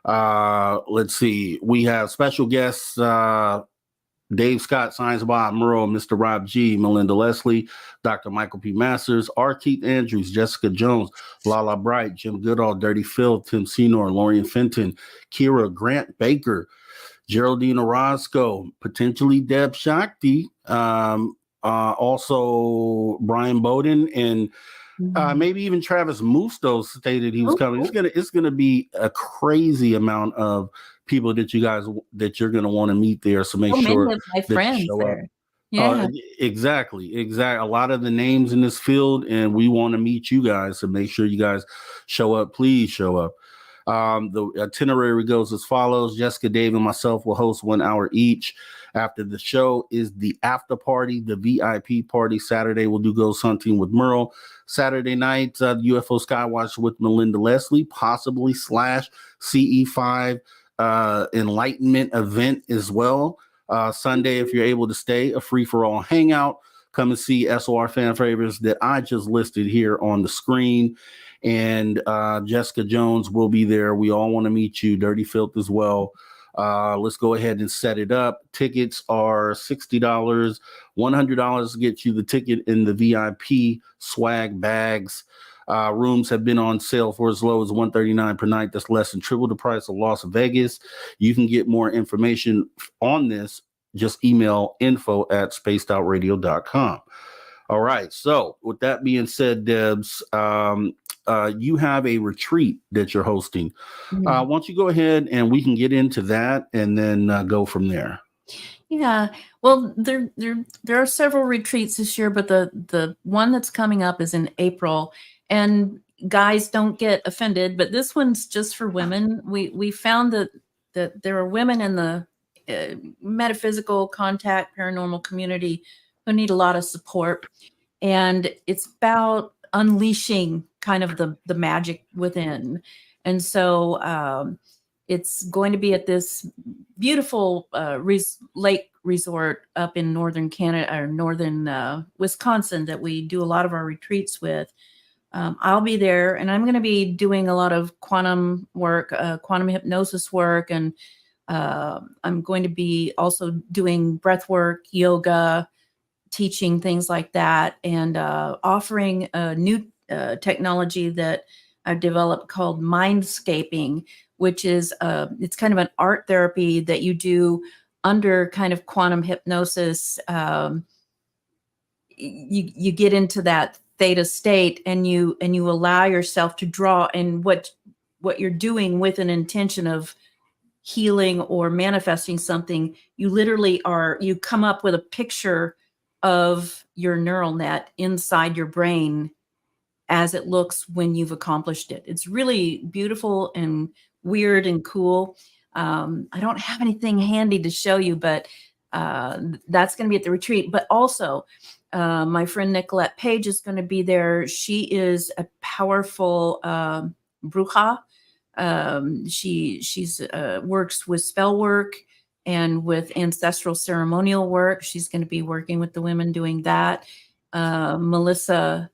let's see. We have special guests, Dave Scott, Science Bob Murrow, Mr. Rob G, Melinda Leslie, Dr. Michael P. Masters, R. Keith Andrews, Jessica Jones, Lala Bright, Jim Goodall, Dirty Phil, Tim Senor, Lorian Fenton, Kira Grant Baker, Geraldine Orozco, potentially Debz Shakti, also Brian Bowden, and maybe even Travis Musto stated he was coming. It's gonna be a crazy amount of people that you're gonna want to meet there. So make sure many of my friends show there. up. Yeah, Exactly. A lot of the names in this field, and we want to meet you guys. So make sure you guys show up. Please show up. The itinerary goes as follows. Jessica, Dave, and myself will host 1 hour each. After the show is the after party, the VIP party. Saturday, we'll do ghost hunting with Merle. Saturday night, UFO Skywatch with Melinda Leslie, possibly / CE5 enlightenment event as well. Sunday, if you're able to stay, a free-for-all hangout. Come and see SOR fan favorites that I just listed here on the screen. And Jessica Jones will be there. We all want to meet you. Dirty Filth as well. Let's go ahead and set it up. Tickets are $60. $100 gets you the ticket in the VIP swag bags. Rooms have been on sale for as low as $139 per night. That's less than triple the price of Las Vegas. You can get more information on this. Just email info@spacedoutradio.com. All right. So with that being said, Debz, you have a retreat that you're hosting. Why don't you go ahead and we can get into that and then go from there. Yeah. Well, there are several retreats this year, but the one that's coming up is in April. And guys, don't get offended, but this one's just for women. We found that there are women in the metaphysical contact paranormal community who need a lot of support, and it's about unleashing kind of the magic within. And so it's going to be at this beautiful lake resort up in northern Canada or northern Wisconsin that we do a lot of our retreats with. I'll be there, and I'm going to be doing a lot of quantum work, quantum hypnosis work, and I'm going to be also doing breath work, yoga, teaching things like that, and offering a new technology that I've developed called mindscaping, which is it's kind of an art therapy that you do under kind of quantum hypnosis. You get into that theta state, and you allow yourself to draw, and what you're doing with an intention of healing or manifesting something, you literally you come up with a picture of your neural net inside your brain as it looks when you've accomplished it. It's really beautiful and weird and cool. I don't have anything handy to show you, but that's going to be at the retreat. But also, my friend Nicolette Page is going to be there. She is a powerful bruja. She's works with spell work and with ancestral ceremonial work. She's going to be working with the women doing that. Melissa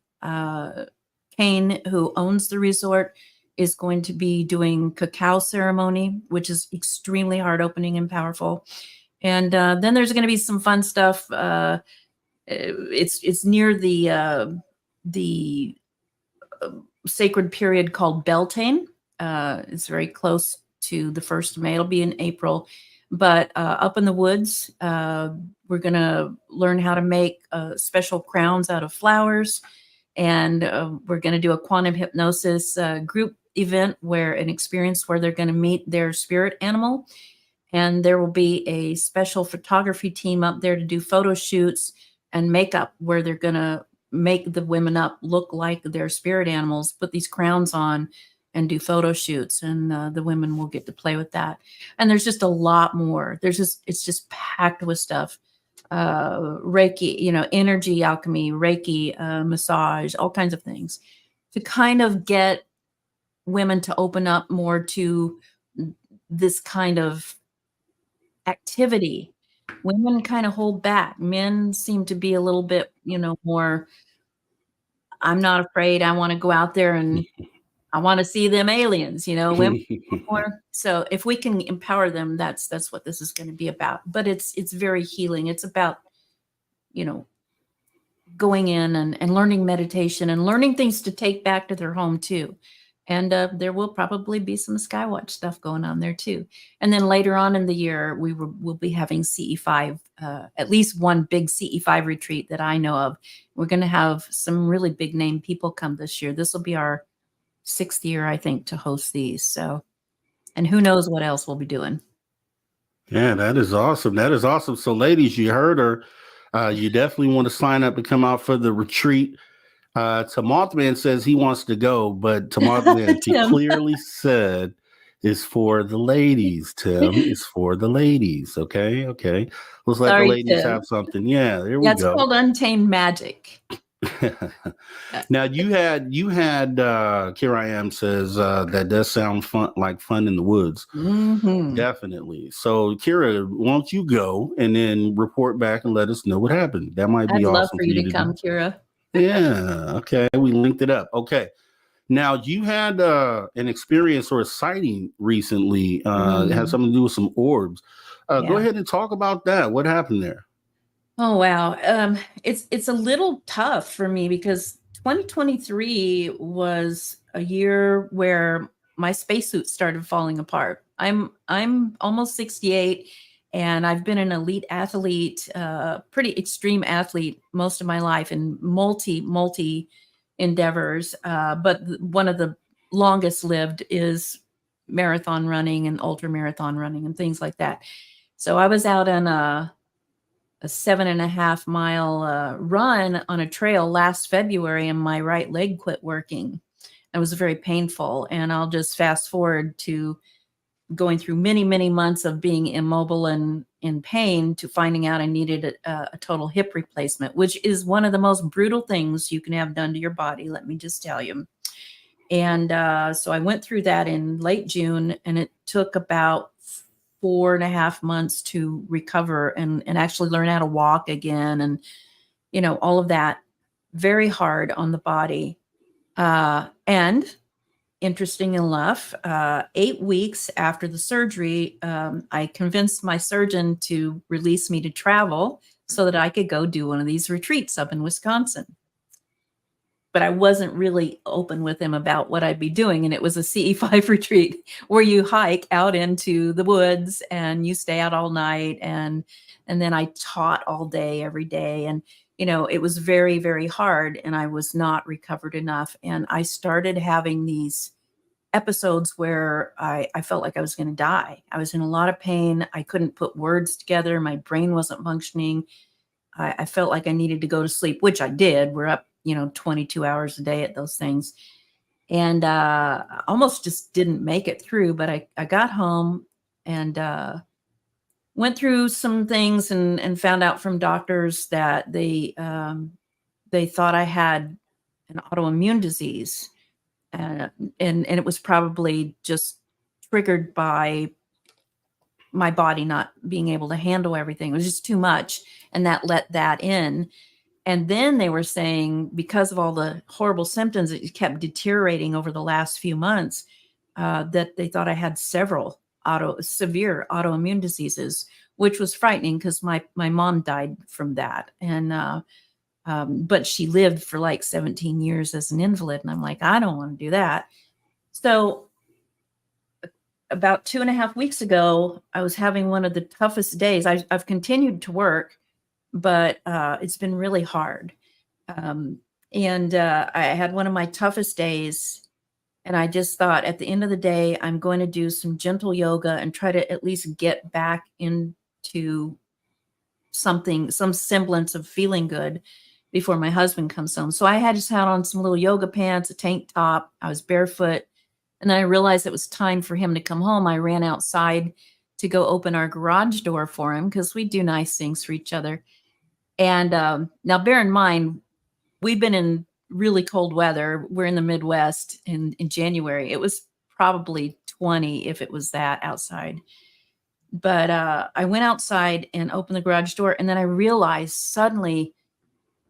Kane, who owns the resort, is going to be doing cacao ceremony, which is extremely heart opening and powerful. And then there's going to be some fun stuff It's near the sacred period called Beltane. It's very close to the 1st of May. It'll be in April. But up in the woods, we're going to learn how to make special crowns out of flowers. And we're going to do a quantum hypnosis group event an experience where they're going to meet their spirit animal. And there will be a special photography team up there to do photo shoots and makeup where they're going to make the women up look like their spirit animals, put these crowns on and do photo shoots. And the women will get to play with that. And there's just a lot more. It's just packed with stuff. Reiki, energy alchemy, Reiki, massage, all kinds of things to kind of get women to open up more to this kind of activity. Women kind of hold back. Men seem to be a little bit, more, I'm not afraid. I want to go out there and I want to see them aliens, women more. So if we can empower them, that's what this is going to be about. But it's very healing. It's about, going in and learning meditation and learning things to take back to their home too. And there will probably be some Skywatch stuff going on there too. And then later on in the year, we'll be having CE5, at least one big CE5 retreat that I know of. We're going to have some really big name people come this year. This will be our 6th year, I think, to host these. So, and who knows what else we'll be doing. Yeah, that is awesome. That is awesome. So ladies, you heard her. You definitely want to sign up and come out for the retreat. Mothman says he wants to go, but Mothman, he clearly said is for the ladies, Tim. It's for the ladies. Okay. Looks like the ladies Tim. Have something. Yeah, there we go. That's called Untamed Magic. Now you had Kira Am says that does sound fun in the woods. Mm-hmm. Definitely. So Kira, why don't you go and then report back and let us know what happened? That might be awesome. I'd love for you to come, Kira. Yeah. Okay. We linked it up. Okay. Now you had an experience or a sighting recently. It had something to do with some orbs. Go ahead and talk about that. What happened there? Oh, wow. It's a little tough for me because 2023 was a year where my spacesuit started falling apart. I'm almost 68 and I've been an elite athlete, pretty extreme athlete most of my life in multi endeavors. But one of the longest lived is marathon running and ultra marathon running and things like that. So I was out on a 7.5 mile run on a trail last February and my right leg quit working. It was very painful. And I'll just fast forward to going through many, many months of being immobile and in pain to finding out I needed a total hip replacement, which is one of the most brutal things you can have done to your body. Let me just tell you. And so I went through that in late June and it took about 4.5 months to recover and actually learn how to walk again. And, all of that very hard on the body. And interesting enough, 8 weeks after the surgery, I convinced my surgeon to release me to travel so that I could go do one of these retreats up in Wisconsin. But I wasn't really open with him about what I'd be doing. And it was a CE5 retreat where you hike out into the woods and you stay out all night. And then I taught all day, every day. And, it was very, very hard and I was not recovered enough. And I started having these episodes where I felt like I was going to die. I was in a lot of pain. I couldn't put words together. My brain wasn't functioning. I felt like I needed to go to sleep, which I did. We're up 22 hours a day at those things. And almost just didn't make it through. But I got home and went through some things and found out from doctors that they thought I had an autoimmune disease. And it was probably just triggered by my body not being able to handle everything. It was just too much. And that let that in. And then they were saying, because of all the horrible symptoms that kept deteriorating over the last few months, that they thought I had several severe autoimmune diseases, which was frightening because my mom died from that. And but she lived for like 17 years as an invalid. And I'm like, I don't want to do that. So about 2.5 weeks ago, I was having one of the toughest days. I've continued to work, but it's been really hard. And I had one of my toughest days. And I just thought at the end of the day, I'm going to do some gentle yoga and try to at least get back into something, some semblance of feeling good before my husband comes home. So I just had on some little yoga pants, a tank top. I was barefoot. And then I realized it was time for him to come home. I ran outside to go open our garage door for him because we do nice things for each other. And now bear in mind, we've been in really cold weather. We're in the Midwest in January. It was probably 20 if it was that outside. But I went outside and opened the garage door. And then I realized suddenly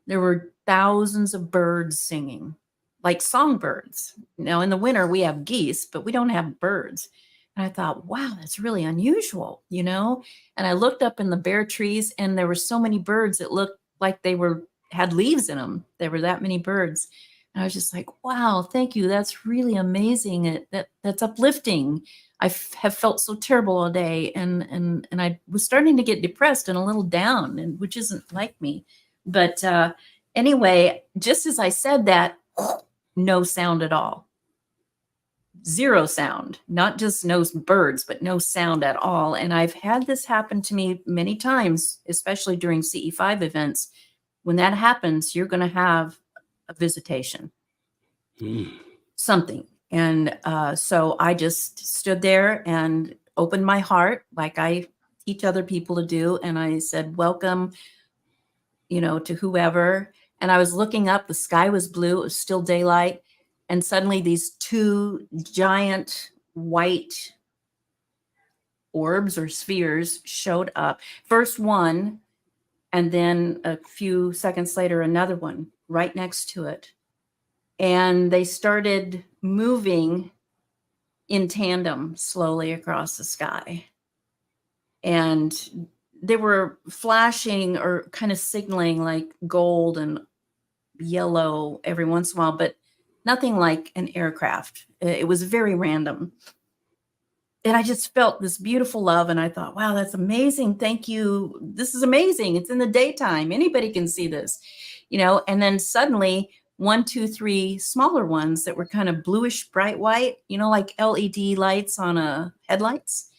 there were thousands of birds singing, like songbirds. Now in the winter we have geese, but we don't have birds. And I thought, wow, that's really unusual, you know? And I looked up in the bare trees and there were so many birds that looked like they had leaves in them. There were that many birds. And I was just like, wow, thank you. That's really amazing. That's uplifting. I have felt so terrible all day. And I was starting to get depressed and a little down, and which isn't like me. But anyway, just as I said that, no sound at all. Zero sound, not just no birds, but no sound at all. And I've had this happen to me many times, especially during CE5 events. When that happens, you're going to have a visitation, something. And so I just stood there and opened my heart like I teach other people to do. And I said, welcome, you know, to whoever. And I was looking up, the sky was blue, it was still daylight. And suddenly these two giant white orbs or spheres showed up. First one, and then a few seconds later, another one right next to it. And they started moving in tandem slowly across the sky. And they were flashing or kind of signaling like gold and yellow every once in a while, but nothing like an aircraft. It was very random. And I just felt this beautiful love. And I thought, wow, that's amazing. Thank you. This is amazing. It's in the daytime. Anybody can see this, you know. And then suddenly 1, 2, 3 smaller ones that were kind of bluish, bright white, you know, like LED lights on headlights.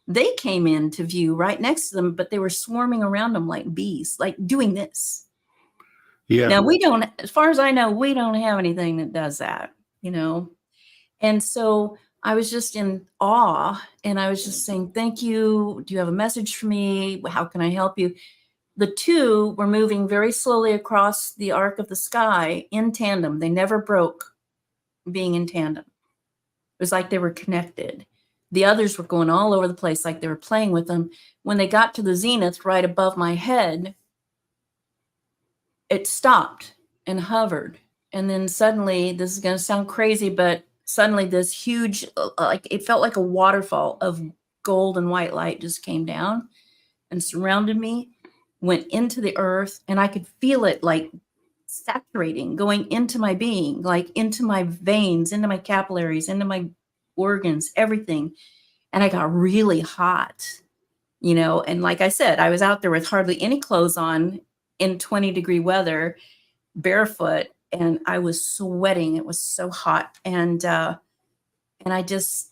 They came into view right next to them, but they were swarming around them like bees, like doing this. Yeah. Now we don't, as far as I know, we don't have anything that does that, you know? And so I was just in awe and I was just saying, thank you. Do you have a message for me? How can I help you? The two were moving very slowly across the arc of the sky in tandem. They never broke being in tandem. It was like they were connected. The others were going all over the place like they were playing with them. When they got to the zenith right above my head, it stopped and hovered. And then suddenly, this is going to sound crazy, but suddenly this huge, like it felt like a waterfall of gold and white light just came down and surrounded me, went into the earth, and I could feel it like saturating, going into my being, like into my veins, into my capillaries, into my organs, everything. And I got really hot, you know, and like I said, I was out there with hardly any clothes on in 20-degree weather, barefoot, and I was sweating. It was so hot. And I just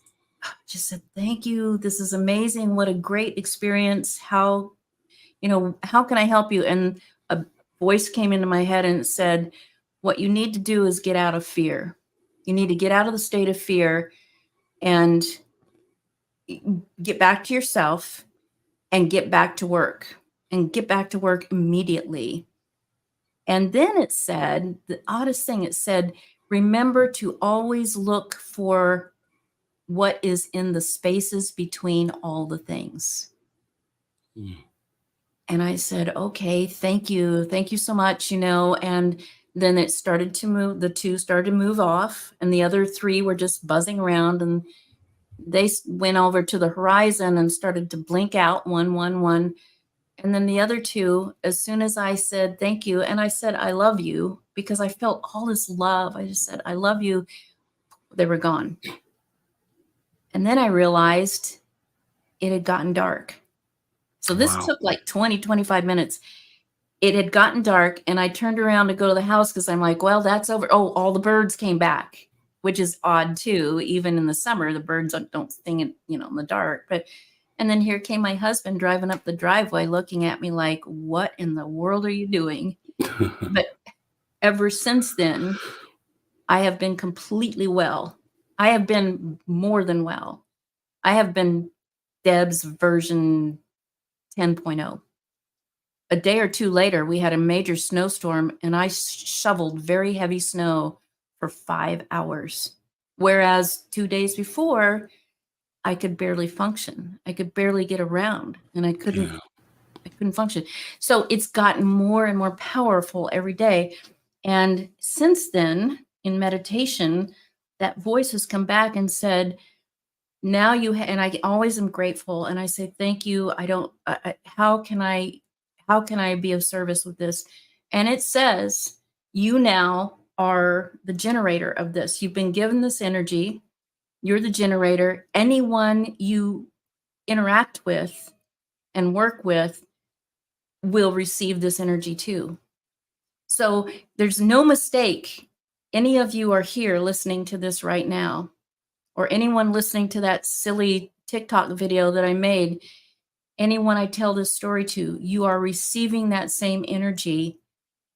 said, thank you. This is amazing. What a great experience. How can I help you? And a voice came into my head and it said, what you need to do is get out of fear. You need to get out of the state of fear and get back to yourself and get back to work, and get back to work immediately. And then it said, the oddest thing, it said, remember to always look for what is in the spaces between all the things. And I said, okay, thank you. Thank you so much, you know. And then it started to move, the two started to move off and the other three were just buzzing around. And they went over to the horizon and started to blink out, 111. And then the other two, as soon as I said thank you, and I said I love you, because I felt all this love, I just said I love you, they were gone. And then I realized it had gotten dark. So this took like 20, 25 minutes. It had gotten dark, and I turned around to go to the house because I'm like, well, that's over. Oh, all the birds came back, which is odd too. Even in the summer, the birds don't sing in, in the dark. And then here came my husband driving up the driveway, looking at me like, what in the world are you doing? But ever since then, I have been completely well. I have been more than well. I have been Debz version 10.0. A day or two later, we had a major snowstorm, and I shoveled very heavy snow for 5 hours. Whereas 2 days before, I could barely function. I could barely get around, and I couldn't function. So it's gotten more and more powerful every day. And since then, in meditation, that voice has come back and said, now you and I always am grateful. And I say, thank you. How can I be of service with this? And it says, you now are the generator of this. You've been given this energy. You're the generator. Anyone you interact with and work with will receive this energy too. So there's no mistake. Any of you are here listening to this right now, or anyone listening to that silly TikTok video that I made, anyone I tell this story to, you are receiving that same energy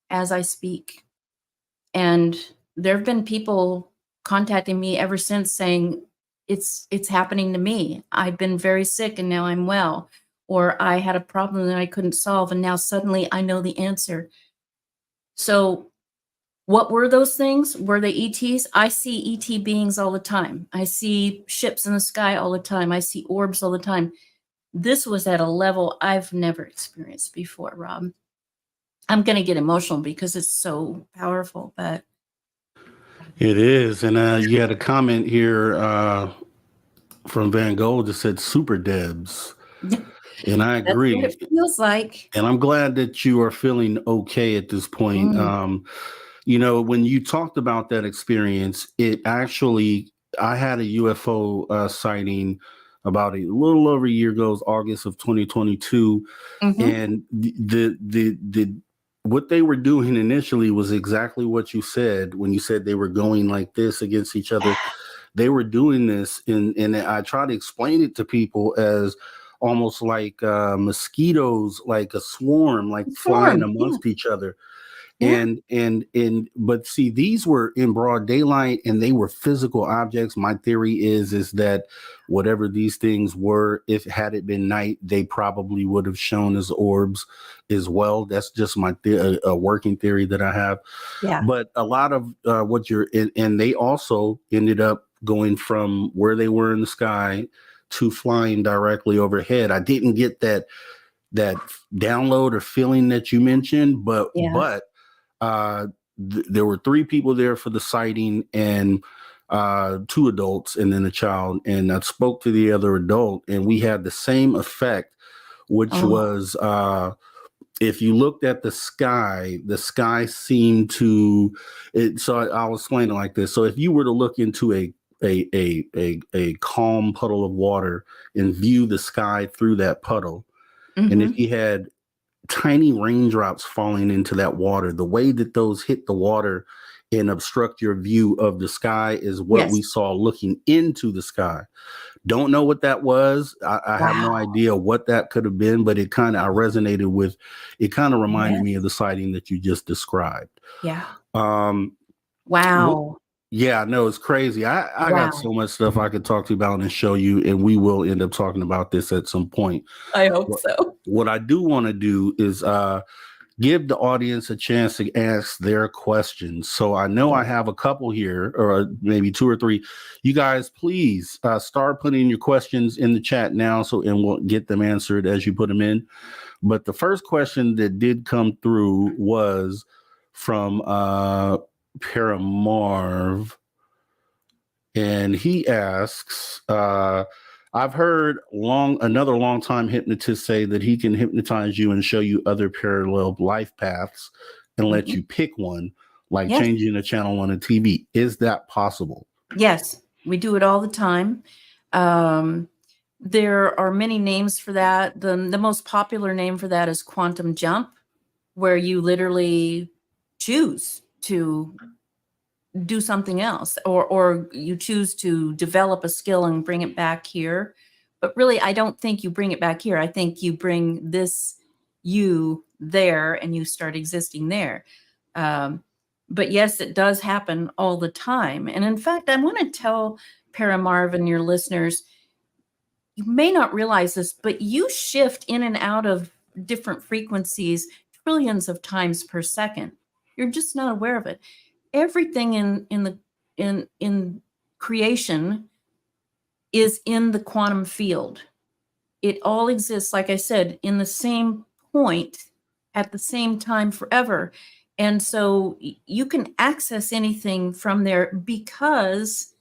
as I speak. And there have been people contacting me ever since saying, it's happening to me. I've been very sick and now I'm well. Or I had a problem that I couldn't solve, and now suddenly I know the answer. So what were those things? Were they ETs? I see ET beings all the time. I see ships in the sky all the time. I see orbs all the time. This was at a level I've never experienced before, Rob. I'm going to get emotional because it's so powerful, but it is. And you had a comment here from Van Gogh that said super Debz. And I agree. That's what it feels like. And I'm glad that you are feeling okay at this point. When you talked about that experience, it actually, I had a UFO sighting about a little over a year ago, August of 2022. And the what they were doing initially was exactly what you said when you said they were going like this against each other. They were doing this, and I try to explain it to people as almost like mosquitoes, like a swarm, like flying amongst each other. But see, these were in broad daylight and they were physical objects. My theory is that whatever these things were, if had it been night, they probably would have shown as orbs as well. That's just my a working theory that I have. Yeah. But a lot of what you're and they also ended up going from where they were in the sky to flying directly overhead. I didn't get that download or feeling that you mentioned, but there were 3 people there for the sighting, and 2 adults and then a child. And I spoke to the other adult, and we had the same effect, which was if you looked at the sky seemed to it. So I'll explain it like this. So if you were to look into a calm puddle of water and view the sky through that puddle, and if you had tiny raindrops falling into that water, the way that those hit the water and obstruct your view of the sky is what we saw looking into the sky. Don't know what that was. I have no idea what that could have been, but I resonated with it. Kind of reminded me of the sighting that you just described. Wow. Yeah, no, it's crazy. I got so much stuff I could talk to you about and show you, and we will end up talking about this at some point. I hope so. What I do want to do is give the audience a chance to ask their questions. So I know I have a couple here, or maybe 2 or 3. You guys, please start putting your questions in the chat now, and we'll get them answered as you put them in. But the first question that did come through was from Paramarv, And he asks, I've heard another longtime hypnotist say that he can hypnotize you and show you other parallel life paths and let you pick one, like changing a channel on a TV. Is that possible? Yes, we do it all the time. There are many names for that. The most popular name for that is quantum jump, where you literally choose to do something else, or you choose to develop a skill and bring it back here. But really, I don't think you bring it back here. I think you bring this you there and you start existing there. But yes, it does happen all the time. And in fact, I want to tell Paramarv and your listeners, you may not realize this, but you shift in and out of different frequencies trillions of times per second. You're just not aware of it. Everything in creation is in the quantum field. It all exists, like I said, in the same point at the same time forever. And so you can access anything from there because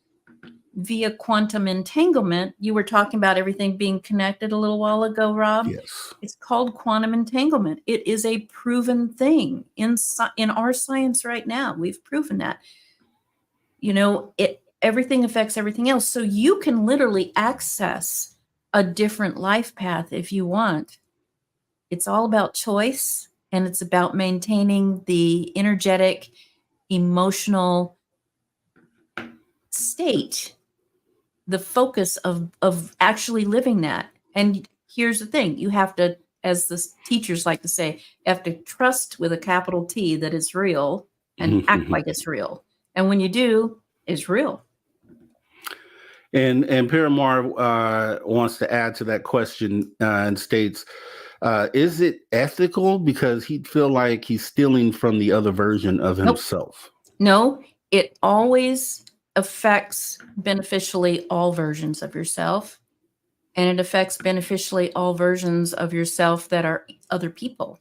via quantum entanglement, you were talking about everything being connected a little while ago, Rob. Yes. It's called quantum entanglement. It is a proven thing in our science right now. We've proven that. Everything affects everything else. So you can literally access a different life path if you want. It's all about choice, and it's about maintaining the energetic, emotional state, the focus of actually living that. And here's the thing, you have to, as the teachers like to say, you have to trust with a capital T that it's real and act like it's real. And when you do, it's real. And Paramar wants to add to that question and states, is it ethical? Because he'd feel like he's stealing from the other version of himself. No, it always affects beneficially all versions of yourself. And it affects beneficially all versions of yourself that are other people.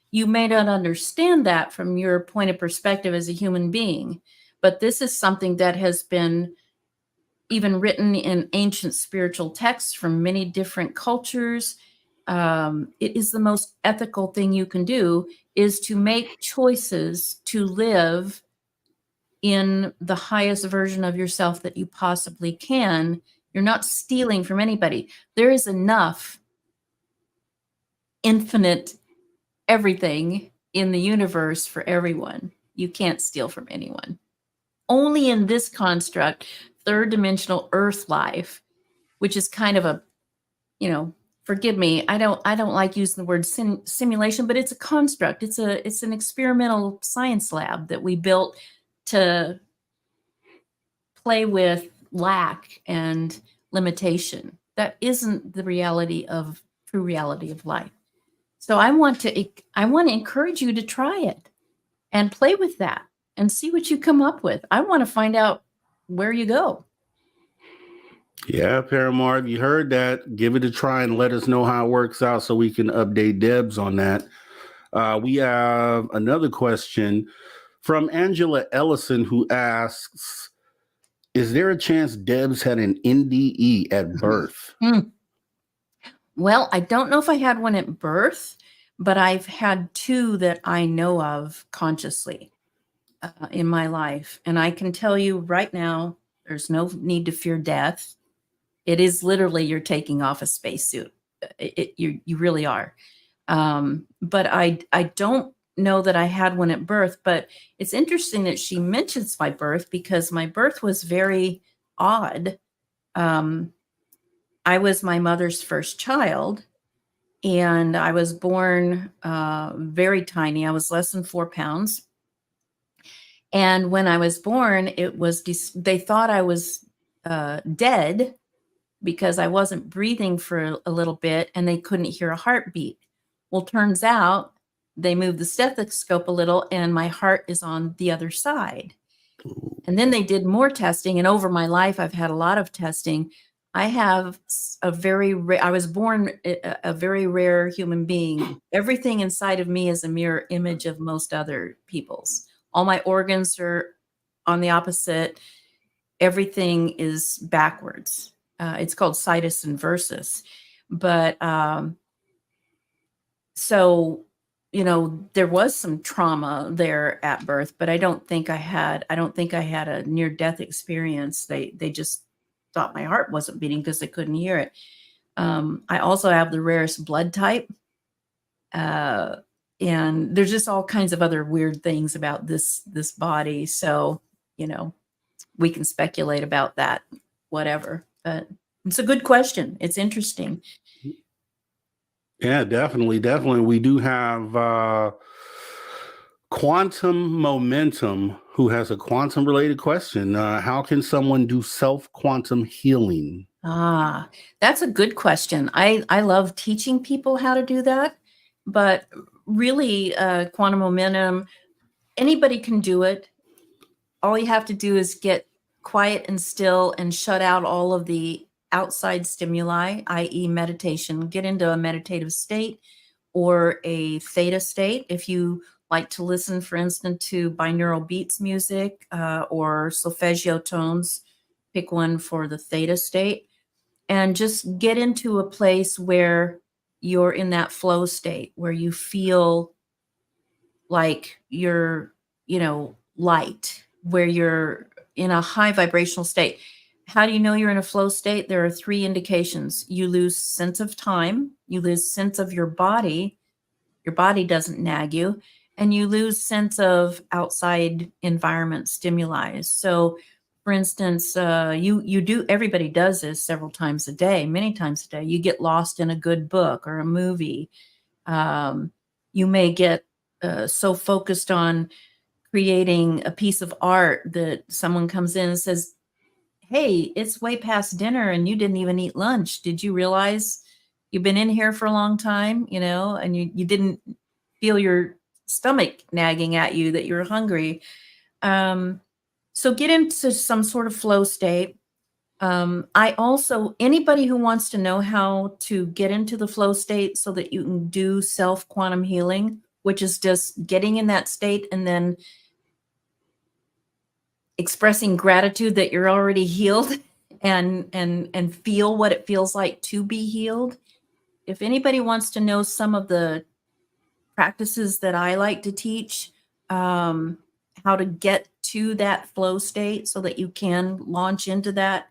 You may not understand that from your point of perspective as a human being, but this is something that has been even written in ancient spiritual texts from many different cultures. It is the most ethical thing you can do, is to make choices to live in the highest version of yourself that you possibly can. You're not stealing from anybody. There is enough infinite everything in the universe for everyone. You can't steal from anyone. Only in this construct, third dimensional earth life, which is kind of a, forgive me, I don't like using the word simulation, but it's a construct. It's an experimental science lab that we built to play with lack and limitation. That isn't the true reality of life. So I want to encourage you to try it and play with that and see what you come up with. I want to find out where you go. Yeah, Paramar, if you heard that, give it a try and let us know how it works out so we can update Debz on that. We have another question from Angela Ellison, who asks, is there a chance Debz had an NDE at birth? Well, I don't know if I had one at birth, but I've had two that I know of consciously in my life. And I can tell you right now, there's no need to fear death. It is literally you're taking off a spacesuit. You really are. But I don't know that I had one at birth, but it's interesting that she mentions my birth because my birth was very odd. I was my mother's first child, and I was born very tiny. I was less than 4 pounds. And when I was born, they thought I was dead because I wasn't breathing for a little bit and they couldn't hear a heartbeat. Well, turns out they moved the stethoscope a little and my heart is on the other side. And then they did more testing. And over my life, I've had a lot of testing. I have I was born a very rare human being. Everything inside of me is a mirror image of most other people's. All my organs are on the opposite. everything is backwards. It's called situs inversus. But so, you know, there was some trauma there at birth, but I don't think I had a near death experience. They just thought my heart wasn't beating because they couldn't hear it. I also have the rarest blood type. And there's just all kinds of other weird things about this body. So, you know, we can speculate about that, whatever. But it's a good question. It's interesting. Yeah, definitely. We do have Quantum Momentum, who has a quantum related question. How can someone do self-quantum healing? That's a good question. I love teaching people how to do that, but really, quantum momentum, anybody can do it. All you have to do is get quiet and still and shut out all of the outside stimuli, i.e. meditation. Get into a meditative state or a theta state. If you like to listen, for instance, to binaural beats music or solfeggio tones, pick one for the theta state. And just get into a place where you're in that flow state, where you feel like you're, you know, light, where you're in a high vibrational state. How do you know you're in a flow state? There are 3 indications. You lose sense of time, you lose sense of your body doesn't nag you, and you lose sense of outside environment stimuli. So for instance, everybody does this several times a day, many times a day. You get lost in a good book or a movie. You may get so focused on creating a piece of art that someone comes in and says, hey, it's way past dinner and you didn't even eat lunch. Did you realize you've been in here for a long time, you know, and you didn't feel your stomach nagging at you that you're hungry. So get into some sort of flow state. Anybody who wants to know how to get into the flow state so that you can do self quantum healing, which is just getting in that state and then expressing gratitude that you're already healed and feel what it feels like to be healed. If anybody wants to know some of the practices that I like to teach, how to get to that flow state so that you can launch into that,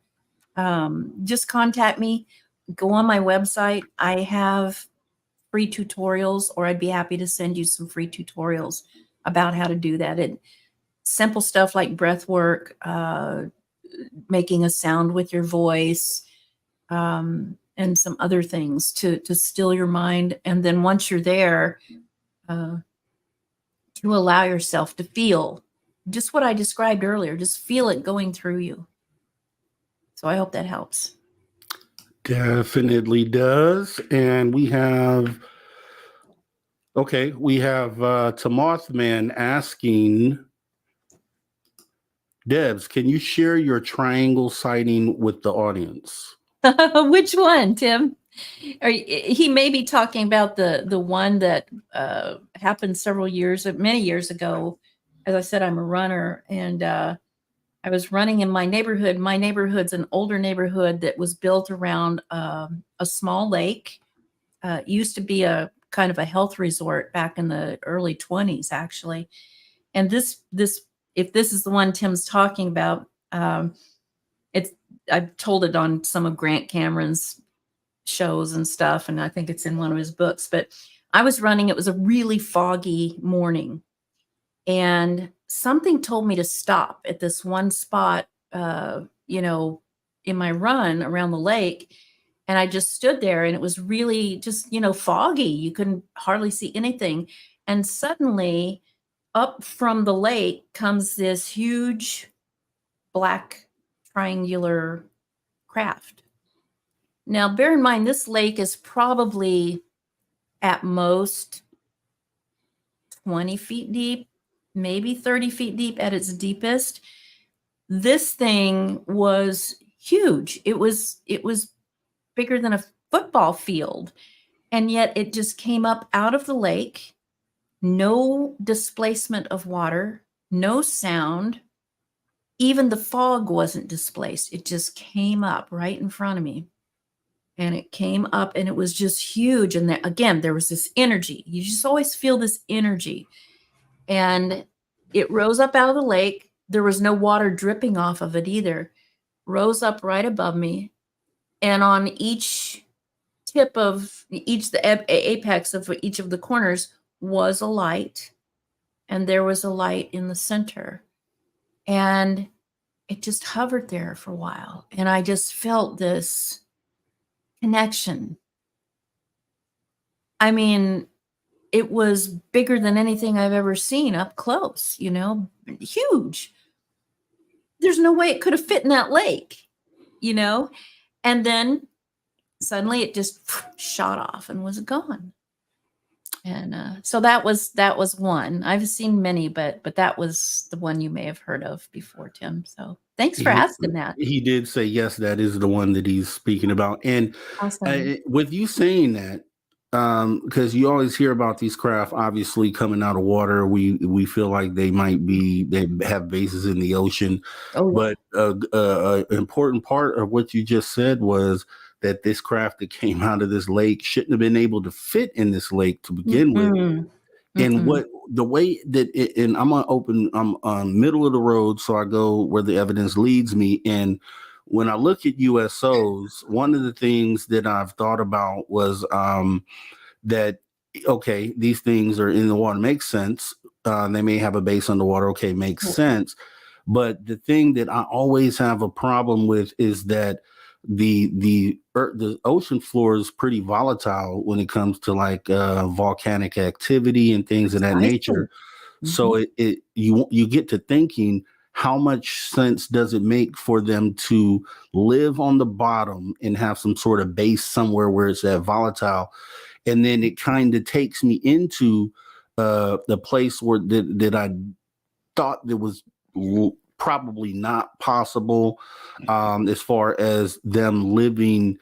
just contact me. Go on my website. I have free tutorials, or I'd be happy to send you some free tutorials about how to do that. Simple stuff like breath work, making a sound with your voice, and some other things to still your mind. And then once you're there, to allow yourself to feel just what I described earlier, just feel it going through you. So I hope that helps. Definitely does. And we have Tamothman asking, Debz, can you share your triangle sighting with the audience? Which one, Tim? He may be talking about the one that happened many years ago. As I said, I'm a runner, and I was running in my neighborhood. My neighborhood's an older neighborhood that was built around a small lake. It used to be a kind of a health resort back in the early 20s, actually. And if this is the one Tim's talking about, I've told it on some of Grant Cameron's shows and stuff, and I think it's in one of his books. But I was running. It was a really foggy morning, and something told me to stop at this one spot, in my run around the lake. And I just stood there, and it was really just, foggy. You couldn't hardly see anything. And suddenly up from the lake comes this huge black triangular craft. Now, bear in mind, this lake is probably at most 20 feet deep, maybe 30 feet deep at its deepest. This thing was huge. It was bigger than a football field. And yet it just came up out of the lake, no displacement of water, no sound, even the fog wasn't displaced. It just came up right in front of me. And it came up and it was just huge. And again, there was this energy. You just always feel this energy. And it rose up out of the lake. There was no water dripping off of it either. Rose up right above me. And on each tip of the apex of each of the corners was a light. And there was a light in the center. And it just hovered there for a while. And I just felt this connection. I mean, it was bigger than anything I've ever seen up close, you know, huge. There's no way it could have fit in that lake, you know, and then suddenly it just shot off and was gone. And so that was one. I've seen many, but that was the one you may have heard of before, Tim. So thanks for asking that. He did say, yes, that is the one that he's speaking about. And awesome. With you saying that, because you always hear about these craft obviously coming out of water, we feel like they have bases in the ocean. But an important part of what you just said was that this craft that came out of this lake shouldn't have been able to fit in this lake to begin with. And what the way that and I'm middle of the road, so I go where the evidence leads me. And when I look at USOs, one of the things that I've thought about was that, okay, these things are in the water, makes sense. They may have a base underwater, okay, makes sense. But the thing that I always have a problem with is that the ocean floor is pretty volatile when it comes to like volcanic activity and things of that nature. So you get to thinking, how much sense does it make for them to live on the bottom and have some sort of base somewhere where it's that volatile? And then it kind of takes me into the place where that I thought that was probably not possible, as far as them living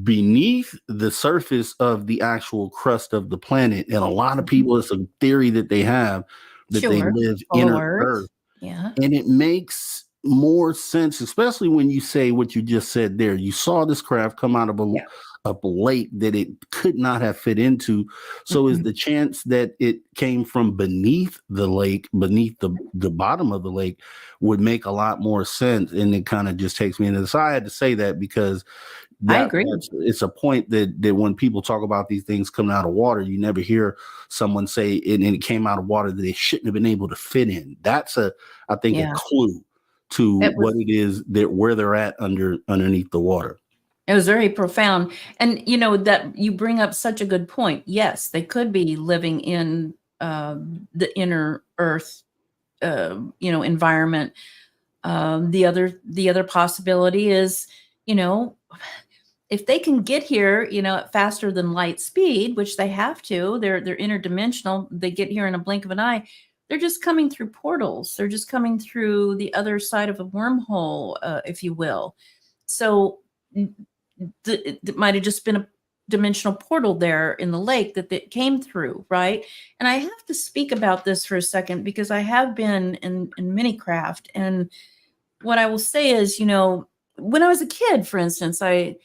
beneath the surface of the actual crust of the planet. And a lot of people, it's a theory that they have that they live inner Earth. Yeah. And it makes more sense, especially when you say what you just said there. You saw this craft come out of a lake that it could not have fit into. So is the chance that it came from beneath the lake, beneath the bottom of the lake, would make a lot more sense. And it kind of just takes me into this. So I had to say that because I agree. It's a point that when people talk about these things coming out of water, you never hear someone say and it came out of water that they shouldn't have been able to fit in. That's I think a clue to what it is that where they're at underneath the water. It was very profound. And you know, that you bring up such a good point. Yes, they could be living in the inner Earth environment. The other possibility is, you know, if they can get here, you know, at faster than light speed, which they have to, they're interdimensional. They get here in a blink of an eye. They're just coming through portals. They're just coming through the other side of a wormhole, if you will. So it might have just been a dimensional portal there in the lake that came through, right? And I have to speak about this for a second because I have been in mini craft. And what I will say is, you know, when I was a kid, for instance, I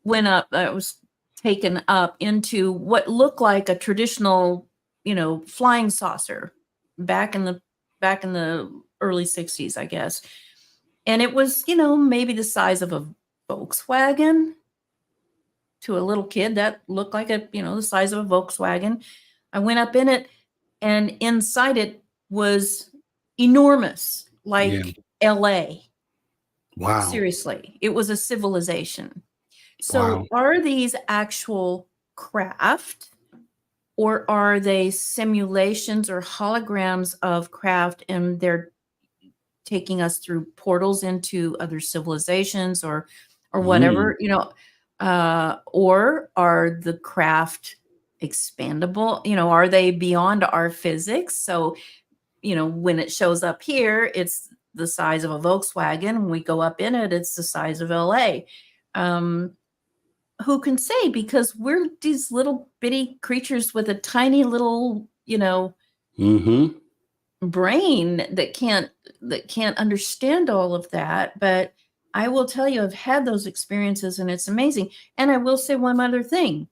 was taken up into what looked like a traditional, you know, flying saucer back in the early 60s, I guess. And it was, you know, maybe the size of a Volkswagen. To a little kid, that looked like the size of a Volkswagen. I went up in it, and inside it was enormous, like LA. Wow. Seriously, it was a civilization. So are these actual craft, or are they simulations or holograms of craft, and they're taking us through portals into other civilizations or whatever, you know, or are the craft expandable? You know, are they beyond our physics? So, you know, when it shows up here, it's the size of a Volkswagen. When we go up in it, it's the size of LA. Who can say? Because we're these little bitty creatures with a tiny little, you know, brain that can't understand all of that. But I will tell you, I've had those experiences and it's amazing. And I will say one other thing.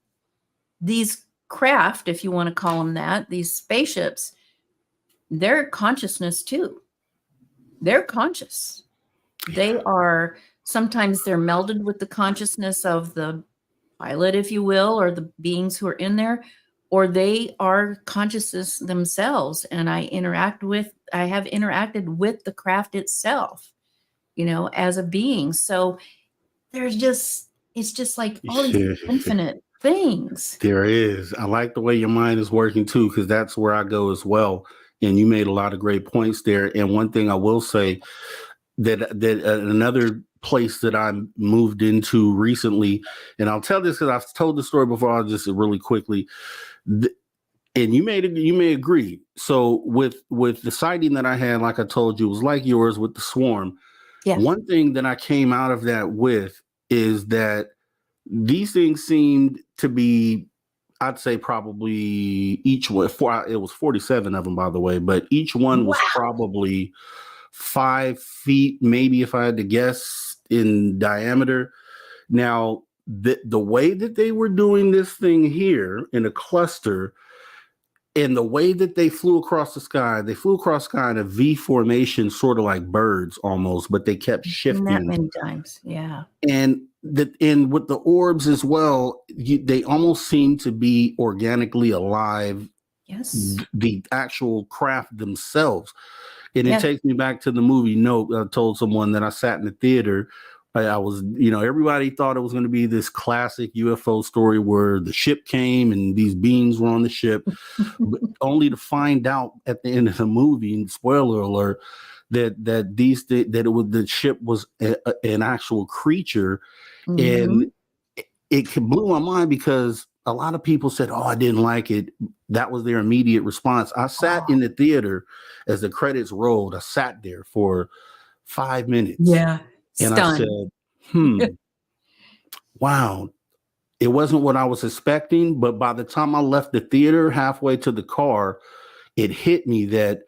These craft, if you want to call them that, these spaceships, they're consciousness too. They're conscious. They are, sometimes they're melded with the consciousness of the pilot, if you will, or the beings who are in there, or they are consciousness themselves. And I have interacted with the craft itself, as a being. So it's just like all these infinite things. There is. I like the way your mind is working too, because that's where I go as well. And you made a lot of great points there. And one thing I will say that another place that I moved into recently, and I'll tell this because I've told the story before. I'll just really quickly, and you may agree. So with the sighting that I had, like I told you, it was like yours with the swarm. Yeah. One thing that I came out of that with is that these things seemed to be, I'd say probably each one, it was 47 of them, by the way, but each one was probably 5 feet, maybe if I had to guess, in diameter. Now, the way that they were doing this thing here in a cluster, and the way that they flew across the sky in a V formation, sort of like birds almost, but they kept shifting that many times. Yeah. And with the orbs as well, they almost seem to be organically alive. Yes. The actual craft themselves. And it takes me back to the movie Nope. I told someone that I sat in the theater. I was, everybody thought it was going to be this classic UFO story where the ship came and these beings were on the ship, but only to find out at the end of the movie, and spoiler alert, that the ship was an actual creature. And it blew my mind because a lot of people said, "Oh, I didn't like it." That was their immediate response. I sat in the theater as the credits rolled. I sat there for 5 minutes. Yeah. And Stunned. I said, wow, it wasn't what I was expecting. But by the time I left the theater, halfway to the car, it hit me that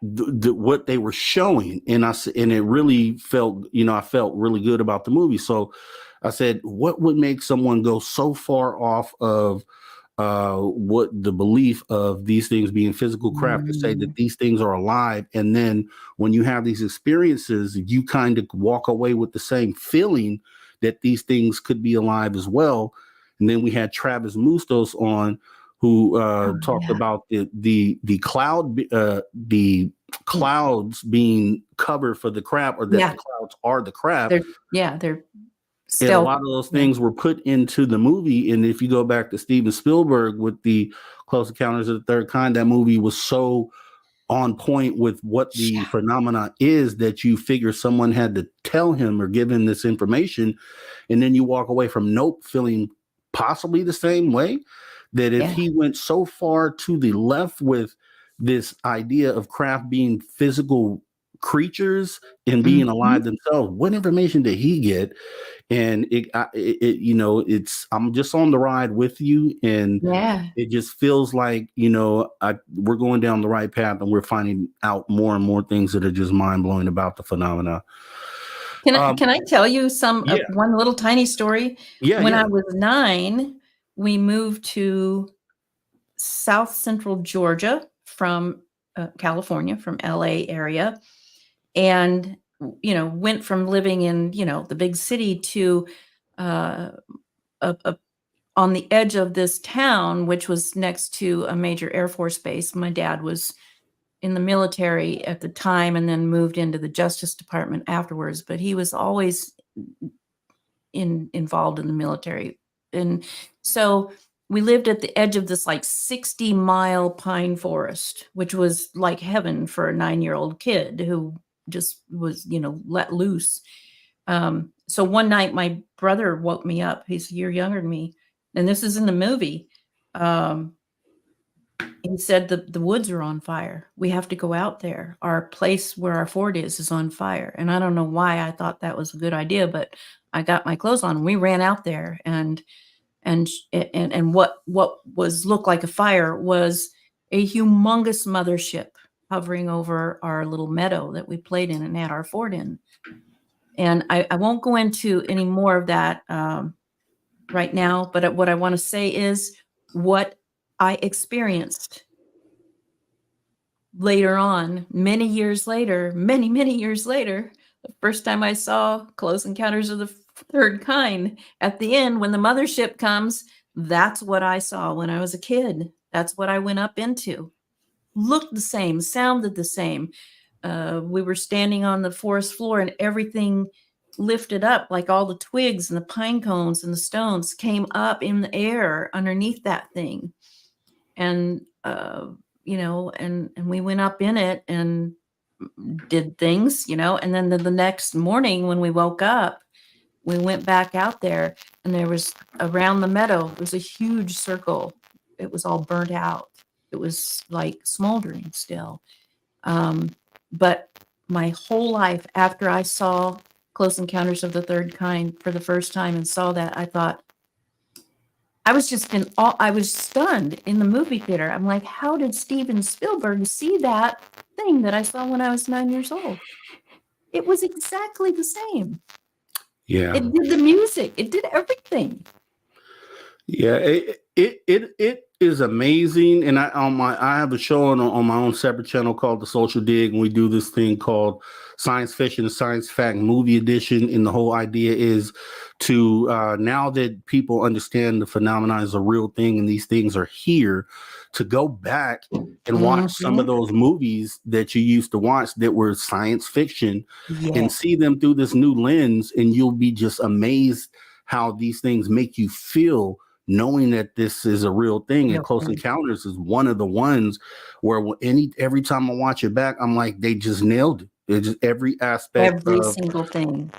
what they were showing, and it really felt, I felt really good about the movie. So I said, what would make someone go so far off of what the belief of these things being physical craft to say that these things are alive? And then when you have these experiences, you kind of walk away with the same feeling that these things could be alive as well. And then we had Travis Mustos on, who talked about the clouds being cover for the craft, or that the clouds are the craft. They're and a lot of those things were put into the movie. And if you go back to Steven Spielberg with the Close Encounters of the Third Kind, that movie was so on point with what the phenomena is that you figure someone had to tell him or give him this information. And then you walk away from Nope feeling possibly the same way, that if he went so far to the left with this idea of craft being physical creatures and being alive themselves, what information did he get? And I'm just on the ride with you, and it just feels like, we're going down the right path, and we're finding out more and more things that are just mind blowing about the phenomena. Can I tell you one little tiny story? When I was 9, we moved to South Central Georgia from California, from LA area, and went from living in, the big city to on the edge of this town, which was next to a major Air Force base. My dad was in the military at the time and then moved into the Justice Department afterwards, but he was always involved in the military. And so we lived at the edge of this like 60-mile pine forest, which was like heaven for a 9-year-old kid who just was, let loose. So one night my brother woke me up. He's a year younger than me, and this is in the movie. He said the woods are on fire. We have to go out there. Our place where our fort is on fire. And I don't know why I thought that was a good idea, but I got my clothes on and we ran out there, and what looked like a fire was a humongous mothership hovering over our little meadow that we played in and had our fort in. And I won't go into any more of that right now, but what I want to say is what I experienced later on, many years later, many years later, the first time I saw Close Encounters of the Third Kind at the end, when the mothership comes, that's what I saw when I was a kid. That's what I went up into. Looked the same, sounded the same. We were standing on the forest floor and everything lifted up, like all the twigs and the pine cones and the stones came up in the air underneath that thing. And, you know, and we went up in it and did things, you know, and then the next morning when we woke up, we went back out there and there was around the meadow, there was a huge circle. It was all burnt out. It was like smoldering still. But my whole life after I saw Close Encounters of the Third Kind for the first time and saw that, I thought, I was just in awe. I was stunned in the movie theater. I'm like, how did Steven Spielberg see that thing that I saw when I was 9 years old? It was exactly the same. Yeah. It did the music. It did everything. Yeah, it is amazing. And I have a show on my own separate channel called The Social Dig, and we do this thing called Science Fiction and Science Fact Movie Edition. And the whole idea is to now that people understand the phenomenon is a real thing and these things are here, to go back and watch some of those movies that you used to watch that were science fiction and see them through this new lens, and you'll be just amazed how these things make you feel, knowing that this is a real thing. And Close Encounters is one of the ones where every time I watch it back, I'm like, they just nailed it. It's just every aspect, every single thing.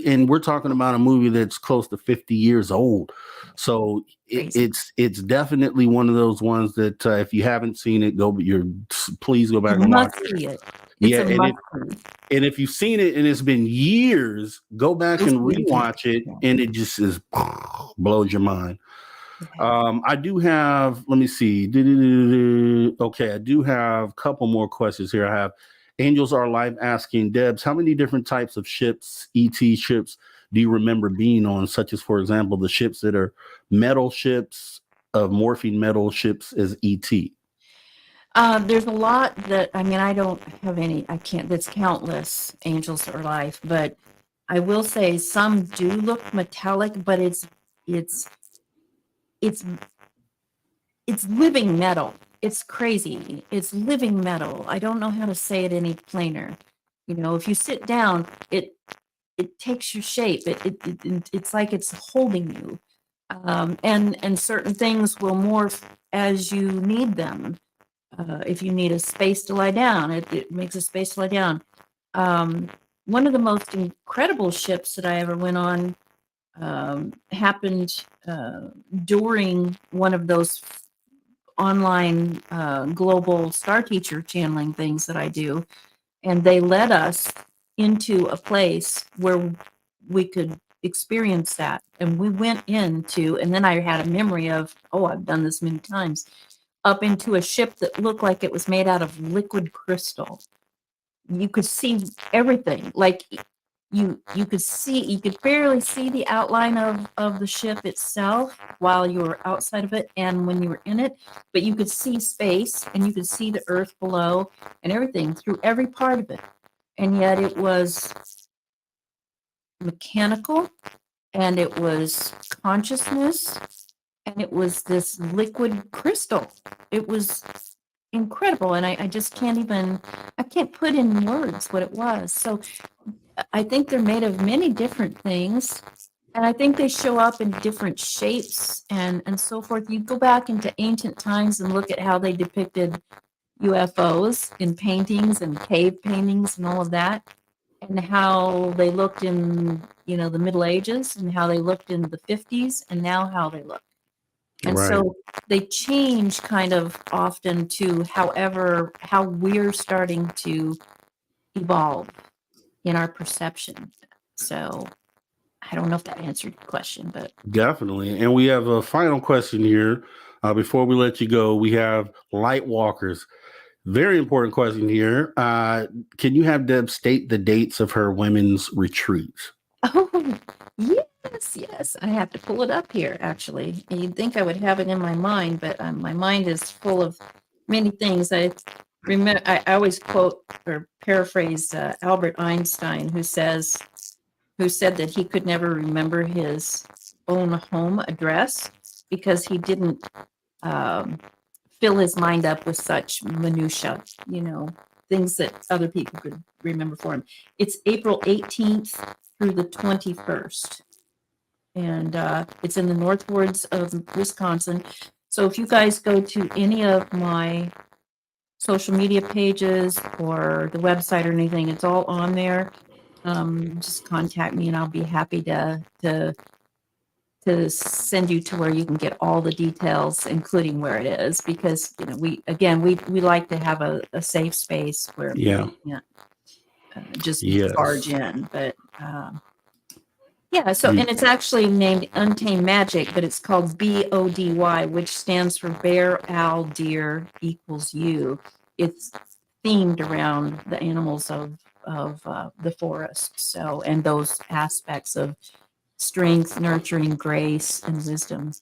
And we're talking about a movie that's close to 50 years old. So it's definitely one of those ones that if you haven't seen it, please go back and watch it. And if you've seen it and it's been years, go back and rewatch it, and it just blows your mind. I do have, let me see. Okay, I do have a couple more questions here. I have Angels Are Alive asking, Debz, how many different types of ships, ET ships, do you remember being on? Such as, for example, the ships that are metal ships, of morphine metal ships as ET. There's a lot that, I mean, I don't have any, that's countless Angels Are Alive, but I will say some do look metallic, but it's living metal. It's crazy. It's living metal. I don't know how to say it any plainer. You know, if you sit down, it takes your shape. It's like it's holding you. And certain things will morph as you need them. If you need a space to lie down, it makes a space to lie down. One of the most incredible ships that I ever went on happened during one of those online global star teacher channeling things that I do. And they led us into a place where we could experience that. And we went into, and then I had a memory of, I've done this many times, up into a ship that looked like it was made out of liquid crystal. You could see everything. Like you could barely see the outline of the ship itself while you were outside of it and when you were in it, but you could see space and you could see the earth below and everything through every part of it. And yet it was mechanical, and it was consciousness, and it was this liquid crystal. It was incredible, and I just can't put in words what it was. So I think they're made of many different things, and I think they show up in different shapes and so forth. You go back into ancient times and look at how they depicted UFOs in paintings and cave paintings and all of that, and how they looked in, the Middle Ages, and how they looked in the 50s, and now how they look. And so they change kind of often to how we're starting to evolve in our perception. So I don't know if that answered your question, but definitely. And we have a final question here. Before we let you go, we have Light Walkers. Very important question here. Can you have Deb state the dates of her women's retreats? Oh, yes. I have to pull it up here, actually. And you'd think I would have it in my mind, but my mind is full of many things. I remember, I always quote or paraphrase Albert Einstein, who said that he could never remember his own home address because he didn't fill his mind up with such minutia, things that other people could remember for him. It's April 18th through the 21st. And it's in the North Woods of Wisconsin. So if you guys go to any of my social media pages or the website or anything, it's all on there. Just contact me and I'll be happy to send you to where you can get all the details, including where it is, because we like to have a safe space where people can't just barge in. But so and it's actually named Untamed Magic, but it's called BODY, which stands for Bear, Owl, Deer equals You. It's themed around the animals of the forest, and those aspects of strength, nurturing, grace, and wisdom.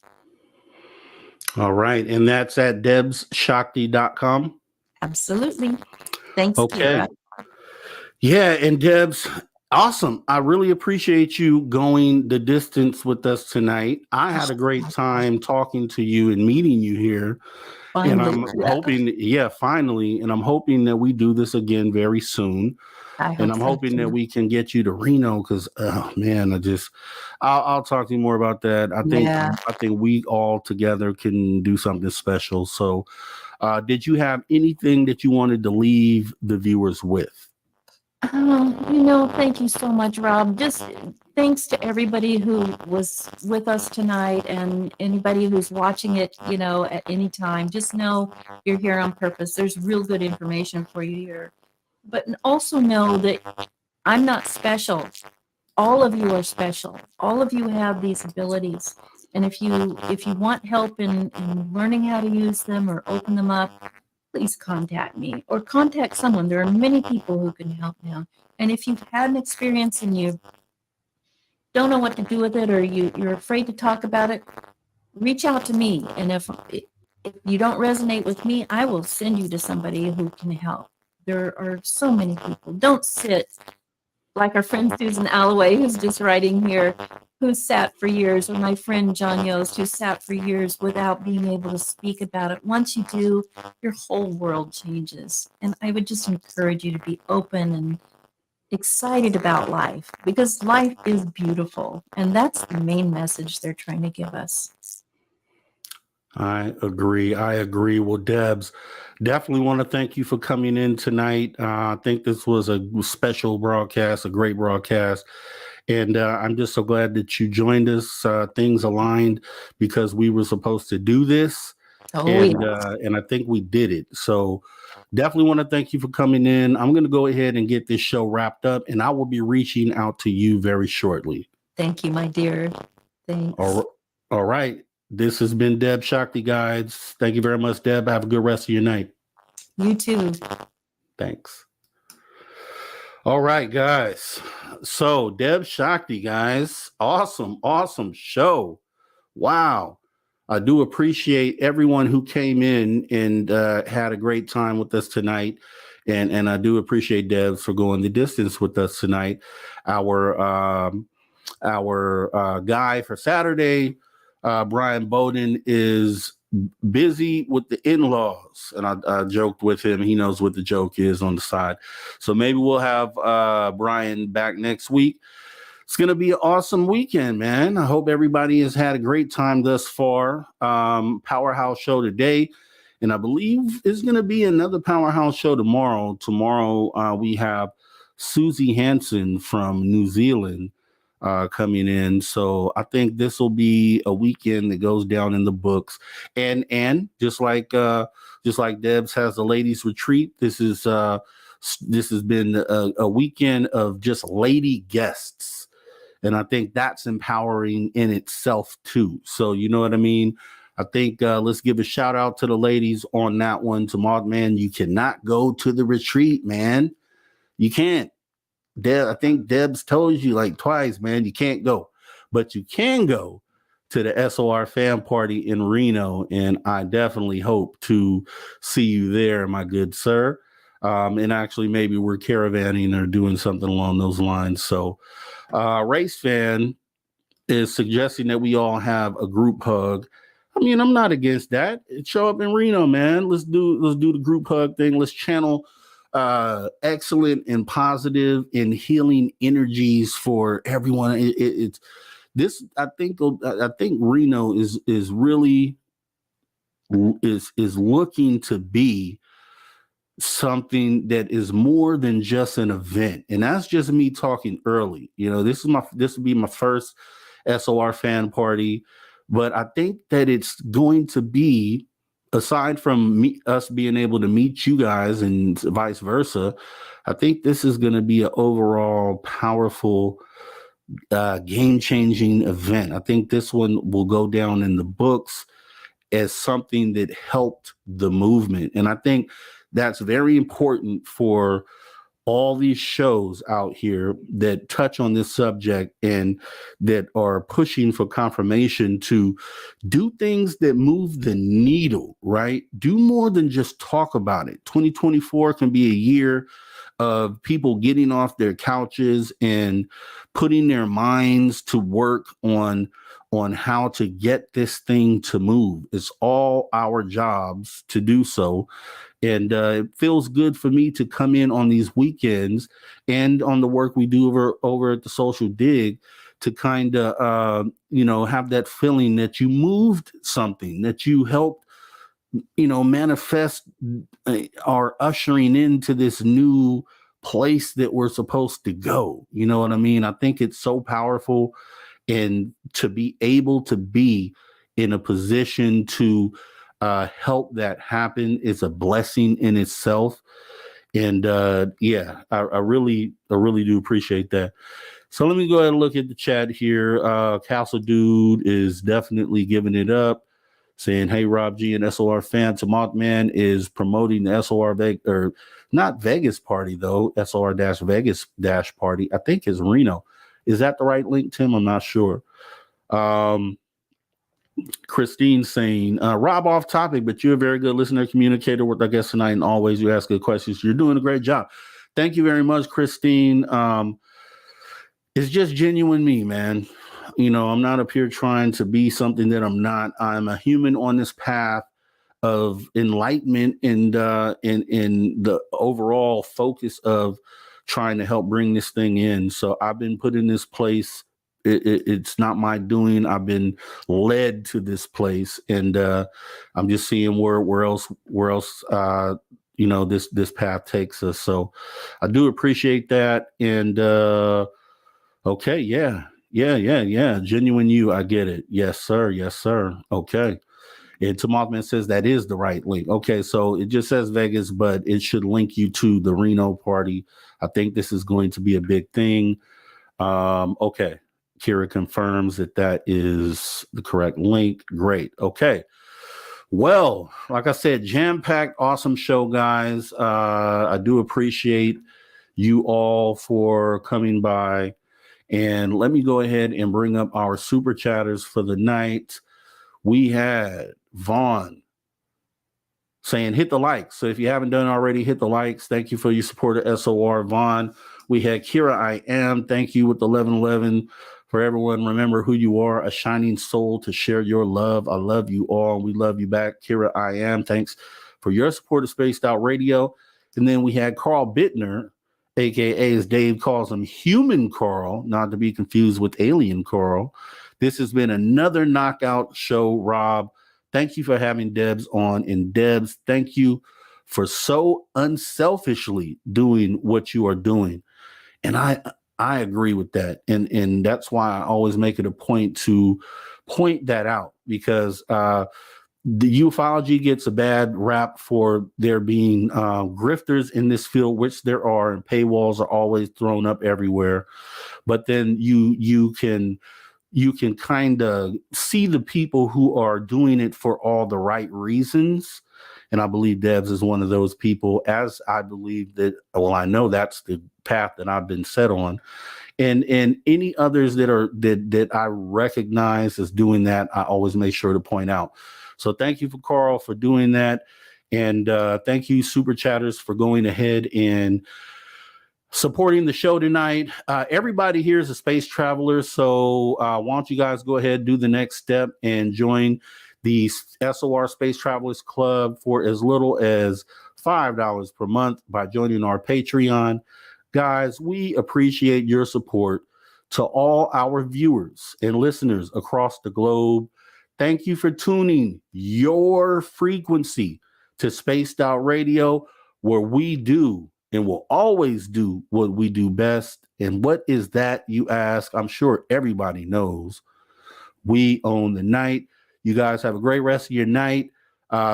All right. And that's at debzshakti.com. Absolutely. Thanks, Okay. Kira. Yeah. And Debz, awesome. I really appreciate you going the distance with us tonight. I had a great time talking to you and meeting you here. Finally, and I'm hoping, finally. And I'm hoping that we do this again very soon. And I'm hoping that we can get you to Reno because, oh man, I'll talk to you more about that. I think we all together can do something special. So, did you have anything that you wanted to leave the viewers with? Thank you so much, Rob. Just thanks to everybody who was with us tonight and anybody who's watching it, at any time. Just know you're here on purpose. There's real good information for you here. But also know that I'm not special. All of you are special. All of you have these abilities. And if you want help in learning how to use them or open them up, please contact me or contact someone. There are many people who can help now. And if you've had an experience and you don't know what to do with it or you're afraid to talk about it, reach out to me. And if you don't resonate with me, I will send you to somebody who can help. There are so many people. Don't sit like our friend Susan Alloway, who's just writing here, who sat for years, or my friend John Yost, who sat for years without being able to speak about it. Once you do, your whole world changes. And I would just encourage you to be open and excited about life, because life is beautiful. And that's the main message they're trying to give us. I agree. Well, Debz, definitely want to thank you for coming in tonight. I think this was a special broadcast, a great broadcast. And I'm just so glad that you joined us. Things aligned because we were supposed to do this. And I think we did it. So definitely want to thank you for coming in. I'm going to go ahead and get this show wrapped up, and I will be reaching out to you very shortly. Thank you, my dear. Thanks. All right. This has been Debz Shakti, guys. Thank you very much, Deb. Have a good rest of your night. You too. Thanks. All right, guys. So Debz Shakti, guys. Awesome show. Wow. I do appreciate everyone who came in and had a great time with us tonight. And I do appreciate Debz for going the distance with us tonight. Our guy for Saturday, Brian Bowden, is busy with the in-laws, and I joked with him. He knows what the joke is on the side. So maybe we'll have Brian back next week. It's going to be an awesome weekend, man. I hope everybody has had a great time thus far. Powerhouse show today, and I believe it's going to be another Powerhouse show tomorrow. Tomorrow we have Susie Hansen from New Zealand coming in. So I think this will be a weekend that goes down in the books. And just like Debz has the ladies retreat, this has been a weekend of just lady guests. And I think that's empowering in itself too. So you know what I mean? I think let's give a shout out to the ladies on that one. To Mark, man, you cannot go to the retreat, man. You can't. I think Debz told you like twice, man, you can't go. But you can go to the SOR fan party in Reno, and I definitely hope to see you there, my good sir. And actually, maybe we're caravanning or doing something along those lines. So, Race Fan is suggesting that we all have a group hug. I mean, I'm not against that. Show up in Reno, man. Let's do the group hug thing. Let's channel excellent and positive and healing energies for everyone. It's this. I think Reno is really looking to be something that is more than just an event, and that's just me talking early. You know, this will be my first SOR fan party, but I think that it's going to be, aside from us being able to meet you guys and vice versa, I think this is going to be an overall powerful, game-changing event. I think this one will go down in the books as something that helped the movement, and I think that's very important for all these shows out here that touch on this subject and that are pushing for confirmation to do things that move the needle, right? Do more than just talk about it. 2024 can be a year of people getting off their couches and putting their minds to work on how to get this thing to move. It's all our jobs to do so. And it feels good for me to come in on these weekends and on the work we do over at the Social Dig to kind of, have that feeling that you moved something, that you helped, manifest our ushering into this new place that we're supposed to go. You know what I mean? I think it's so powerful, and to be able to be in a position to help that happen is a blessing in itself. And I really do appreciate that. So let me go ahead and look at the chat here. Castle Dude is definitely giving it up, saying, hey, Rob G and SOR fan. Mothman is promoting the SOR not Vegas party though, SOR-Vegas party. I think is Reno. Is that the right link, Tim? I'm not sure. Christine saying, Rob, off topic, but you're a very good listener, communicator with our guests tonight, and always you ask good questions. You're doing a great job. Thank you very much, Christine. It's just genuine me, man. I'm not up here trying to be something that I'm not. I'm a human on this path of enlightenment and in the overall focus of trying to help bring this thing in. So I've been put in this place. It's not my doing. I've been led to this place, and I'm just seeing where else this path takes us. So I do appreciate that. And okay, yeah. Genuine you, I get it. Yes, sir. Okay. And Mothman says that is the right link. Okay, so it just says Vegas, but it should link you to the Reno party. I think this is going to be a big thing. Okay. Kira confirms that is the correct link. Great. Okay. Well, like I said, jam-packed, awesome show, guys. I do appreciate you all for coming by. And let me go ahead and bring up our super chatters for the night. We had Vaughn saying, hit the likes. So if you haven't done already, hit the likes. Thank you for your support of SOR, Vaughn. We had Kira, I am. Thank you with the 1111. For everyone, remember who you are, a shining soul to share your love. I love you all. We love you back. Kira, I am. Thanks for your support of Spaced Out Radio. And then we had Carl Bittner, a.k.a. as Dave calls him, Human Carl, not to be confused with Alien Carl. This has been another knockout show, Rob. Thank you for having Debz on. And Debz, thank you for so unselfishly doing what you are doing. And I agree with that. And that's why I always make it a point to point that out, because the ufology gets a bad rap for there being grifters in this field, which there are, and paywalls are always thrown up everywhere. But then you can you can kind of see the people who are doing it for all the right reasons. And I believe Debz is one of those people, as I believe that, well, I know that's the path that I've been set on. And any others that I recognize as doing that, I always make sure to point out. So thank you for Carl for doing that. And thank you, Super Chatters, for going ahead and supporting the show tonight. Everybody here is a space traveler. So why don't you guys go ahead, do the next step and join the SOR Space Travelers Club for as little as $5 per month by joining our Patreon. Guys, we appreciate your support. To all our viewers and listeners across the globe, thank you for tuning your frequency to Spaced Out Radio, where we do and will always do what we do best. And what is that, you ask? I'm sure everybody knows. We own the night. You guys have a great rest of your night.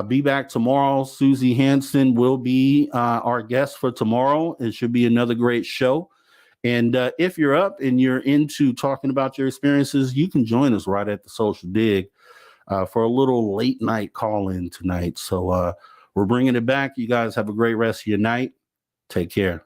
Be back tomorrow. Susie Hansen will be our guest for tomorrow. It should be another great show. And if you're up and you're into talking about your experiences, you can join us right at the Social Dig for a little late night call-in tonight. So we're bringing it back. You guys have a great rest of your night. Take care.